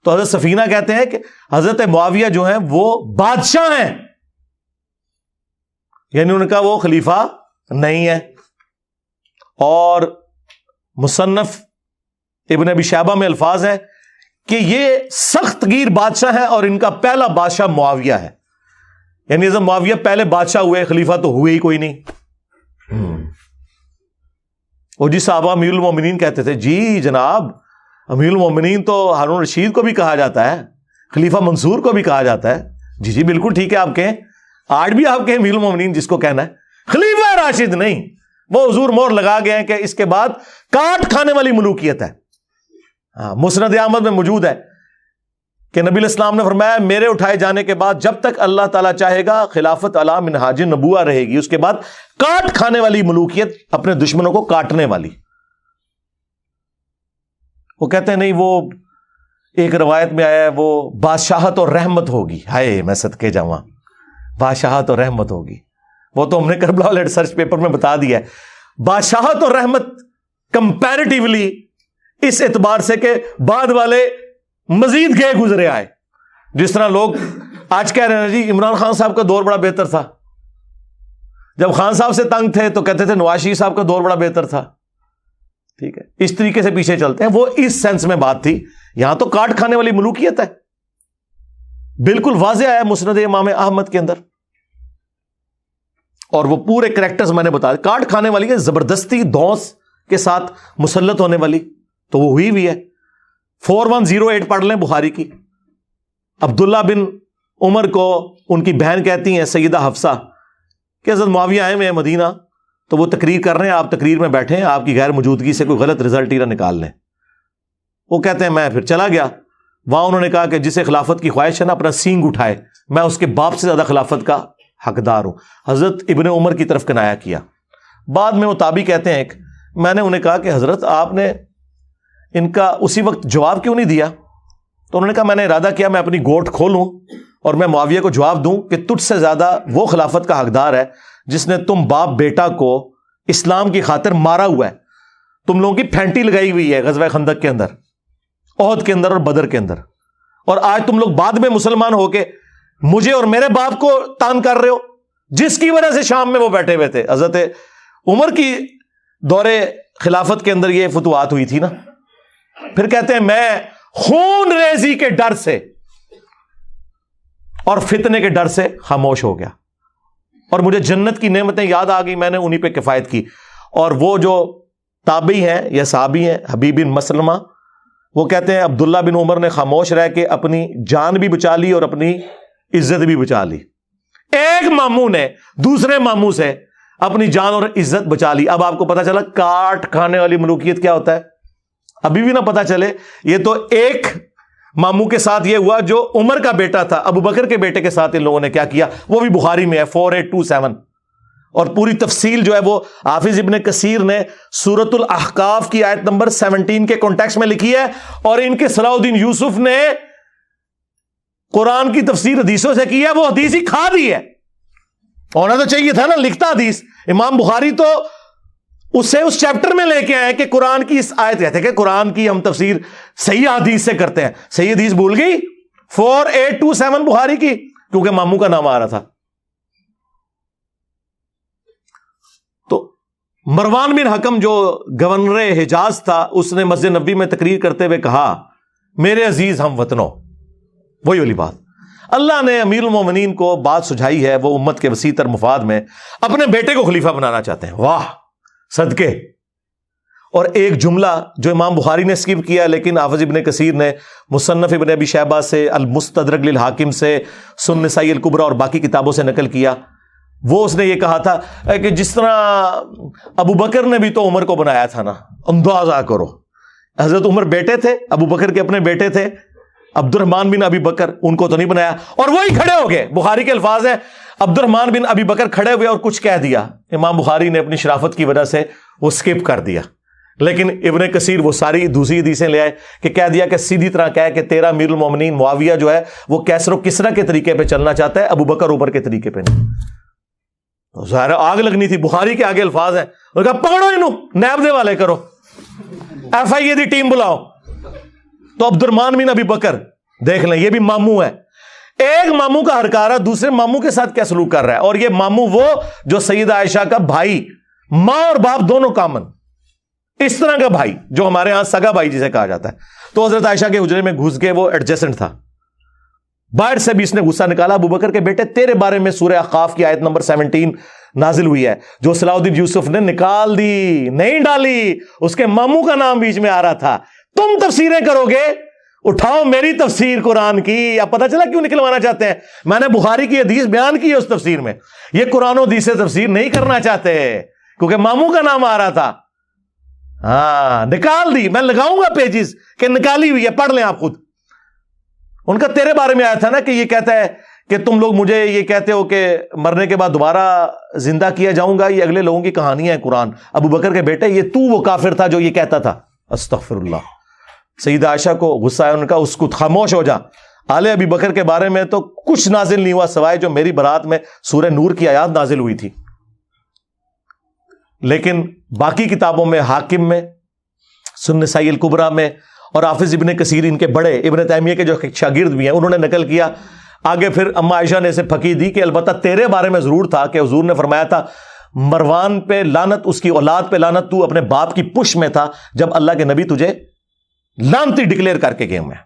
تو حضرت سفینہ کہتے ہیں کہ حضرت معاویہ جو ہیں وہ بادشاہ ہیں، یعنی ان کا وہ خلیفہ نہیں ہے. اور مصنف ابن ابی شیبہ میں الفاظ ہیں کہ یہ سخت گیر بادشاہ ہے اور ان کا پہلا بادشاہ معاویہ ہے. یعنی حضرت معاویہ پہلے بادشاہ ہوئے، خلیفہ تو ہوئے ہی کوئی نہیں. اور جی صحابہ امیر المومنین کہتے تھے. جی جناب، امیر المومنین تو ہارون رشید کو بھی کہا جاتا ہے، خلیفہ منصور کو بھی کہا جاتا ہے. جی جی بالکل ٹھیک ہے، آپ کہیں، آج بھی آپ کہیں امیر المومنین جس کو کہنا ہے، خلیفہ راشد نہیں. وہ حضور مور لگا گئے ہیں کہ اس کے بعد کاٹ کھانے والی ملوکیت ہے. مسند احمد میں موجود ہے کہ نبی الاسلام نے فرمایا میرے اٹھائے جانے کے بعد جب تک اللہ تعالیٰ چاہے گا خلافت علی منہاج نبوہ رہے گی، اس کے بعد کاٹ کھانے والی ملوکیت، اپنے دشمنوں کو کاٹنے والی. وہ کہتے ہیں نہیں، وہ ایک روایت میں آیا ہے وہ بادشاہت اور رحمت ہوگی. ہائے میں صدقے جاواں، بادشاہت اور رحمت ہوگی. وہ تو ہم نے کربلا والے ریسرچ پیپر میں بتا دیا ہے. بادشاہت اور رحمت کمپیریٹیولی اس اعتبار سے کہ بعد والے مزید گئے گزرے آئے. جس طرح لوگ آج کہہ رہے ہیں جی عمران خان صاحب کا دور بڑا بہتر تھا، جب خان صاحب سے تنگ تھے تو کہتے تھے نواز شریف صاحب کا دور بڑا بہتر تھا. ٹھیک ہے، اس طریقے سے پیچھے چلتے ہیں. وہ اس سینس میں بات تھی. یہاں تو کاٹ کھانے والی ملوکیت ہے، بالکل واضح آیا مسند امام احمد کے اندر. اور وہ پورے کریکٹرز میں نے بتا دیا. کاٹ کھانے والی ہے، زبردستی دونس کے ساتھ مسلط ہونے والی، تو وہ ہوئی بھی ہے. 4108 پڑھ لیں بخاری کی. عبداللہ بن عمر کو ان کی بہن کہتی ہیں سیدہ حفصہ کہ حضرت معاویہ آئے ہوئے ہیں مدینہ، تو وہ تقریر کر رہے ہیں، آپ تقریر میں بیٹھے ہیں، آپ کی غیر موجودگی سے کوئی غلط رزلٹ ہی نہ نکال لیں. وہ کہتے ہیں میں پھر چلا گیا. وہاں انہوں نے کہا کہ جسے خلافت کی خواہش ہے نا اپنا سینگ اٹھائے، میں اس کے باپ سے زیادہ خلافت کا حقدار ہوں. حضرت ابن عمر کی طرف کنایا کیا. بعد میں وہ تابعی کہتے ہیں میں نے انہیں کہا کہ حضرت آپ نے ان کا اسی وقت جواب کیوں نہیں دیا؟ تو انہوں نے کہا میں نے ارادہ کیا میں اپنی گوٹ کھولوں اور میں معاویہ کو جواب دوں کہ تجھ سے زیادہ وہ خلافت کا حقدار ہے جس نے تم باپ بیٹا کو اسلام کی خاطر مارا ہوا ہے. تم لوگوں کی پھینٹی لگائی ہوئی ہے غزوہ خندق کے اندر، احد کے اندر اور بدر کے اندر، اور آج تم لوگ بعد میں مسلمان ہو کے مجھے اور میرے باپ کو تان کر رہے ہو، جس کی وجہ سے شام میں وہ بیٹھے ہوئے تھے. حضرت عمر کی دور خلافت کے اندر یہ فتوحات ہوئی تھی نا. پھر کہتے ہیں میں خون ریزی کے ڈر سے اور فتنے کے ڈر سے خاموش ہو گیا، اور مجھے جنت کی نعمتیں یاد آ گئی، میں نے انہی پہ کفایت کی. اور وہ جو تابعی ہیں یا صحابی ہیں حبیب بن مسلمہ وہ کہتے ہیں عبداللہ بن عمر نے خاموش رہ کے اپنی جان بھی بچا لی اور اپنی عزت بھی بچا لی. ایک ماموں نے دوسرے ماموں سے اپنی جان اور عزت بچا لی. اب آپ کو پتا چلا کاٹ کھانے والی ملوکیت کیا ہوتا ہے. ابھی بھی نہ پتا چلے. یہ تو ایک ماموں کے ساتھ یہ ہوا جو عمر کا بیٹا تھا. ابو بکر کے بیٹے کے ساتھ ان لوگوں نے کیا کیا وہ بھی بخاری میں ہے 4827. اور پوری تفصیل جو ہے وہ حافظ ابن کثیر نے سورۃ الاحقاف کی آیت نمبر 17 کے کانٹیکسٹ میں لکھی ہے. اور ان کے صلاح الدین یوسف نے قرآن کی تفسیر حدیثوں سے کی ہے. وہ حدیث ہی کھا دی ہے. ہونا تو چاہیے تھا نا لکھتا حدیث. امام بخاری تو اسے اس چیپٹر میں لے کے آئے کہ قرآن کی اس آیت کہتے ہیں کہ قرآن کی ہم تفسیر صحیح حدیث سے کرتے ہیں. صحیح حدیث بھول گئی 4827 بخاری کی کیونکہ ماموں کا نام آ رہا تھا. تو مروان بن حکم جو گورنر حجاز تھا اس نے مسجد نبوی میں تقریر کرتے ہوئے کہا میرے عزیز ہم وطنوں. وہی والی بات. اللہ نے امیر المومنین کو بات سجھائی ہے. وہ امت کے وسیع تر مفاد میں اپنے بیٹے کو خلیفہ بنانا چاہتے ہیں. واہ صدقے. اور ایک جملہ جو امام بخاری نے اسکپ کیا لیکن حافظ ابن کثیر نے مصنف ابن ابی شیبہ سے المستدرک للحاکم سے سنن نسائی الکبریٰ اور باقی کتابوں سے نقل کیا. وہ اس نے یہ کہا تھا کہ جس طرح ابو بکر نے بھی تو عمر کو بنایا تھا نا. اندازہ کرو حضرت عمر بیٹے تھے ابو بکر کے اپنے بیٹے تھے عبد الرحمن بن ابی بکر. ان کو تو نہیں بنایا. اور وہی کھڑے ہو گئے. بخاری کے الفاظ ہیں عبد الرحمن بن ابی بکر کھڑے ہوئے اور کچھ کہہ دیا. امام بخاری نے اپنی شرافت کی وجہ سے وہ سکپ کر دیا. لیکن ابن کثیر وہ ساری دوسری حدیثیں لے آئے کہ کہہ دیا کہ سیدھی طرح کہہ کہ تیرا امیر المومنین معاویہ جو ہے وہ کیسر و کسرا کے طریقے پہ چلنا چاہتا ہے ابو بکر عمر کے طریقے پہ نہیں. تو ظاہر آگ لگنی تھی. بخاری کے آگے الفاظ ہیں. انہوں نے کہا پکڑو انہوں نیب دے والے کرو ایف آئی اے دی ٹیم بلاؤ. تو عبد الرحمن بن ابی بکر دیکھ لیں یہ بھی ماموں ہے. ایک ماموں کا ہرکارہ دوسرے ماموں کے ساتھ کیا سلوک کر رہا ہے. اور یہ ماموں وہ جو سیدہ عائشہ کا بھائی ماں اور باپ دونوں کامن اس طرح کا بھائی جو ہمارے ہاں سگا بھائی جسے کہا جاتا ہے. تو حضرت عائشہ کے حجرے میں گھس کے وہ ایڈجسٹنٹ تھا. باہر سے بھی اس نے غصہ نکالا. ابو بکر کے بیٹے تیرے بارے میں سورہ احقاف کی آیت نمبر 17 نازل ہوئی ہے جو صلاح الدین یوسف نے نکال دی نہیں ڈالی. اس کے ماموں کا نام بیچ میں آ رہا تھا. تم تفسیریں کرو گے اٹھاؤ میری تفسیر قرآن کی. اب پتہ چلا کیوں نکلوانا چاہتے ہیں. میں نے بخاری کی حدیث بیان کی ہے اس تفسیر میں. یہ قرآن و حدیث سے تفسیر نہیں کرنا چاہتے کیونکہ ماموں کا نام آ رہا تھا. ہاں نکال دی. میں لگاؤں گا پیجز کہ نکالی ہوئی ہے پڑھ لیں آپ خود. ان کا تیرے بارے میں آیا تھا نا کہ یہ کہتا ہے کہ تم لوگ مجھے یہ کہتے ہو کہ مرنے کے بعد دوبارہ زندہ کیا جاؤں گا. یہ اگلے لوگوں کی کہانیاں ہیں قرآن. ابو بکر کے بیٹے یہ تو وہ کافر تھا جو یہ کہتا تھا. استغفر اللہ. سیدہ عائشہ کو غصہ ہے. ان کا اس کو خاموش ہو جا. آل ابی بکر کے بارے میں تو کچھ نازل نہیں ہوا سوائے جو میری برات میں سورہ نور کی آیات نازل ہوئی تھی. لیکن باقی کتابوں میں حاکم میں سنن نسائی الکبریٰ میں اور حافظ ابن کثیر ان کے بڑے ابن تیمیہ کے جو شاگرد بھی ہیں انہوں نے نقل کیا. آگے پھر اما عائشہ نے اسے پھکی دی کہ البتہ تیرے بارے میں ضرور تھا کہ حضور نے فرمایا تھا مروان پہ لعنت اس کی اولاد پہ لعنت. تو اپنے باپ کی پش میں تھا جب اللہ کے نبی تجھے لعنتی ڈکلیئر کر کے گئے. میں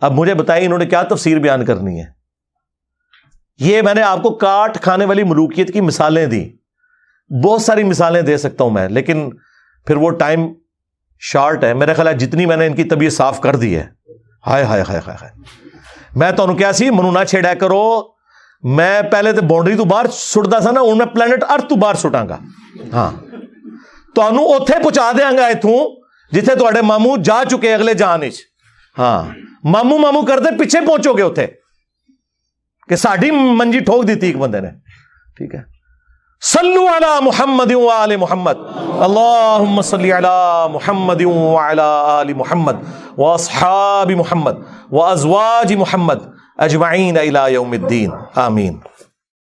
اب مجھے بتائیے انہوں نے کیا تفسیر بیان کرنی ہے. یہ میں نے آپ کو کاٹ کھانے والی ملوکیت کی مثالیں دی. بہت ساری مثالیں دے سکتا ہوں میں لیکن پھر وہ ٹائم شارٹ ہے. میرا خیال ہے جتنی میں نے ان کی طبیعت صاف کر دی ہے. ہائے ہائے ہائے ہائے. میں تو کیا سی منو نہ چھیڑا کرو. میں پہلے تو باؤنڈری تو باہر سٹتا سا نا ہوں میں پلانٹ ارتھ تو باہر سٹاں گا. ہاں تمہوں اوتھے پہنچا دیاں گا اتوں جتھے تواڈے ماموں جا چکے اگلے جہان وچ. ہاں ماموں ماموں کرتے پیچھے پہنچو گے اتھے کہ ساڈی منجی ٹھوک دیتی ایک بندے نے. ٹھیک ہے. صلو علی محمد وآل محمد. اللہم صلی علی محمد وعلی آل محمد واصحاب محمد وازواج محمد اجمعین الی یوم الدین. آمین.